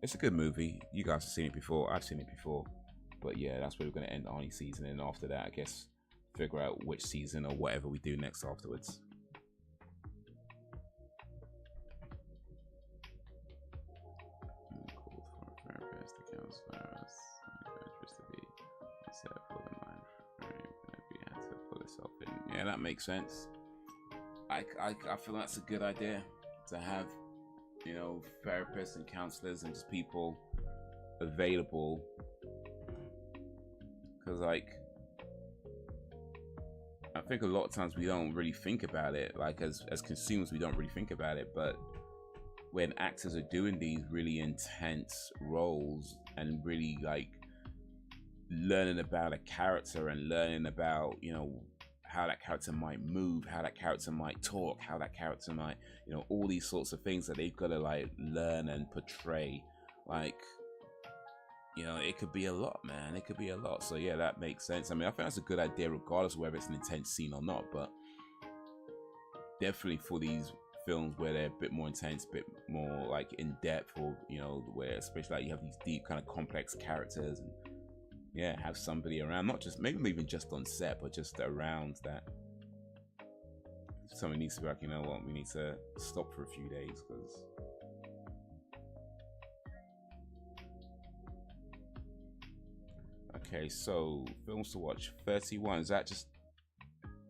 it's a good movie. You guys have seen it before. I've seen it before. But yeah, that's where we're going to end Arnie season. And after that, I guess, figure out which season or whatever we do next afterwards. Yeah, that makes sense. I feel that's a good idea to have, you know, therapists and counselors and just people available, because like I think a lot of times we don't really think about it, like as consumers we don't really think about it, but when actors are doing these really intense roles and really like learning about a character and learning about, you know, how that character might move, how that character might talk, how that character might, you know, all these sorts of things that they've got to like learn and portray, like, you know, it could be a lot, man. It could be a lot. So yeah, that makes sense. I mean, I think that's a good idea regardless of whether it's an intense scene or not, but definitely for these films where they're a bit more intense, a bit more like in depth, or, you know, where especially like you have these deep kind of complex characters, and yeah, have somebody around, not just maybe even just on set, but just around that. Someone needs to be like, you know what, we need to stop for a few days, because okay, so films to watch 31. Is that just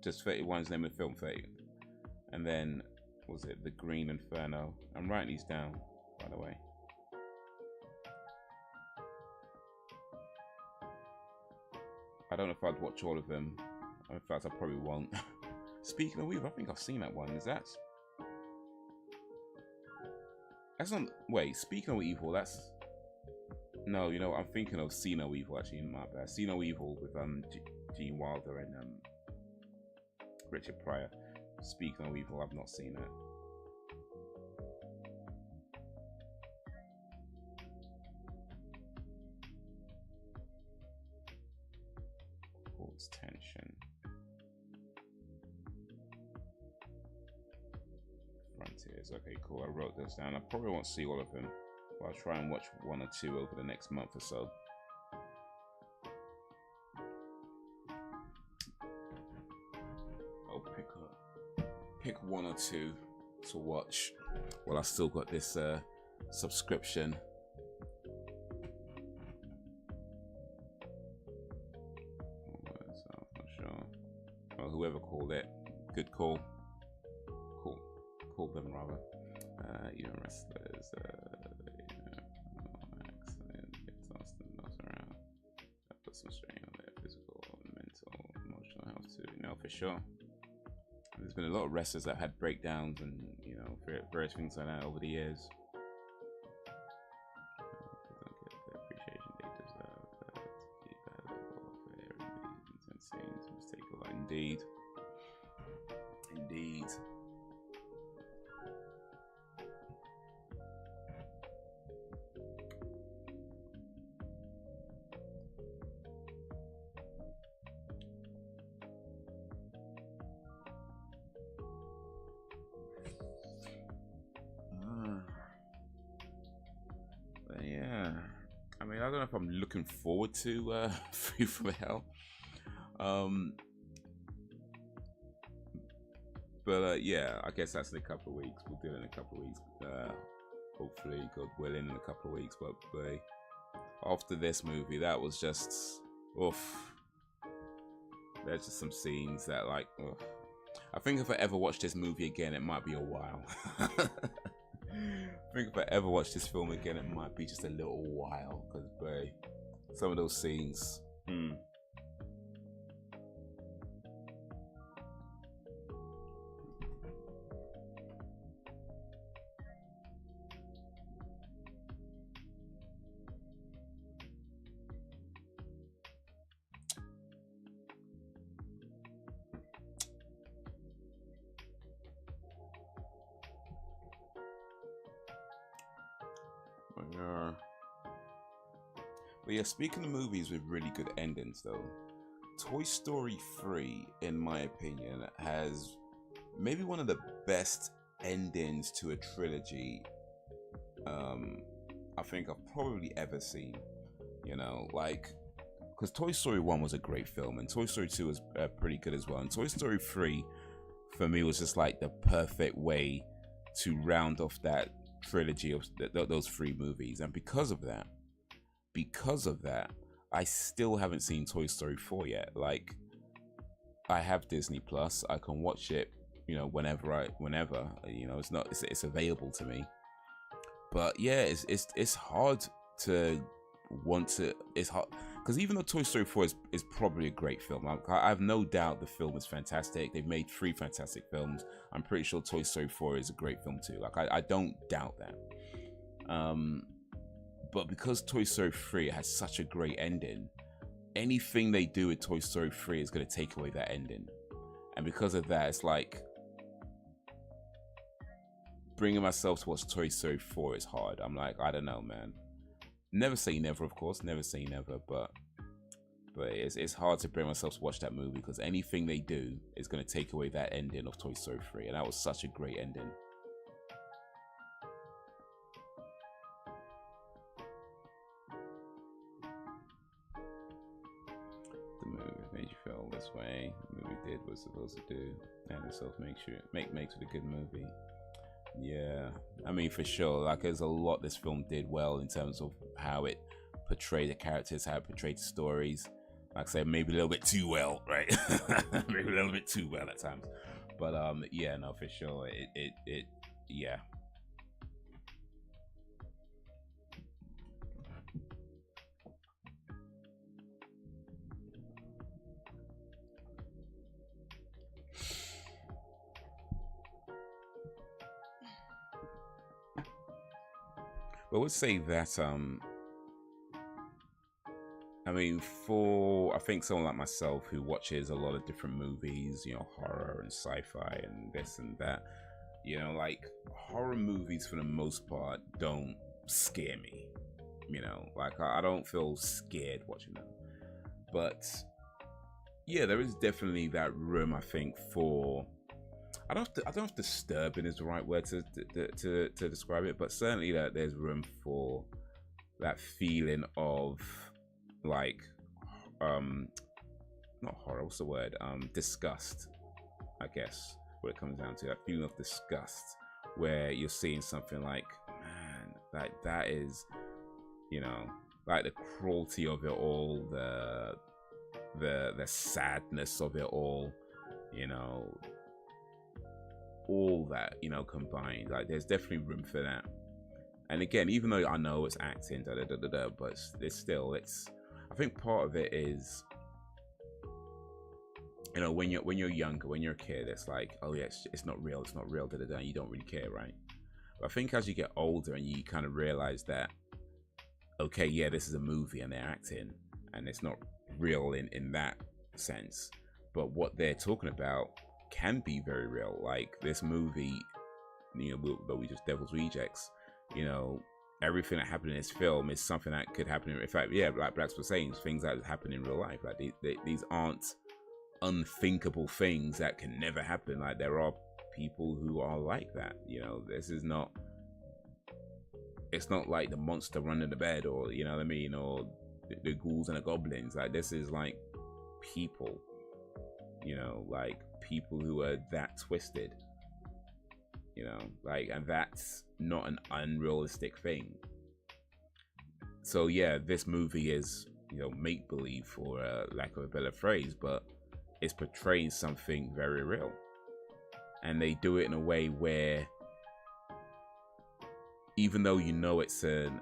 31 is the name of the film? 30, and then was it The Green Inferno? I'm writing these down, by the way. I don't know if I'd watch all of them. In fact, I probably won't. Speaking of Evil, I think I've seen that one. Is that? That's not. Wait, Speaking of Evil, that's. No, you know, I'm thinking of See No Evil, actually, my bad. See No Evil with Gene Wilder and Richard Pryor. Speaking of Evil, I've not seen that. Tension. Frontiers. Okay, cool. I wrote those down. I probably won't see all of them, but I'll try and watch one or two over the next month or so. I'll pick one or two to watch while I still got this subscription. Whoever called it, good call. Call them rather. Even wrestlers, accident, exhausted, not around. That puts some strain on their physical, mental, emotional health too. You know, for sure. There's been a lot of wrestlers that had breakdowns and, you know, various things like that over the years. Don't get the appreciation they deserve. Keep that level for everybody's intense scenes. Mistake a lot. Indeed. Indeed. But yeah, I mean, I don't know if I'm looking forward to Free from Hell. But yeah, I guess that's in a couple of weeks. We'll do it in a couple of weeks. Hopefully, God willing, in a couple of weeks. But boy, after this movie, that was just oof. There's just some scenes that like, ugh. I think if I ever watch this movie again, it might be a while. I think if I ever watch this film again, it might be just a little while. Because, boy, some of those scenes. But yeah, speaking of movies with really good endings, though, Toy Story 3, in my opinion, has maybe one of the best endings to a trilogy I think I've probably ever seen. You know, like, because Toy Story 1 was a great film, and Toy Story 2 was pretty good as well. And Toy Story 3, for me, was just like the perfect way to round off that trilogy of those 3 movies. And because of that, I still haven't seen Toy Story 4 yet. Like, I have Disney Plus. I can watch it, you know, whenever, you know, it's available to me. But yeah, it's hard to want to. It's hard because even though Toy Story 4 is probably a great film, I have no doubt the film is fantastic. They've made 3 fantastic films. I'm pretty sure Toy Story 4 is a great film too. Like, I don't doubt that. But because Toy Story 3 has such a great ending, anything they do with Toy Story 3 is going to take away that ending. And because of that, it's like bringing myself to watch Toy Story 4 is hard. I'm like, I don't know, man. Never say never, of course. Never say never, but it's hard to bring myself to watch that movie because anything they do is going to take away that ending of Toy Story 3. And that was such a great ending. The movie made you feel this way. The movie did what it was supposed to do, and itself makes it a good movie. Yeah, I mean, for sure. Like, there's a lot this film did well in terms of how it portrayed the characters, how it portrayed the stories. Like I said, maybe a little bit too well, right? Maybe a little bit too well at times. But yeah, no, for sure. It yeah. But I would say that I mean, I think someone like myself who watches a lot of different movies, you know, horror and sci-fi and this and that, you know, like, horror movies for the most part don't scare me. You know, like, I don't feel scared watching them. But yeah, there is definitely that room, I think, for I don't know if disturbing is the right word to describe it, but certainly that there's room for that feeling of, like, not horror, what's the word? Disgust, I guess, what it comes down to. That feeling of disgust where you're seeing something like, man, like, that is, you know, like, the cruelty of it all, the sadness of it all, you know, all that, you know, combined. Like, there's definitely room for that. And again, even though I know it's acting, but it's still, I think part of it is, you know, when you're younger, when you're a kid, it's like, oh yeah, it's not real, and you don't really care, right? But I think as you get older and you kind of realize that, okay, yeah, this is a movie and they're acting, and it's not real in that sense, but what they're talking about can be very real. Like, this movie, you know, we just Devil's Rejects, you know, everything that happened in this film is something that could happen in fact, yeah, like Blacks were saying, things that happen in real life. Like, these aren't unthinkable things that can never happen. Like, there are people who are like that, you know. This is not, it's not like the monster running the bed, or, you know what I mean, or the ghouls and the goblins. Like, this is like people, you know, like people who are that twisted, you know, like, and that's not an unrealistic thing. So yeah, this movie is, you know, make-believe, for lack of a better phrase, but it's portraying something very real. and they do it in a way where, even though you know it's an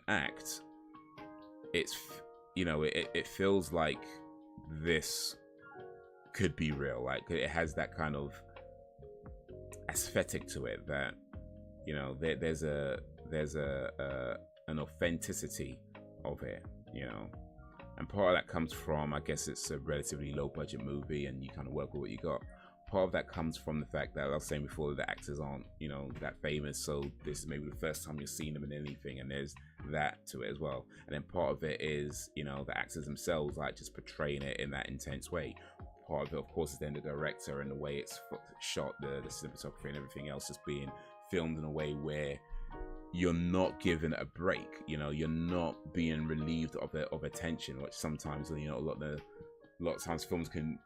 act, it's, you know, it feels like this could be real. Like, it has that kind of aesthetic to it that, you know, there's an authenticity of it, you know. And part of that comes from, I guess it's a relatively low budget movie and you kind of work with what you got. Part of that comes from the fact that, I was saying before, the actors aren't, you know, that famous, so this is maybe the first time you've seen them in anything, and there's that to it as well. And then part of it is, you know, the actors themselves, like, just portraying it in that intense way. Part of it, of course, is then the director and the way it's shot, the cinematography and everything else, just being filmed in a way where you're not given a break. You know, you're not being relieved of attention, which sometimes, you know, a lot of times films can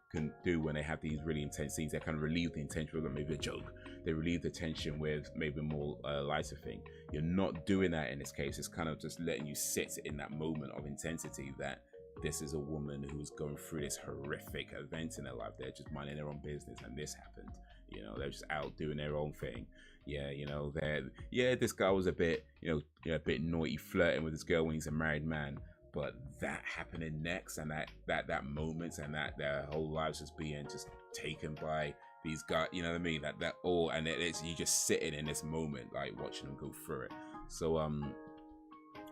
do when they have these really intense scenes. They kind of relieve the attention with maybe a joke. They relieve the tension with maybe a more lighter thing. You're not doing that in this case. It's kind of just letting you sit in that moment of intensity that this is a woman who's going through this horrific event in their life. They're just minding their own business and this happened. You know, they're just out doing their own thing. Yeah, you know, this guy was a bit, you know, a bit naughty, flirting with this girl when he's a married man. But that happening next, and that moment, and that their whole lives just being just taken by these guys, you know what I mean? That all, and it's you just sitting in this moment, like watching them go through it. So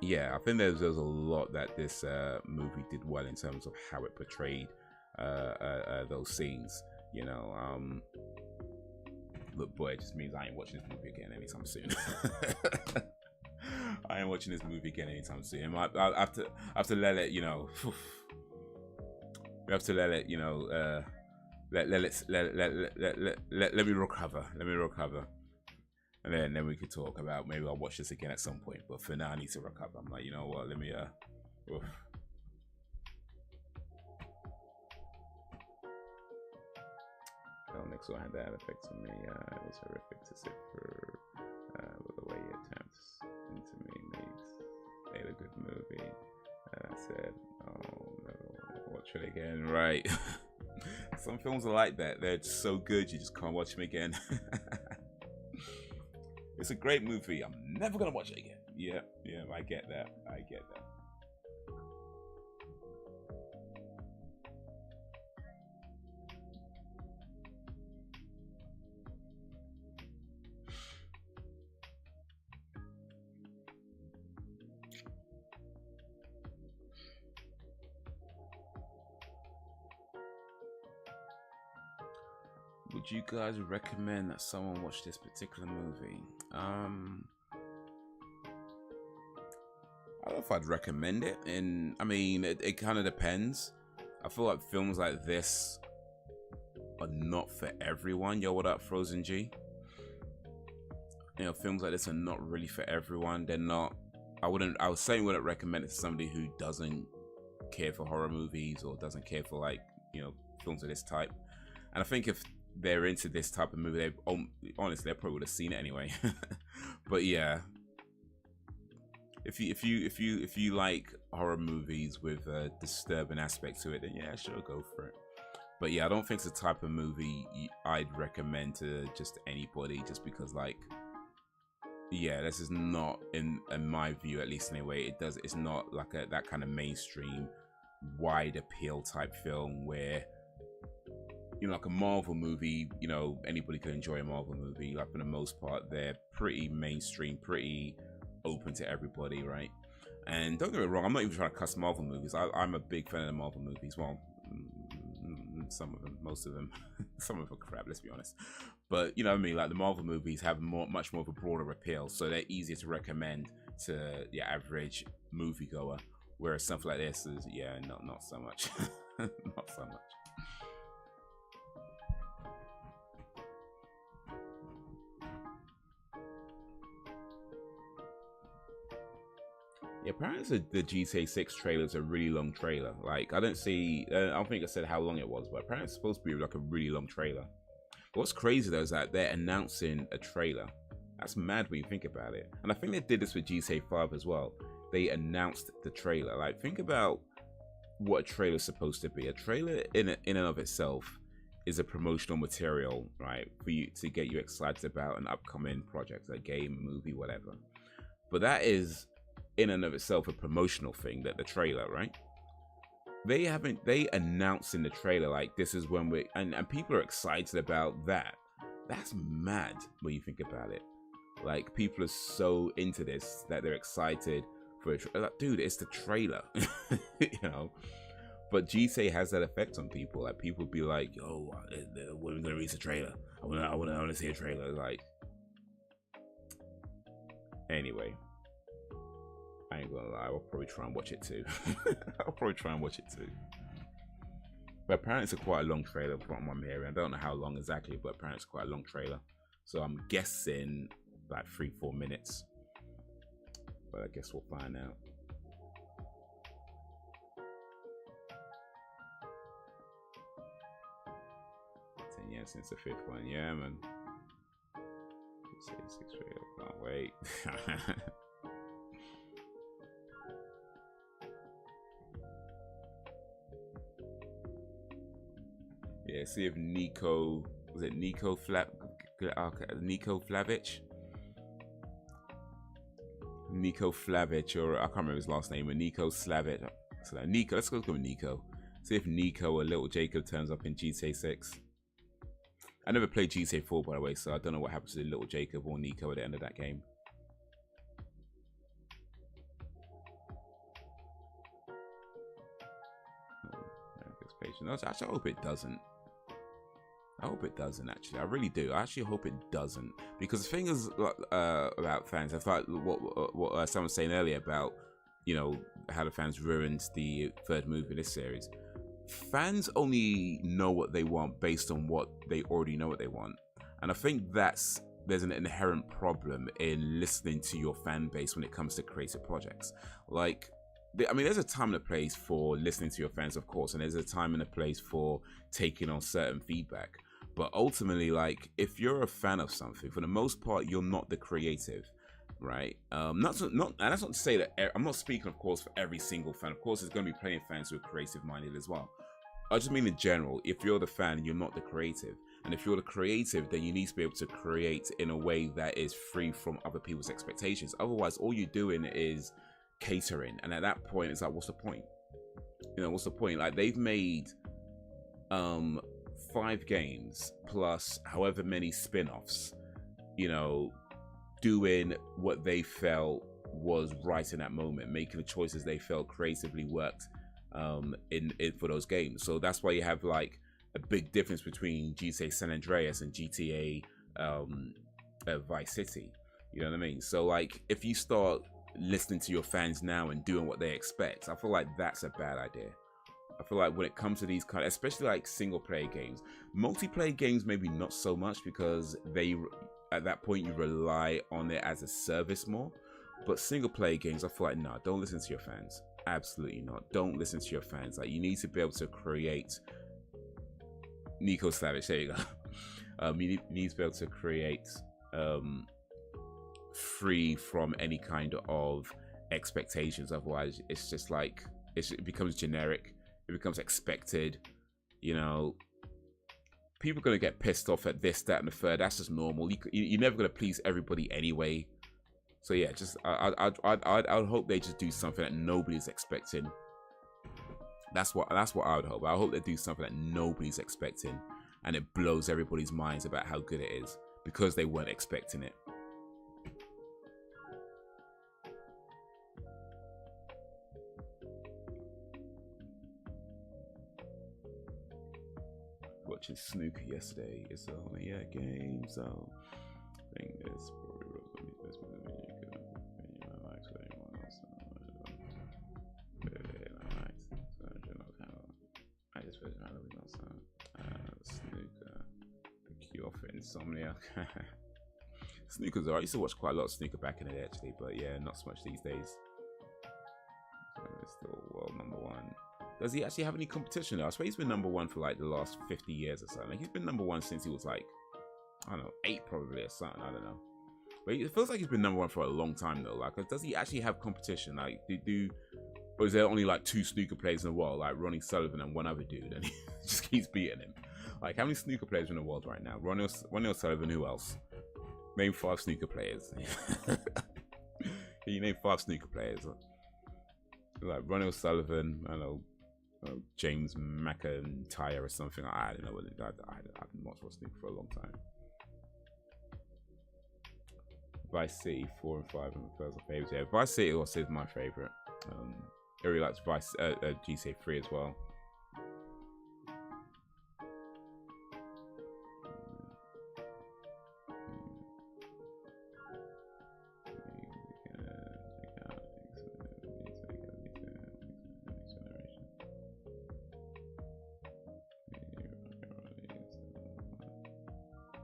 yeah, I think there's a lot that this movie did well in terms of how it portrayed those scenes. You know, look, boy, it just means I ain't watching this movie again anytime soon. I ain't watching this movie again anytime soon. I have to let it, you know. We have to let it, you know. Let me recover. Let me recover, and then we could talk about, maybe I'll watch this again at some point. But for now, I need to recover. I'm like, you know what? Let me oof. Next one had that effect on me. It was horrific to sit for. But the way it taps into me made a good movie. I said, oh no, watch it again, right? Some films are like that. They're just so good, you just can't watch them again. It's a great movie. I'm never gonna watch it again. Yeah, I get that. I get that. Would you guys recommend that someone watch this particular movie? I don't know if I'd recommend it. And I mean, it kind of depends. I feel like films like this are not for everyone. Yo, what up, Frozen G? You know, films like this are not really for everyone. They're not. I certainly wouldn't recommend it to somebody who doesn't care for horror movies or doesn't care for, like, you know, films of this type. And I think if they're into this type of movie, honestly, they probably would have seen it anyway. But yeah, if you like horror movies with a disturbing aspect to it, then yeah, sure, go for it. But yeah, I don't think it's the type of movie I'd recommend to just anybody, just because, like, yeah, this is not, in my view at least anyway, it's not like that kind of mainstream wide appeal type film where, you know, like a Marvel movie, you know, anybody can enjoy a Marvel movie. Like, for the most part, they're pretty mainstream, pretty open to everybody, right? And don't get me wrong, I'm not even trying to cuss Marvel movies. I'm a big fan of the Marvel movies. Well, some of them, most of them, some of them are crap, let's be honest. But, you know what I mean? Like, the Marvel movies have much more of a broader appeal, so they're easier to recommend to the average moviegoer. Whereas something like this is, yeah, not so much. Not so much. Yeah, apparently the GTA 6 trailer is a really long trailer. Like, I don't think I said how long it was, but apparently it's supposed to be like a really long trailer. But what's crazy though is that they're announcing a trailer. That's mad when you think about it. And I think they did this with GTA 5 as well. They announced the trailer. Like, think about what a trailer's supposed to be. A trailer in and of itself is a promotional material, right, for you to get you excited about an upcoming project, a game, movie, whatever. But that is in and of itself a promotional thing, that the trailer, right? They announced in the trailer like this is when we and people are excited about that. That's mad when you think about it. Like, people are so into this that they're excited for it. Like, dude, it's the trailer. You know. But GTA has that effect on people. Like, people be like, yo, when are we gonna release a trailer? I wanna see a trailer. Like, anyway, I ain't gonna lie, I'll probably try and watch it too. But apparently it's quite a long trailer from what I'm hearing. I don't know how long exactly, but apparently it's quite a long trailer. So I'm guessing like 3-4 minutes. But I guess we'll find out. 10 years since the 5th one. Yeah, man. 6 can't wait. Yeah, see if Nico, was it Nico Flavich? Nico Flavich, or I can't remember his last name, but Nico Slavich. So Nico, let's go with Nico. See if Nico or Little Jacob turns up in GTA 6. I never played GTA 4, by the way, so I don't know what happens to Little Jacob or Nico at the end of that game. Actually, I hope it doesn't. I hope it doesn't, actually. I really do. I actually hope it doesn't. Because the thing is about fans, I thought what someone was saying earlier about, you know, how the fans ruined the third movie in this series. Fans only know what they want based on what they already know what they want. And I think there's an inherent problem in listening to your fan base when it comes to creative projects. Like, I mean, there's a time and a place for listening to your fans, of course, and there's a time and a place for taking on certain feedback. But ultimately, like, if you're a fan of something, for the most part, you're not the creative, right? And that's not to say that I'm not speaking, of course, for every single fan. Of course, there's going to be plenty of fans who are creative-minded as well. I just mean in general, if you're the fan, you're not the creative. And if you're the creative, then you need to be able to create in a way that is free from other people's expectations. Otherwise, all you're doing is catering. And at that point, it's like, what's the point? You know, what's the point? Like, they've made 5 games plus however many spin-offs, you know, doing what they felt was right in that moment, making the choices they felt creatively worked in for those games. So that's why you have like a big difference between GTA San Andreas and GTA Vice City. You know what I mean? So like, if you start listening to your fans now and doing what they expect, I feel like that's a bad idea. I feel like when it comes to these kind of, especially like single player games, multiplayer games maybe not so much, because they, at that point, you rely on it as a service more. But single player games, I feel like, nah, don't listen to your fans. Absolutely not. Don't listen to your fans. Like, you need to be able to create. Nico Savage, there you go. You need to be able to create free from any kind of expectations. Otherwise, it's just like, it becomes generic. It becomes expected. You know, people are going to get pissed off at this, that, and the third. That's just normal. You're never going to please everybody anyway. So yeah, just I'd hope they just do something that nobody's expecting. That's what I would hope. I hope they do something that nobody's expecting, and it blows everybody's minds about how good it is because they weren't expecting it. Watching snooker yesterday. It's only a game, so I think it's probably I just snooker. The cure for insomnia. Snookers are. I used to watch quite a lot of snooker back in the day, actually, but yeah, not so much these days. It's still world #1. Does he actually have any competition though? I swear he's been #1 for like the last 50 years or something. Like, he's been #1 since he was like, I don't know, 8 probably or something. I don't know. But it feels like he's been #1 for a long time though. Like, does he actually have competition? Like, or is there only like 2 snooker players in the world, like Ronnie Sullivan and one other dude, and he just keeps beating him? Like, how many snooker players in the world right now? Ronnie O'Sullivan, who else? Name 5 snooker players. Can you name 5 snooker players? Like Ronnie O'Sullivan, I don't know, James McIntyre or something. I don't know what I haven't watched snooker for a long time. Vice City 4 and 5 are my personal favorites. Yeah, Vice City also is my favorite. I really liked GTA 3 as well.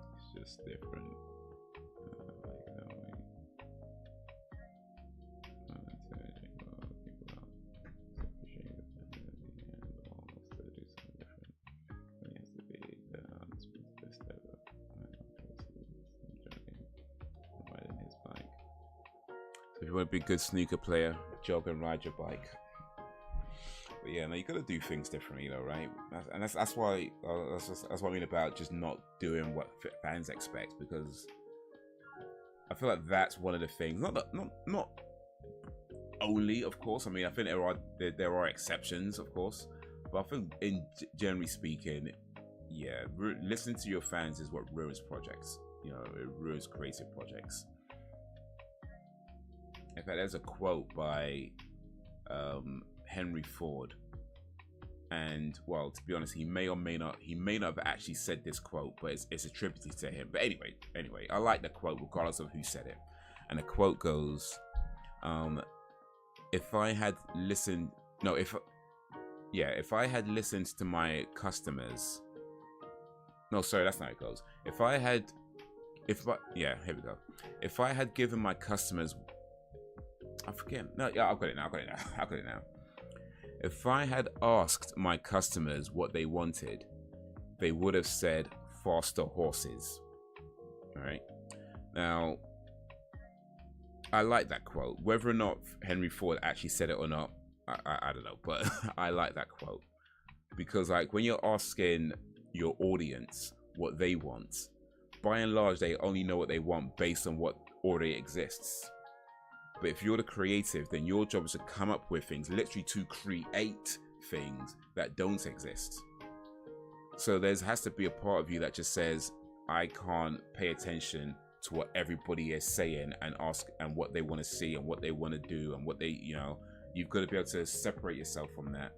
It's just different. If you want to be a good snooker player, jog and ride your bike. But yeah, no, you got to do things differently, though, right? And that's why that's what I mean about just not doing what fans expect, because I feel like that's one of the things. Not only, of course. I mean, I think there are exceptions, of course, but I think generally speaking, yeah, listening to your fans is what ruins projects. You know, it ruins creative projects. In fact, there's a quote by Henry Ford, and well, to be honest, he may not have actually said this quote, but it's attributed to him. But anyway, I like the quote regardless of who said it. And the quote goes, if I had listened to my customers. No, sorry, that's not how it goes. Here we go. If I had given my customers, I forget. No, yeah, I've got it now. If I had asked my customers what they wanted, they would have said faster horses. All right. Now, I like that quote. Whether or not Henry Ford actually said it or not, I don't know. But I like that quote because, like, when you're asking your audience what they want, by and large, they only know what they want based on what already exists. But if you're the creative, then your job is to come up with things, literally to create things that don't exist. So there has to be a part of you that just says, I can't pay attention to what everybody is saying and ask and what they want to see and what they want to do and what they, you've got to be able to separate yourself from that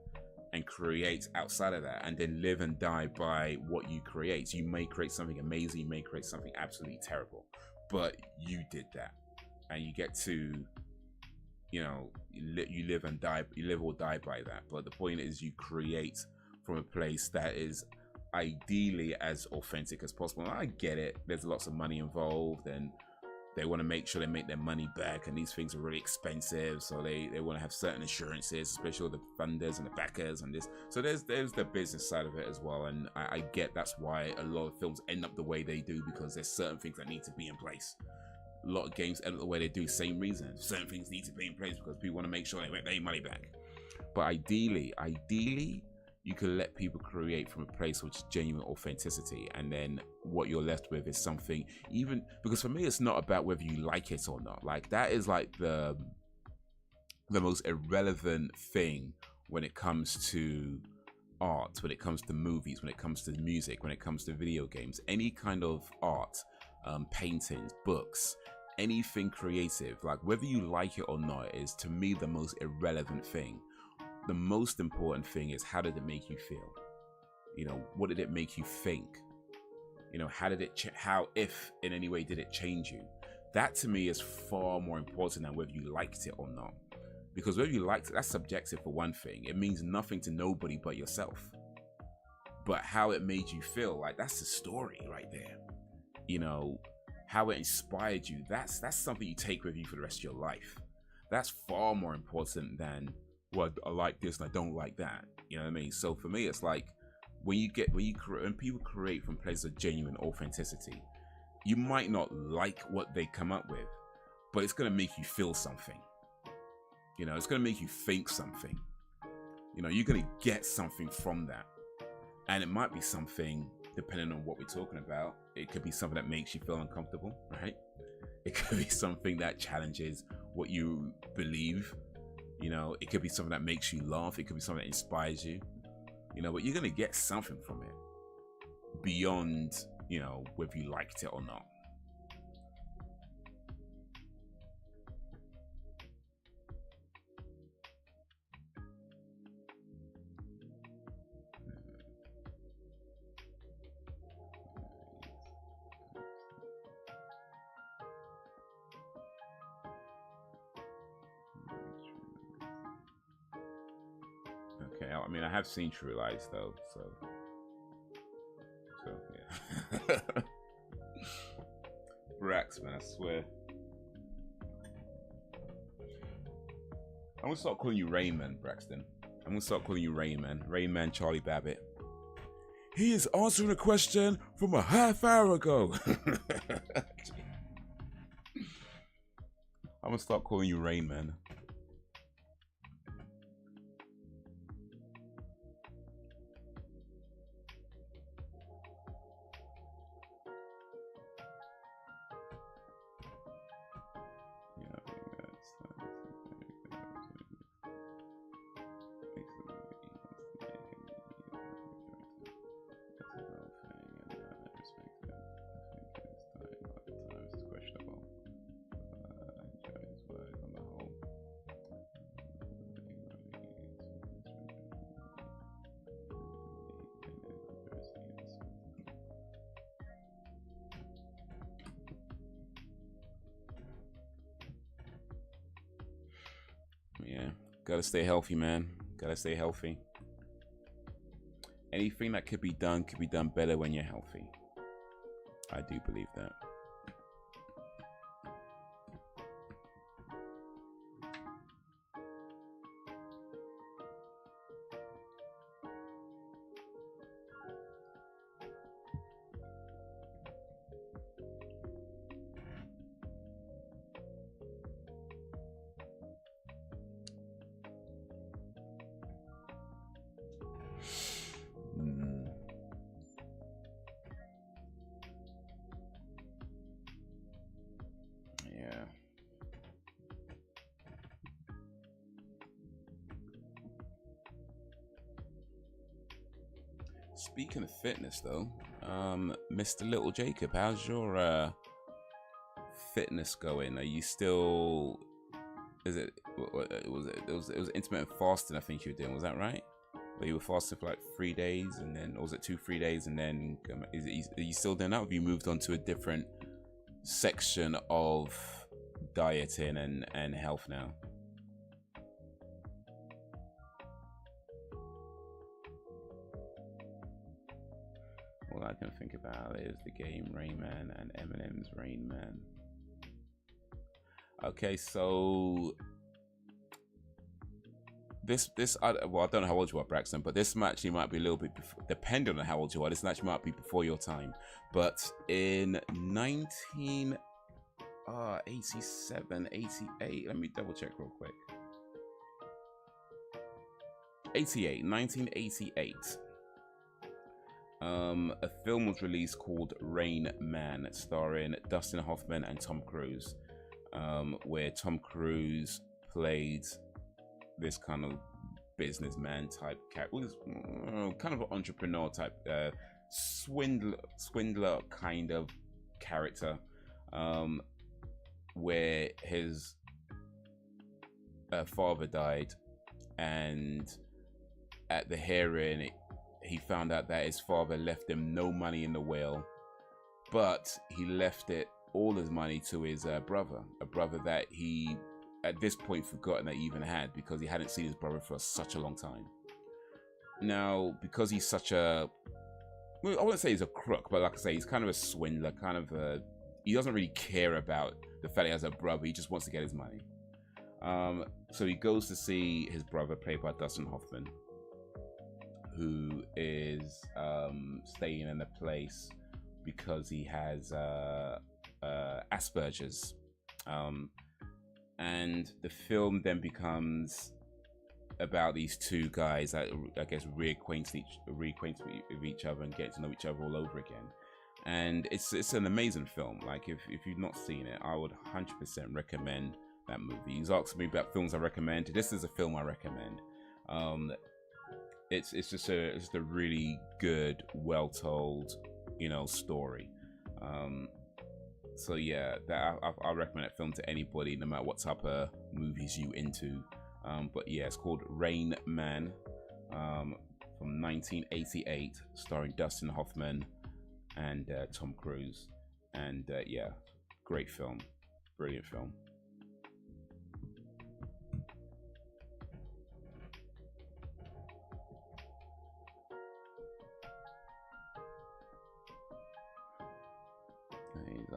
and create outside of that, and then live and die by what you create. So you may create something amazing, you may create something absolutely terrible, but you did that. And you get to, you live and die, you live or die by that. But the point is, you create from a place that is ideally as authentic as possible. And I get it, there's lots of money involved, and they want to make sure they make their money back, and these things are really expensive, so they want to have certain assurances, especially the funders and the backers and this. So there's the business side of it as well, and I get that's why a lot of films end up the way they do, because there's certain things that need to be in place. A lot of games end up the way they do, same reason. Certain things need to be in place because people want to make sure they make their money back. But ideally, you can let people create from a place which is genuine authenticity, and then what you're left with is something, even because for me, it's not about whether you like it or not. Like, that is like the most irrelevant thing when it comes to art, when it comes to movies, when it comes to music, when it comes to video games, any kind of art, paintings, books, anything creative. Like, whether you like it or not is, to me, the most irrelevant thing. The most important thing is, how did it make you feel? What did it make you think? How did it how, if in any way, did it change you? That to me is far more important than whether you liked it or not. Because whether you liked it, that's subjective for one thing. It means nothing to nobody but yourself. But how it made you feel, like, that's the story right there. How it inspired you, that's something you take with you for the rest of your life. That's far more important than, well, I like this and I don't like that. You know what I mean? So for me, it's like, when people create from places of genuine authenticity, you might not like what they come up with, but it's going to make you feel something. It's going to make you think something. You're going to get something from that. And it might be something depending on what we're talking about. It could be something that makes you feel uncomfortable, right? It could be something that challenges what you believe. You know, it could be something that makes you laugh. It could be something that inspires you. You know, but you're gonna get something from it beyond, you know, whether you liked it or not. Okay, I mean, I have seen True Lies though, so yeah. Brax, man, I swear. I'm gonna start calling you Rayman, Braxton. I'm gonna start calling you Rayman. Rayman Charlie Babbitt. He is answering a question from a half hour ago. I'm gonna start calling you Rayman. Yeah, gotta stay healthy, man. Gotta stay healthy. Anything that could be done better when you're healthy. I do believe that. Speaking of fitness, though, Mr. Little Jacob, how's your fitness going? Are you still? Is it? It was intermittent fasting. I think you were doing. Was that right? Where you were fasting for like 3 days, and then, or was it 3 days, and then are you still doing that? Or have you moved on to a different section of dieting and health now? All I can think about is the game Rayman and Eminem's Rain Man. Okay, so this well, I don't know how old you are, Braxton, but this actually might be a little bit before, depending on how old you are. This actually might be before your time. But in 1987, 88, let me double check real quick. 1988. A film was released called Rain Man, starring Dustin Hoffman and Tom Cruise, where Tom Cruise played this kind of businessman type character, kind of an entrepreneur type, swindler kind of character, where his father died, and at the hearing, he found out that his father left him no money in the will, but he left all his money to his brother, a brother that he at this point forgotten that he even had, because he hadn't seen his brother for such a long time. Now, because he's such a, well, I wouldn't say he's a crook, but like I say, he's kind of a swindler, kind of he doesn't really care about the fact he has a brother, he just wants to get his money. So he goes to see his brother, played by Dustin Hoffman, who is staying in a place because he has Asperger's. And the film then becomes about these two guys that I guess reacquainted with each other and get to know each other all over again. And it's an amazing film. Like if you've not seen it, I would 100% recommend that movie. He's asked me about films I recommend. This is a film I recommend. It's just a really good, well told, you know, story. So yeah, that I recommend that film to anybody, no matter what type of movies you into. But yeah, it's called Rain Man, from 1988, starring Dustin Hoffman and Tom Cruise. And yeah, great film, brilliant film. He's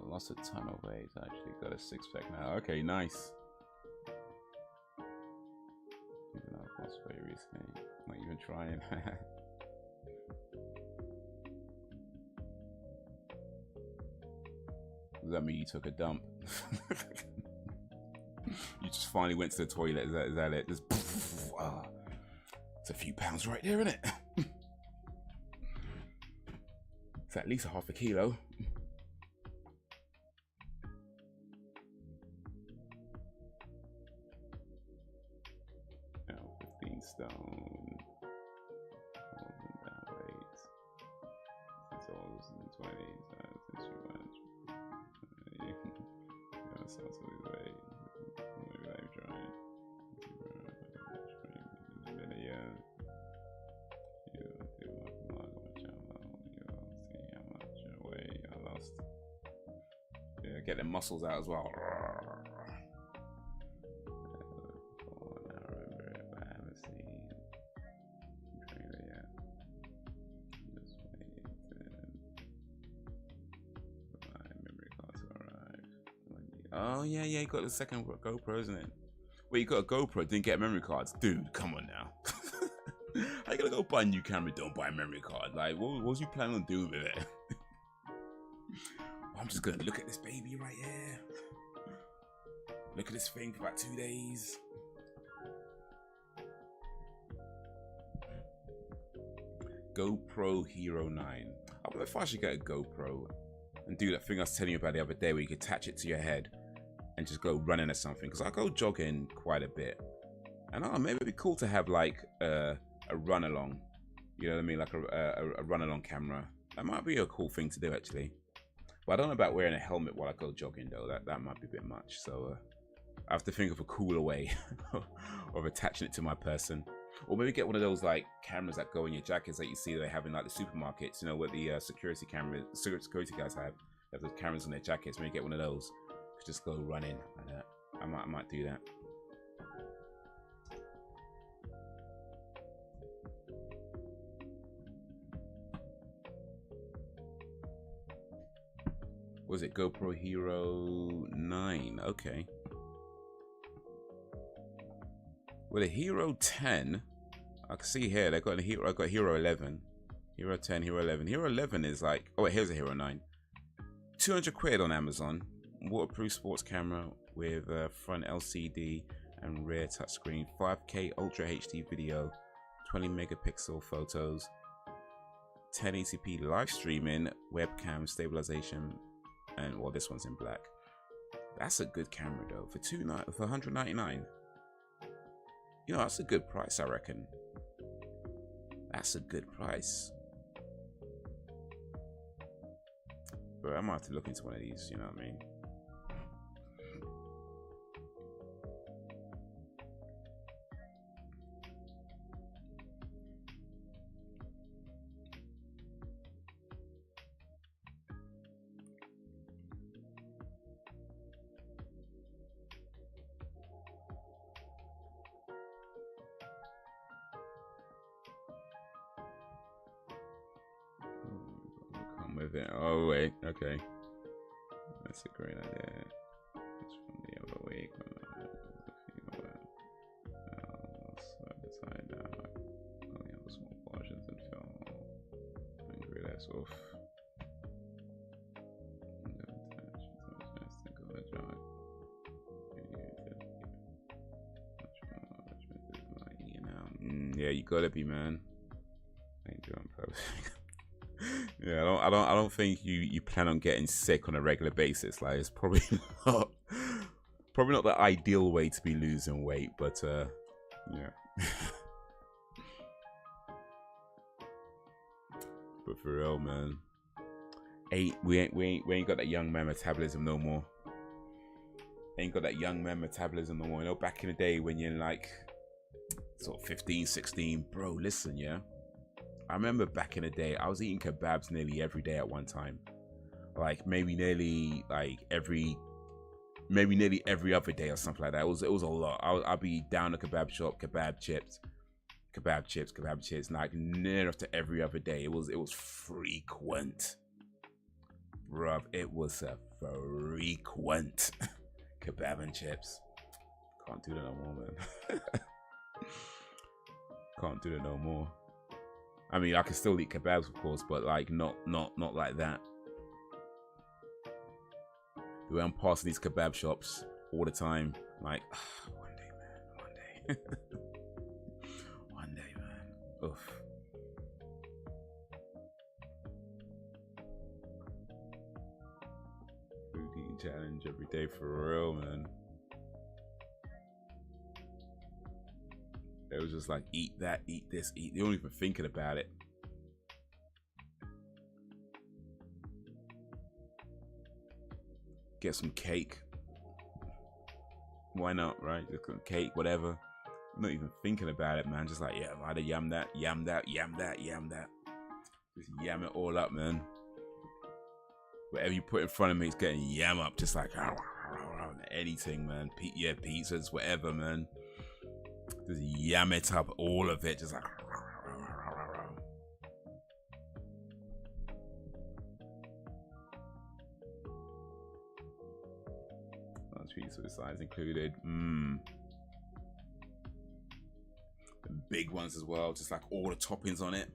lost a ton of weight. Actually got a six-pack now. Okay, nice. Even though I've lost weight recently, not even trying. Does that mean you took a dump? You just finally went to the toilet. Is that it? Just it's a few pounds right there, isn't it? It's at least a half a kilo. Now 15 stone. Holding that weight. It's all in the 20s. Since you went. Yeah, sounds like weight. Maybe I'm trying. Yeah. You do my vlog on my channel. You'll see how much weight I lost. Yeah, get the muscles out as well. Oh yeah, you got the second GoPro, isn't it? Well, you got a GoPro, didn't get memory cards, dude. Come on now. How you gonna go buy a new camera? Don't buy a memory card. Like, what was you planning on doing with it? I'm just gonna look at this baby right here. Look at this thing for about 2 days. GoPro Hero 9. I wonder if I should get a GoPro and do that thing I was telling you about the other day, where you could attach it to your head and just go running or something. Because I go jogging quite a bit, and maybe it'd be cool to have like a run along. You know what I mean? Like a run along camera. That might be a cool thing to do actually. But I don't know about wearing a helmet while I go jogging though. That might be a bit much. So I have to think of a cooler way of attaching it to my person. Or maybe get one of those like cameras that go in your jackets that you see they have in like the supermarkets, you know, where the security guys have those cameras on their jackets. Maybe get one of those, just go running like that. I might do that. Was it GoPro Hero 9? Okay. Well, a Hero 10, I can see here they got a Hero. I got Hero 11, Hero 10, Hero 11. Hero 11 is like, oh wait, here's a Hero 9. 200 quid on Amazon. Waterproof sports camera with a front LCD and rear touchscreen. 5K Ultra HD video, 20 megapixel photos, 1080p live streaming, webcam stabilization, and well, this one's in black. That's a good camera though for 199. You know, that's a good price, I reckon. That's a good price. But I might have to look into one of these, you know what I mean? With it. Oh wait, okay. That's a great idea. It's from the other week. Beside that, only have small portions and film. Angry that's off. you gotta be, man. Ain't doing purpose. Yeah, I don't think you plan on getting sick on a regular basis. Like, it's probably not the ideal way to be losing weight, but yeah. But for real, man, we ain't got that young man metabolism no more. Ain't got that young man metabolism no more. You know, back in the day when you're like sort of 15, 16, bro, listen, yeah. I remember back in the day, I was eating kebabs nearly every day at one time. Like maybe every other day or something like that. It was a lot. I'd be down the kebab shop, kebab chips, like near enough to every other day. It was frequent, bruv. It was a frequent kebab and chips. Can't do that no more, man. Can't do that no more. I mean, I can still eat kebabs, of course, but like not like that. The way I'm passing these kebab shops all the time, like, one day, man, one day, man. Oof. Food eating challenge every day for real, man. It was just like, eat that, eat this, eat. They weren't even thinking about it. Get some cake. Why not, right? Just some cake, whatever. Not even thinking about it, man. Just like, yeah, I'd yam that, yam that, yam that, yam that. Just yam it all up, man. Whatever you put in front of me, it's getting yam up. Just like, anything, man. Yeah, pizzas, whatever, man. Just yam it up, all of it, just like. Pizza size included. The big ones as well, just like all the toppings on it,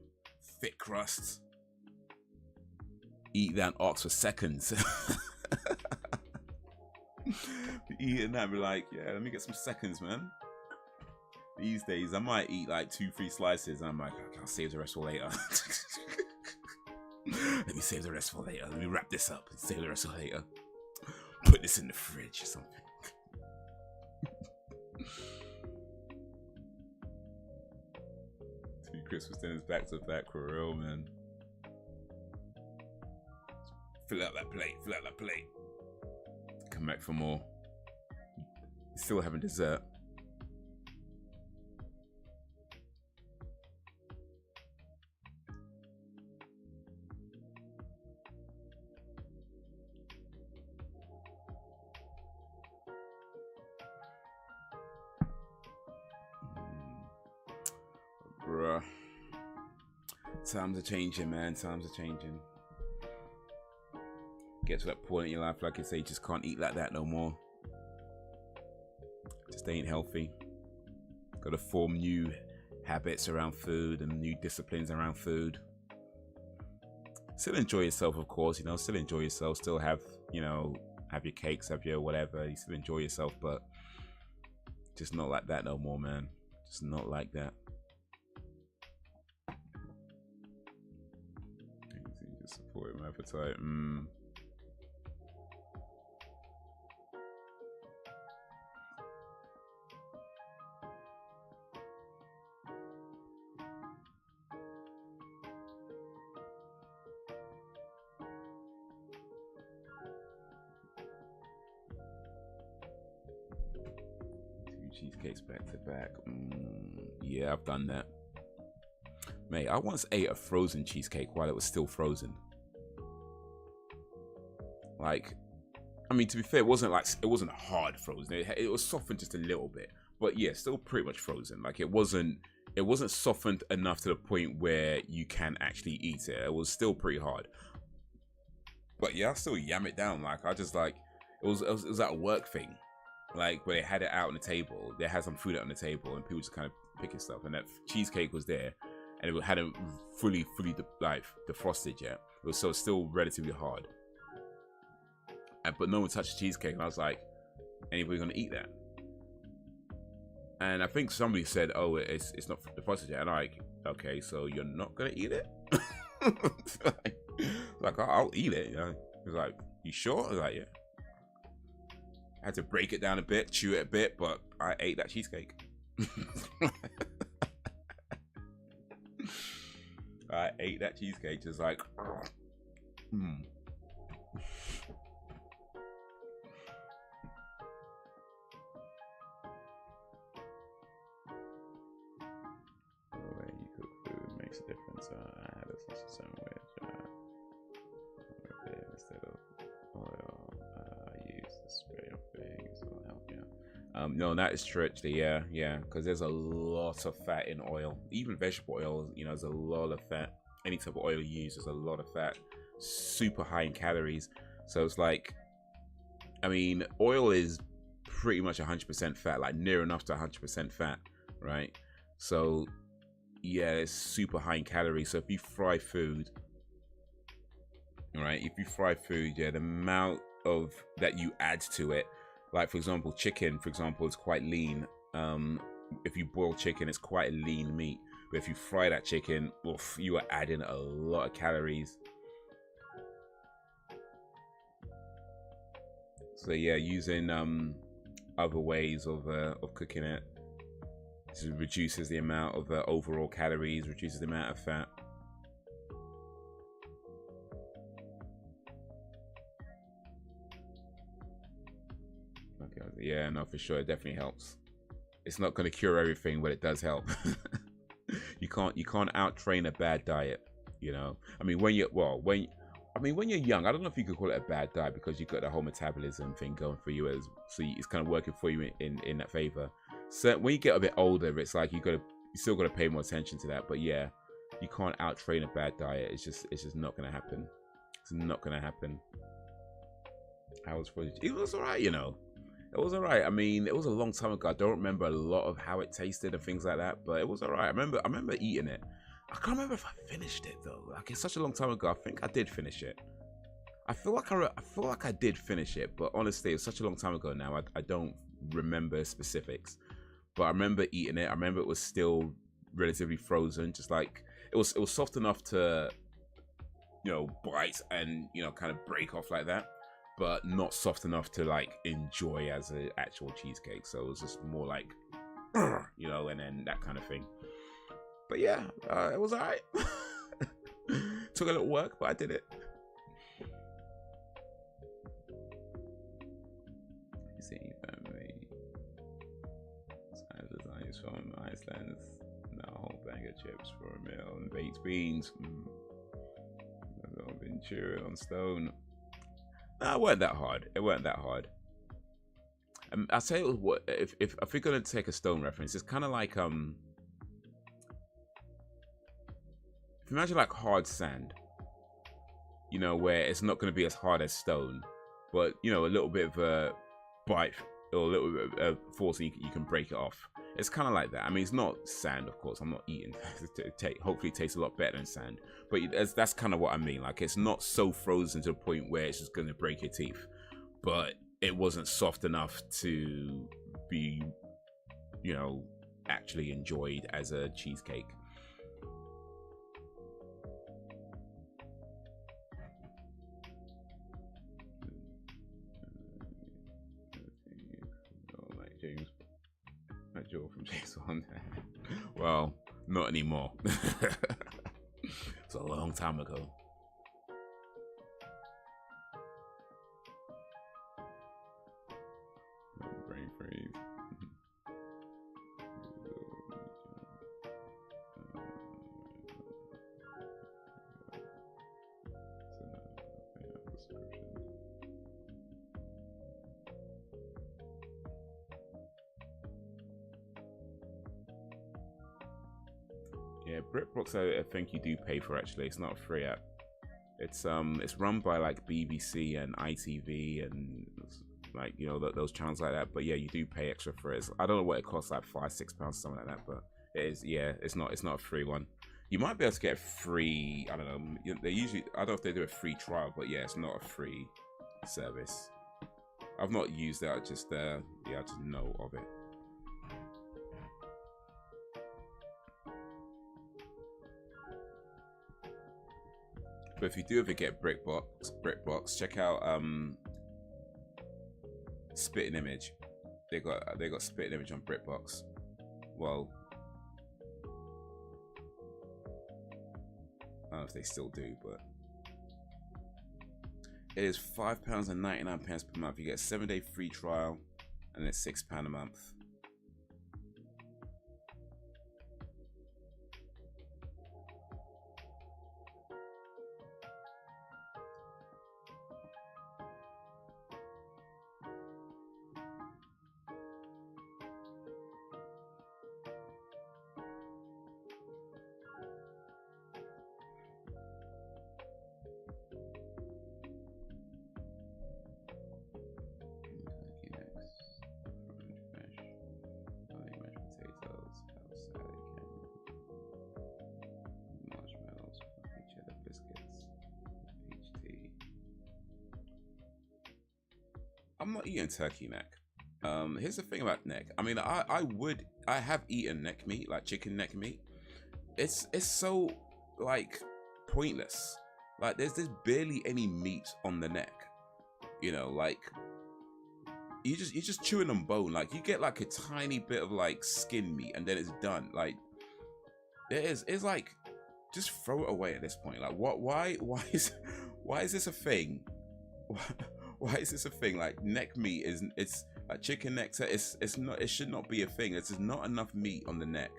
thick crust. Eat that ox for seconds. Eating that, be like, yeah, let me get some seconds, man. These days, I might eat like 2-3 slices, and I'm like, I'll save the rest for later. Let me save the rest for later. Let me wrap this up and save the rest for later. Put this in the fridge or something. 2 Christmas dinners back to back for real, man. Fill out that plate, fill out that plate. Come back for more. Still having dessert. Bruh. Times are changing, man. Times are changing. Get to that point in your life, like I say, you just can't eat like that no more. Just ain't healthy. Got to form new habits around food and new disciplines around food. Still enjoy yourself, of course, you know, still enjoy yourself, still have, you know, have your cakes, have your whatever, you still enjoy yourself, but just not like that no more, man. Just not like that. Just support my appetite. Cheesecakes back to back. Yeah, I've done that. Mate, I once ate a frozen cheesecake while it was still frozen. Like, I mean, to be fair, it wasn't hard frozen. It was softened just a little bit, but yeah, still pretty much frozen. Like, it wasn't softened enough to the point where you can actually eat it. It was still pretty hard. But yeah, I still yam it down. Like, I just like it was that work thing. Like, where they had it out on the table, they had some food out on the table, and people just kind of picking stuff. And that cheesecake was there, and it hadn't fully defrosted yet. It was so still relatively hard. But no one touched the cheesecake, and I was like, anybody gonna eat that? And I think somebody said, "Oh, it's not deposited." And I'm like, okay, so you're not gonna eat it? like, I'll eat it. You know? He's like, "You sure?" I was like, "Yeah." I had to break it down a bit, chew it a bit, but I ate that cheesecake. I ate that cheesecake, just like, mm. The way you cook food makes a difference. I had a sandwich instead of oil. I use the spray of things, so it'll help you. No, that is true actually. Yeah, because there's a lot of fat in oil. Even vegetable oil, you know, there's a lot of fat. Any type of oil you use, there's a lot of fat. Super high in calories. So it's like, I mean, oil is pretty much 100% fat, like near enough to 100% fat, right? So yeah, it's super high in calories. So if you fry food, right? If you fry food, yeah, the amount of that you add to it, like for example, chicken, for example, is quite lean. If you boil chicken, it's quite a lean meat. But if you fry that chicken, oof, you are adding a lot of calories. So yeah, using other ways of cooking it, this reduces the amount of overall calories, reduces the amount of fat. Okay, yeah, no, for sure, it definitely helps. It's not going to cure everything, but it does help. You can't out train a bad diet, you know. I mean, when you're young, I don't know if you could call it a bad diet because you've got the whole metabolism thing going for you, so it's kind of working for you in that favor. So when you get a bit older, it's like you still got to pay more attention to that. But yeah, you can't out train a bad diet. It's just not going to happen. It's not going to happen. How was footage? It was alright, you know. It was alright. I mean, it was a long time ago. I don't remember a lot of how it tasted and things like that, but it was alright. I remember eating it. I can't remember if I finished it though. Like, it's such a long time ago. I think I did finish it. I feel like I did finish it, but honestly, it's such a long time ago now. I don't remember specifics, but I remember eating it. I remember it was still relatively frozen, just like it was soft enough to, you know, bite and, you know, kind of break off like that, but not soft enough to like enjoy as an actual cheesecake. So it was just more like, you know, and then that kind of thing. But yeah, it was alright. Took a little work, but I did it. You see, family. Size designs from Iceland. No, a whole bag of chips for a meal and baked beans. A little Ventura on stone. No, it weren't that hard. It weren't that hard. I'll say what if we're gonna take a stone reference, it's kind of like if you imagine like hard sand, you know, where it's not going to be as hard as stone, but you know, a little bit of a bite or a little bit of force, and you can break it off. It's kind of like that. I mean, it's not sand, of course. I'm not eating. Hopefully, it tastes a lot better than sand. But that's kind of what I mean. Like, it's not so frozen to the point where it's just going to break your teeth, but it wasn't soft enough to be, you know, actually enjoyed as a cheesecake. James, that Joe from James Bond. Well, not anymore. It's a long time ago. Brain freeze. Yeah, BritBox I think you do pay for actually. It's not a free app. It's run by like BBC and ITV and like, you know, those channels like that. But yeah, you do pay extra for it. I don't know what it costs, like £5-6, something like that. But it is, yeah, it's not a free one. You might be able to get a free, I don't know. They usually, I don't know if they do a free trial, but yeah, it's not a free service. I've not used that. I just yeah, I just know of it. But if you do ever get BrickBox, check out Spitting Image. They got Spitting Image on BrickBox. Well, I don't know if they still do, but it is £5.99 per month. You get a 7-day free trial, and it's £6 a month. I'm not eating turkey neck. Here's the thing about neck. I mean, I have eaten neck meat, like chicken neck meat. It's so like pointless. Like there's barely any meat on the neck. You know, like you're just chewing on bone. Like you get like a tiny bit of like skin meat, and then it's done. Like it's like just throw it away at this point. Like why is this a thing? Why is this a thing? Like neck meat it's like chicken neck. It should not be a thing. There's just not enough meat on the neck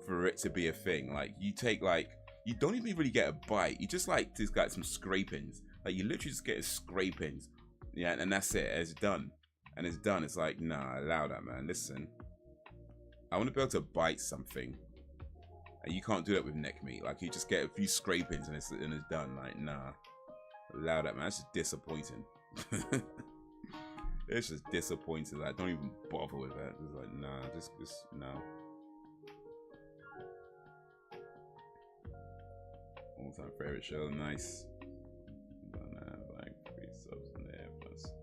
for it to be a thing. Like you take like you don't even really get a bite. You just like just got some scrapings. Like you literally just get scrapings. Yeah, and that's it. It's done. And it's done. It's like nah, allow that, man. Listen, I want to be able to bite something, and you can't do that with neck meat. Like you just get a few scrapings and it's done. Like nah, allow that, man. That's just disappointing. It's just disappointing. Like don't even bother with that. It's like nah, just no. All time favorite show, nice. Don't have like 3 subs in there plus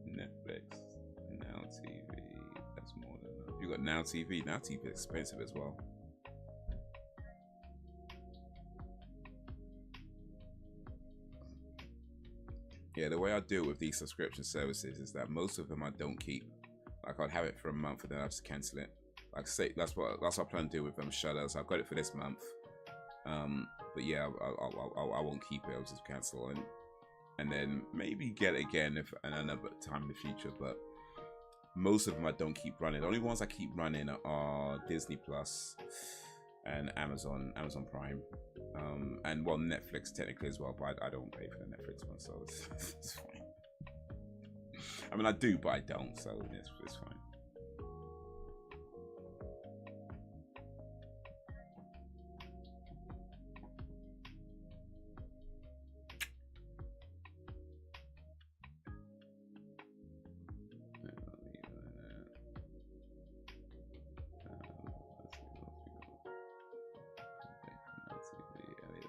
Netflix, Now TV. That's more than enough. You got Now TV. Now TV is expensive as well. Yeah, the way I deal with these subscription services is that most of them I don't keep. Like I'd have it for a month and then I just cancel it. Like say that's what I plan to do with Shudder. So I've got it for this month. But yeah, I won't keep it. I'll just cancel and then maybe get it again if another time in the future. But most of them I don't keep running. The only ones I keep running are Disney Plus and Amazon Prime. And well, Netflix technically as well, but I don't pay for the Netflix one, so it's fine. I mean, I do, but I don't, so it's fine.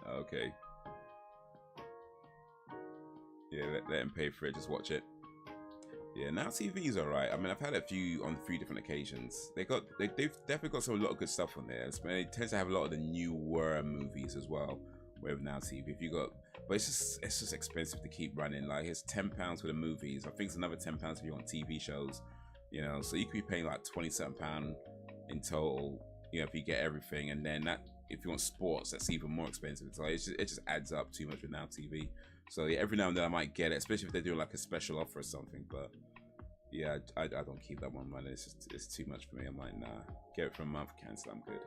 Okay. Yeah, let him pay for it. Just watch it. Yeah, Now TV is alright. I mean, I've had a few on 3 different occasions. They've definitely got a lot of good stuff on there. They tend to have a lot of the newer movies as well with Now TV. If you got, but it's just expensive to keep running. Like it's £10 for the movies. I think it's another £10 if you want TV shows. You know, so you could be paying like £27 in total. You know, if you get everything, and then that. If you want sports, that's even more expensive. So it just adds up too much with Now TV. So yeah, every now and then I might get it, especially if they're doing like a special offer or something. But yeah, I don't keep that one running. It's too much for me. I'm like, nah, get it for a month, cancel. I'm good.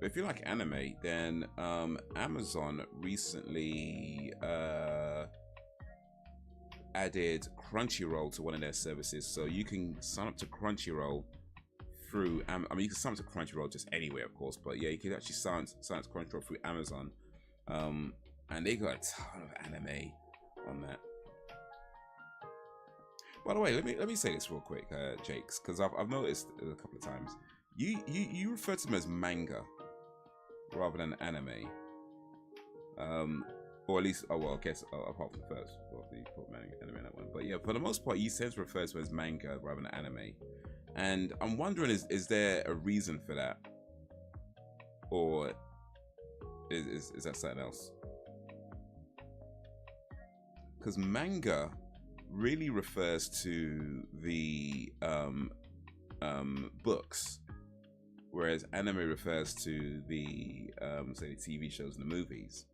If you like anime, then Amazon recently added Crunchyroll to one of their services, so you can sign up to Crunchyroll through. I mean, you can sign up to Crunchyroll just anywhere, of course, but yeah, you can actually sign up to Crunchyroll through Amazon, and they got a ton of anime on that. By the way, let me say this real quick, Jakes, because I've noticed a couple of times you refer to them as manga rather than anime, or at least, oh well, I guess apart from the first, well, you put manga, anime in that one, but yeah, for the most part, you tend to refer to them as manga rather than anime, and I'm wondering, is there a reason for that, or is that something else? Because manga really refers to the books, whereas anime refers to the say the TV shows and the movies.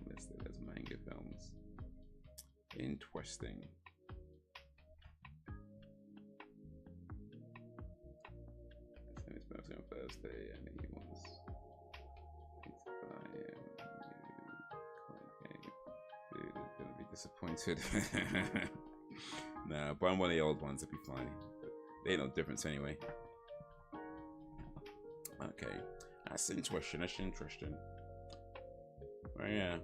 Listed as manga films. Interesting. His birthday on Thursday, and he wants to buy Dude, gonna be disappointed. Nah, buy one of the old ones, it'll be fine. They ain't no difference anyway. Okay, that's interesting. That's interesting. Oh, yeah.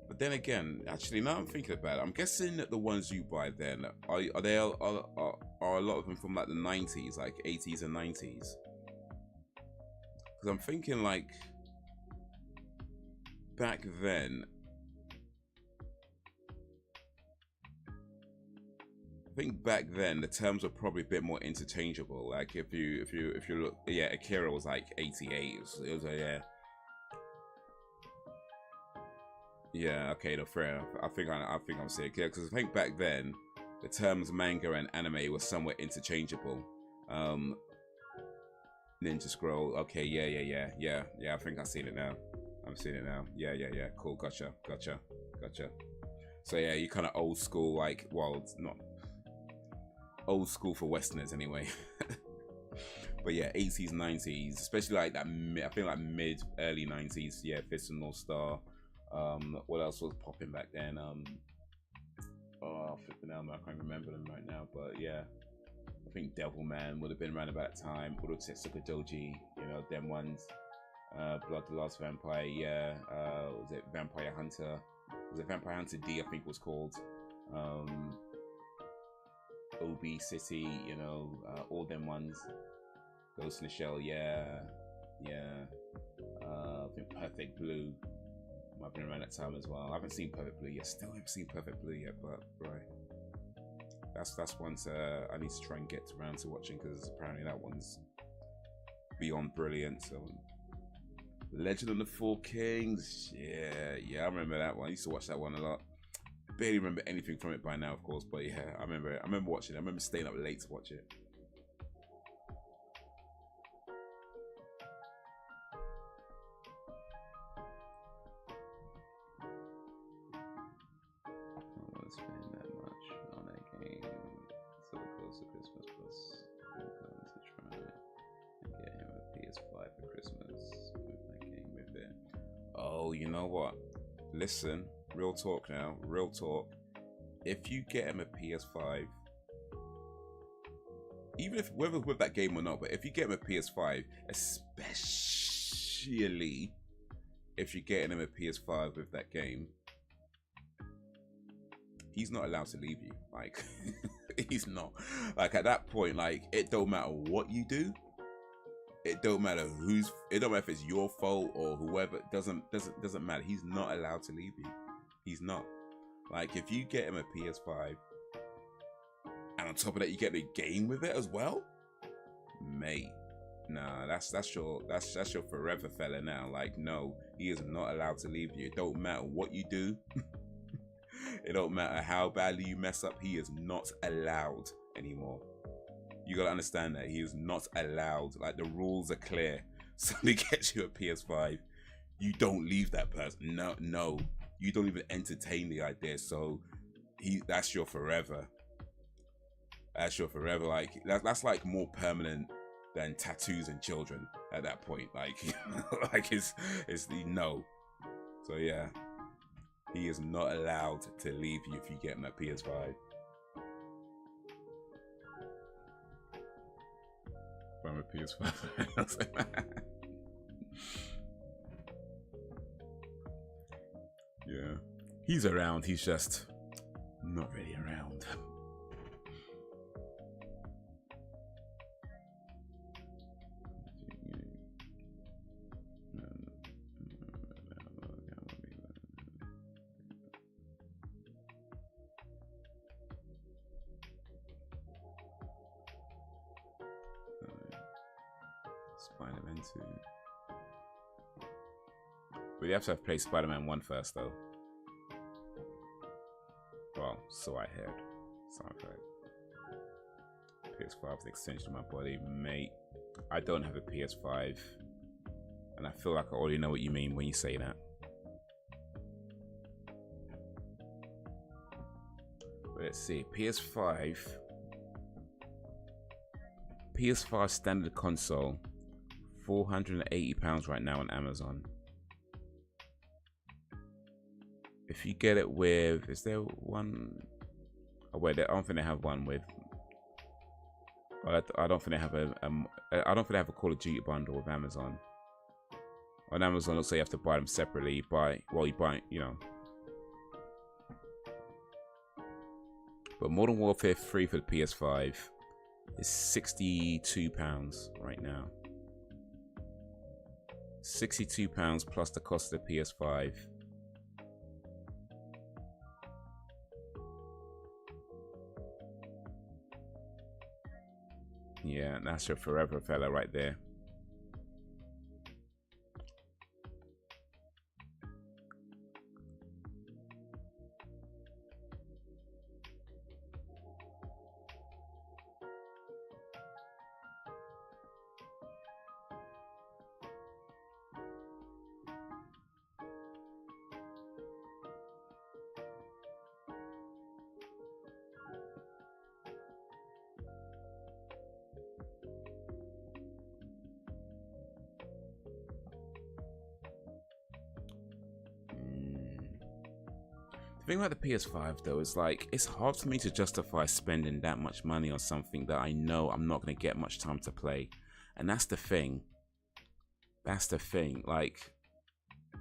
But then again, actually, now I'm thinking about it, I'm guessing that the ones you buy then are a lot of them from like the 90s, like 80s and 90s. Because I'm thinking like back then, the terms were probably a bit more interchangeable. Like if you look, yeah, Akira was like 88. It was yeah. Yeah, okay, no, fair enough. I think I'm saying, yeah, because I think back then the terms manga and anime were somewhat interchangeable. Ninja Scroll, okay, yeah. I think I've seen it now. I'm seeing it now. Yeah. Cool, gotcha. So yeah, you kind of old school, like, well, it's not old school for Westerners anyway. But yeah, 80s, 90s, especially like that. I think like mid, early 90s. Yeah, Fist and North Star. What else was popping back then? Oh, flipping out, I can't remember them right now, but yeah, I think Devilman would have been around about that time. Uro Tetsuka Doji, you know, them ones. Blood the Last Vampire, yeah. Was it Vampire Hunter? Was it Vampire Hunter D, I think it was called. OB City, you know, all them ones. Ghost in the Shell, yeah. I think Perfect Blue. I've been around that time as well. I haven't seen Perfect Blue yet. Still haven't seen Perfect Blue yet, but right. That's one I need to try and get around to watching, because apparently that one's beyond brilliant. So Legend of the Four Kings, yeah, I remember that one. I used to watch that one a lot. Barely remember anything from it by now, of course, but yeah, I remember it. I remember watching it. I remember staying up late to watch it. Spend that much on a game so close to Christmas, plus I'm going to try and get him a PS5 for Christmas with that game with it. Oh, you know what? Listen, real talk now, real talk. If you get him a PS5, even if whether with that game or not, but if you get him a PS5, especially if you're getting him a PS5 with that game, he's not allowed to leave you. Like, he's not. Like, at that point, like, it don't matter what you do. It don't matter it don't matter if it's your fault or whoever. It doesn't matter. He's not allowed to leave you. He's not. Like, if you get him a PS5 and on top of that you get the game with it as well, mate, nah, that's your forever fella now. Like, no, he is not allowed to leave you. It don't matter what you do. It don't matter how badly you mess up, he is not allowed anymore. You gotta understand that he is not allowed. Like, the rules are clear. Somebody gets you a PS5, you don't leave that person. No. you don't even entertain the idea. So that's your forever. That's your forever. Like that's like more permanent than tattoos and children at that point. Like, like it's the no. So yeah, he is not allowed to leave you if you get him that PS5. From a PS5. Yeah, he's around. He's just not really around. Spider-Man 2. But you have to have played Spider-Man 1 first, though. Well, so I heard. So I've heard. PS5 is the extension of my body, mate. I don't have a PS5, and I feel like I already know what you mean when you say that. But let's see, PS5 standard console, £480 right now on Amazon. If you get it with, is there one? Oh wait, I don't think they have one with. I don't think they have a. I don't think they have a Call of Duty bundle with Amazon. On Amazon, also you have to buy them separately. You buy, you know. But Modern Warfare 3 for the PS5 is £62 right now. £62 plus the cost of the PS5. Yeah, that's your forever fella right there. The thing about the PS5 though is like, it's hard for me to justify spending that much money on something that I know I'm not going to get much time to play. And that's the thing. That's the thing. Like,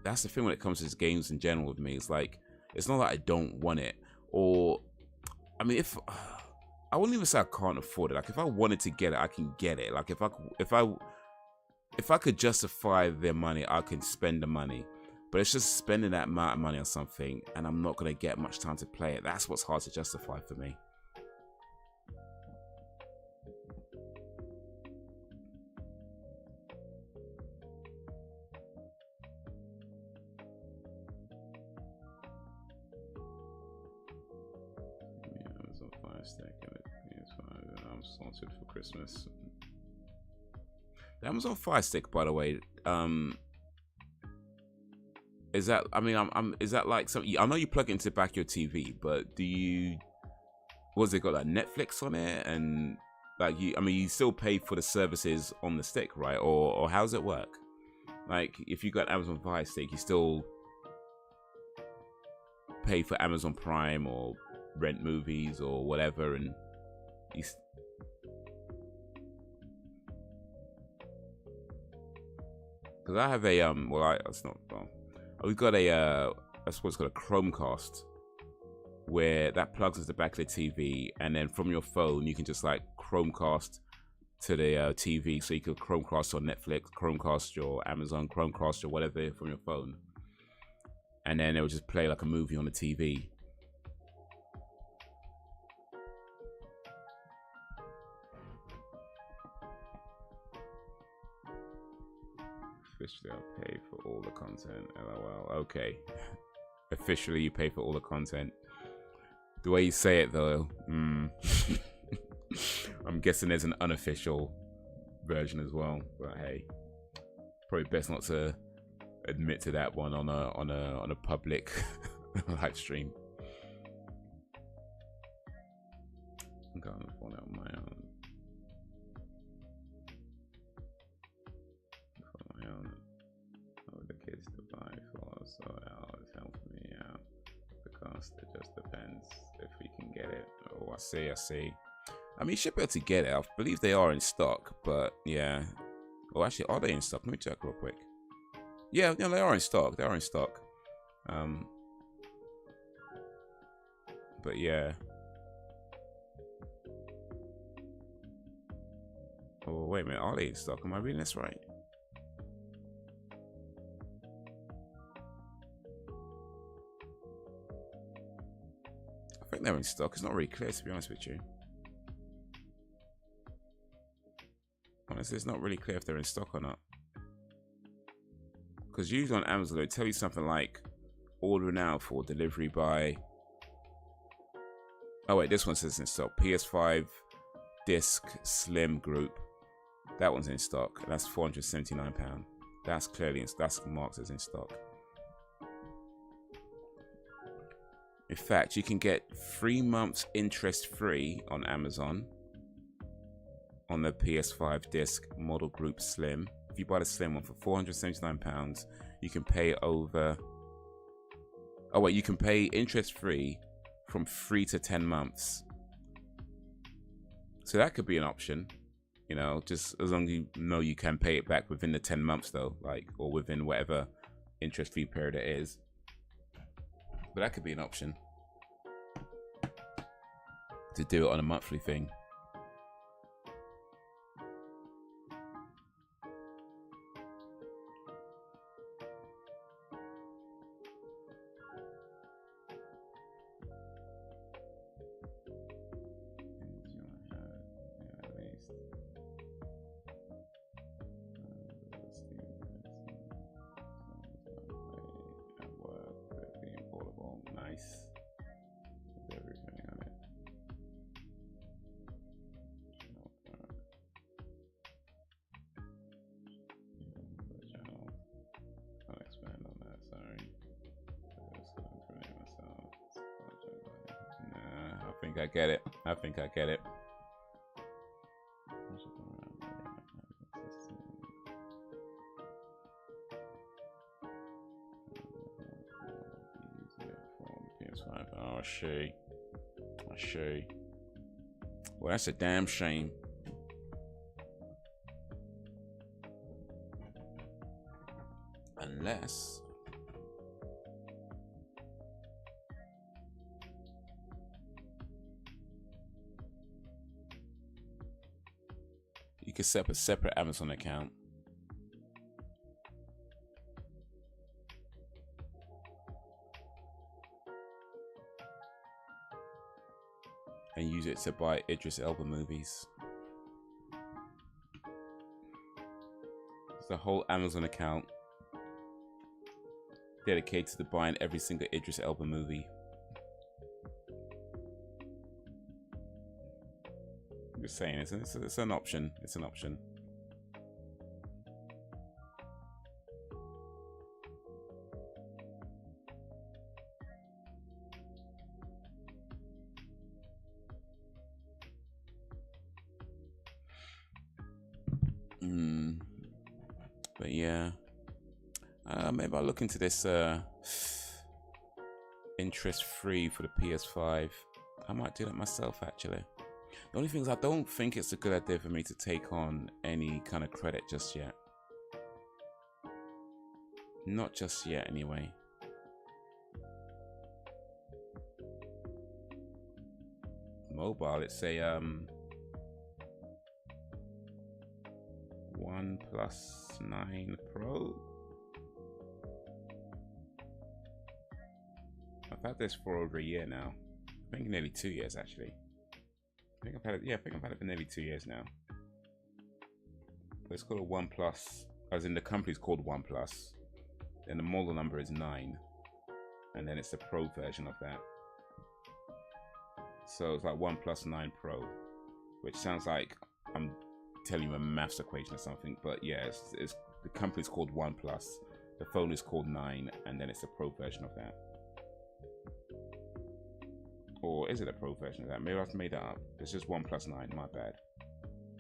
that's the thing when it comes to games in general with me. It's like, it's not that I don't want it. Or, I mean, if I wouldn't even say I can't afford it. Like, if I wanted to get it, I can get it. Like, if I could justify their money, I can spend the money. But it's just spending that amount of money on something and I'm not going to get much time to play it. That's what's hard to justify for me. Yeah, Amazon Fire Stick and PS5. I'm sorted for Christmas. The Amazon Fire Stick, by the way, is that, I mean, is that like something, I know you plug it into the back of your TV, but do you, what's it got, like Netflix on it? And like, I mean, you still pay for the services on the stick, right? Or how does it work? Like, if you got Amazon Fire Stick, you still pay for Amazon Prime or rent movies or whatever, and you... Because I have a, it's not, well, we've got a, that's what's called a Chromecast, where that plugs into the back of the TV, and then from your phone, you can just like Chromecast to the TV. So you can Chromecast on Netflix, Chromecast your Amazon, Chromecast your whatever from your phone. And then it will just play like a movie on the TV. Officially, I'll pay for all the content. LOL. Okay. Officially, you pay for all the content. The way you say it, though, I'm guessing there's an unofficial version as well. But hey, probably best not to admit to that one on a public live stream. I'm going to phone out on my own. For my own. Oh, the kids to buy for, so it's helping me out. The cost, it just depends if we can get it. Oh, I see. I mean, you should be able to get it. I believe they are in stock, but yeah. Oh, actually, are they in stock? Let me check real quick. Yeah, no, they are in stock. They are in stock. But yeah. Oh, wait a minute. Are they in stock? Am I reading this right? I think they're in stock. It's not really clear, to be honest with you. Honestly, it's not really clear if they're in stock or not. Because usually on Amazon, they tell you something like order now for delivery by. Oh, wait, this one says in stock. PS5 disc slim group. That one's in stock. That's £479. That's clearly that's marked as in stock. In fact, you can get 3 months interest free on Amazon on the PS5 disc model group slim. If you buy the slim one for £479, you can pay over. Oh wait, you can pay interest free from 3 to 10 months. So that could be an option. You know, just as long as you know you can pay it back within the 10 months though, like, or within whatever interest free period it is. But that could be an option to do it on a monthly thing. I think I get it. PS5. Oh, I see. Well, that's a damn shame. Unless you could set up a separate Amazon account. And use it to buy Idris Elba movies. It's a whole Amazon account dedicated to buying every single Idris Elba movie. I'm just saying, it's an option. It's an option. But yeah, maybe I'll look into this interest free for the PS5. I might do that myself actually. The only thing is I don't think it's a good idea for me to take on any kind of credit just yet. Not just yet anyway. Mobile, it's a OnePlus 9 Pro. I've had this for over a year now. I think nearly 2 years actually. I think I've had it. Yeah, I think I've had it for nearly 2 years now. But it's called a OnePlus, as in the company's called OnePlus. Then the model number is 9, and then it's the Pro version of that. So it's like OnePlus 9 Pro, which sounds like I'm telling you a maths equation or something. But yeah, it's the company's called OnePlus. The phone is called 9, and then it's a pro version of that. Or is it a pro version of that? Maybe I've made that up. It's just 1 plus 9, my bad.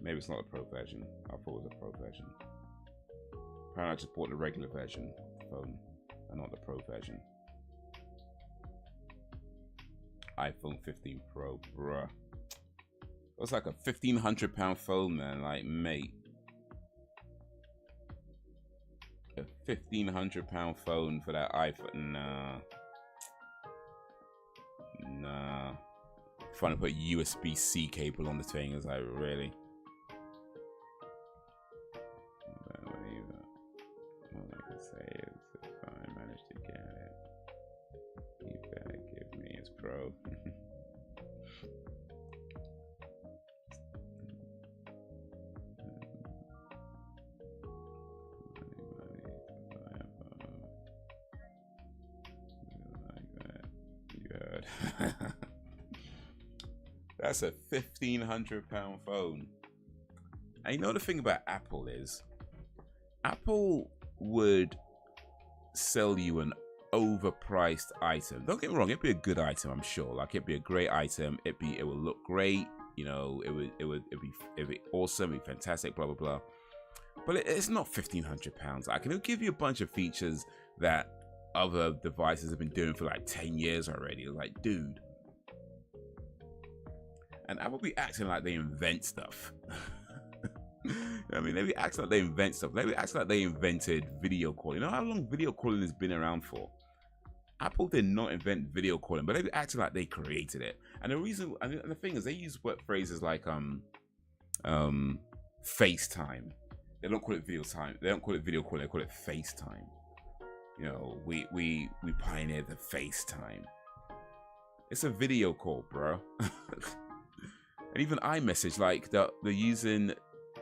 Maybe it's not a pro version. I thought it was a pro version. Apparently I just bought the regular version phone and not the pro version. iPhone 15 Pro, bruh. It was like a £1,500 phone, man. Like, mate. A £1,500 phone for that iPhone. Nah. Trying to put a USB-C cable on the thing is like, really? All I can say is if I manage to get it, you better give me his Pro. That's a £1,500 phone. And you know the thing about Apple is, Apple would sell you an overpriced item. Don't get me wrong, it'd be a good item, I'm sure. Like, it'd be a great item. It will look great. You know, it'd be awesome. It'd be fantastic. Blah blah blah. But it's not £1,500. Like, it'll give you a bunch of features that other devices have been doing for like 10 years already. Like, dude. And Apple be acting like they invent stuff. You know what I mean? They be acting like they invent stuff. They be acting like they invented video calling. You know how long video calling has been around for? Apple did not invent video calling, but they be acting like they created it. And the reason, and the thing is, they use phrases like FaceTime. They don't call it video time. They don't call it video calling. They call it FaceTime. You know, we pioneered the FaceTime. It's a video call, bro. And even iMessage, like they're using,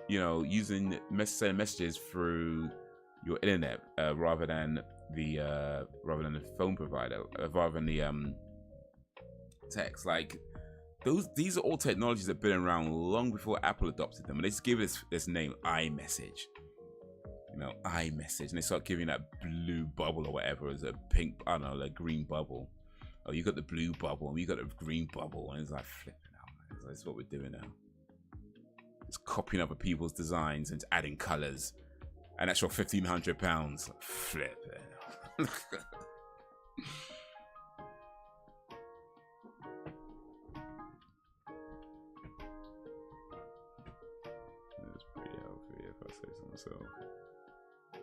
you know, sending messages through your internet rather than the phone provider, rather than the text. Like these are all technologies that have been around long before Apple adopted them, and they just give it this name, iMessage. You know, iMessage, and they start giving that blue bubble or whatever as a pink, I don't know, like green bubble. Oh, you got the blue bubble, and we got the green bubble, and it's like flipping out, man. That's what we're doing now. It's copying other people's designs and adding colors, and that's your £1,500. Flip it. It's pretty healthy if I say so myself. As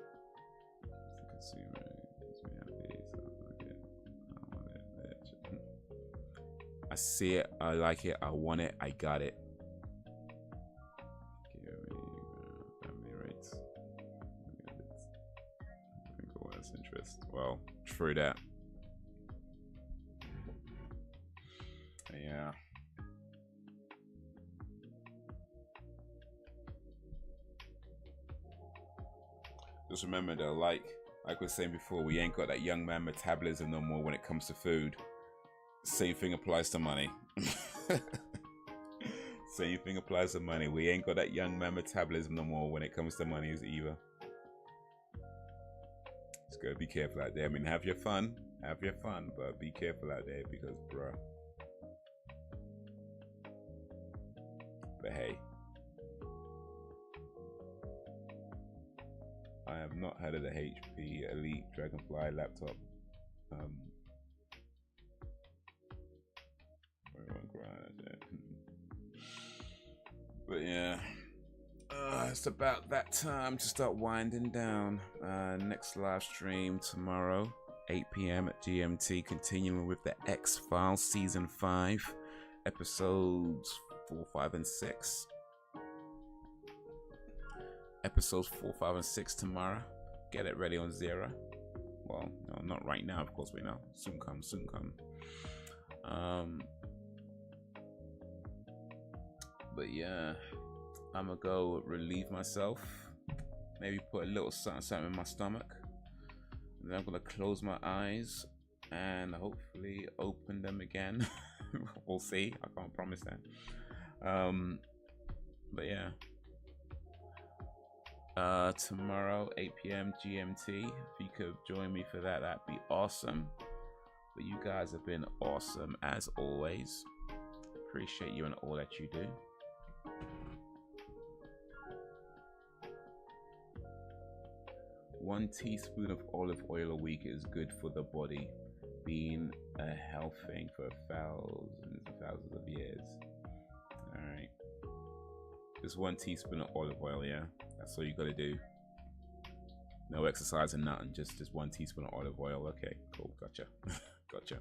a consumer, it makes me happy, so I get. I want it, bitch. I see it, I like it, I want it, I got it. Give me family rates. I think all that's interest. Well, true that. Yeah. Just remember though, like we were saying before, we ain't got that young man metabolism no more when it comes to food. Same thing applies to money. Same thing applies to money. We ain't got that young man metabolism no more when it comes to money either. Just gotta be careful out there. I mean, have your fun, but be careful out there because, bruh. But hey, I have not heard of the HP Elite Dragonfly laptop. But yeah, it's about that time to start winding down. Next live stream tomorrow, 8 p.m. at GMT, continuing with the X-Files Season 5, Episodes 4, 5, and 6. Episodes 4, 5, and 6 tomorrow. Get it ready on Zero. Well, no, not right now, of course, we know. Soon come, soon come. But yeah, I'm gonna go relieve myself. Maybe put a little something in my stomach. And then I'm gonna close my eyes and hopefully open them again. We'll see. I can't promise that. But yeah. tomorrow 8 p.m. GMT. If you could join me for that, that'd be awesome. But you guys have been awesome as always. Appreciate you and all that you do. One teaspoon of olive oil a week is good for the body, being a health thing for thousands and thousands of years. All right, just 1 teaspoon of olive oil, yeah, that's all you gotta do. No exercise and nothing, just 1 teaspoon of olive oil. Okay, cool, gotcha. Gotcha.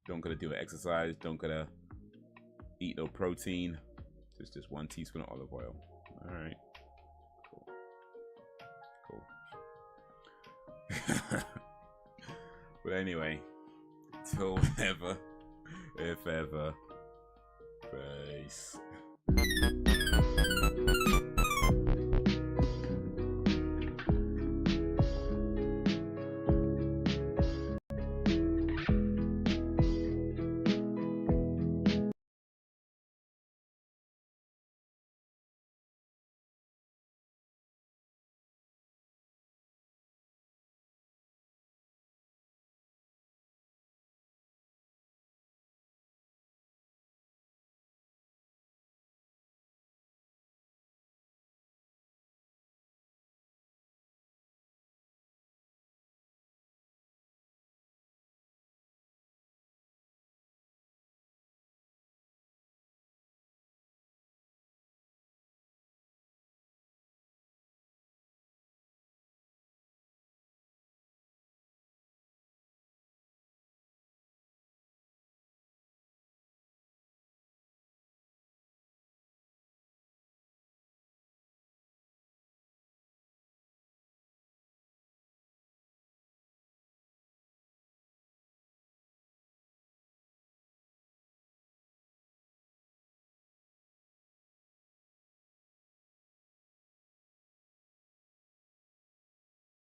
Don't gotta do an exercise, don't gotta eat no protein, just 1 teaspoon of olive oil. All right, cool, cool. But anyway, till ever, if ever, peace.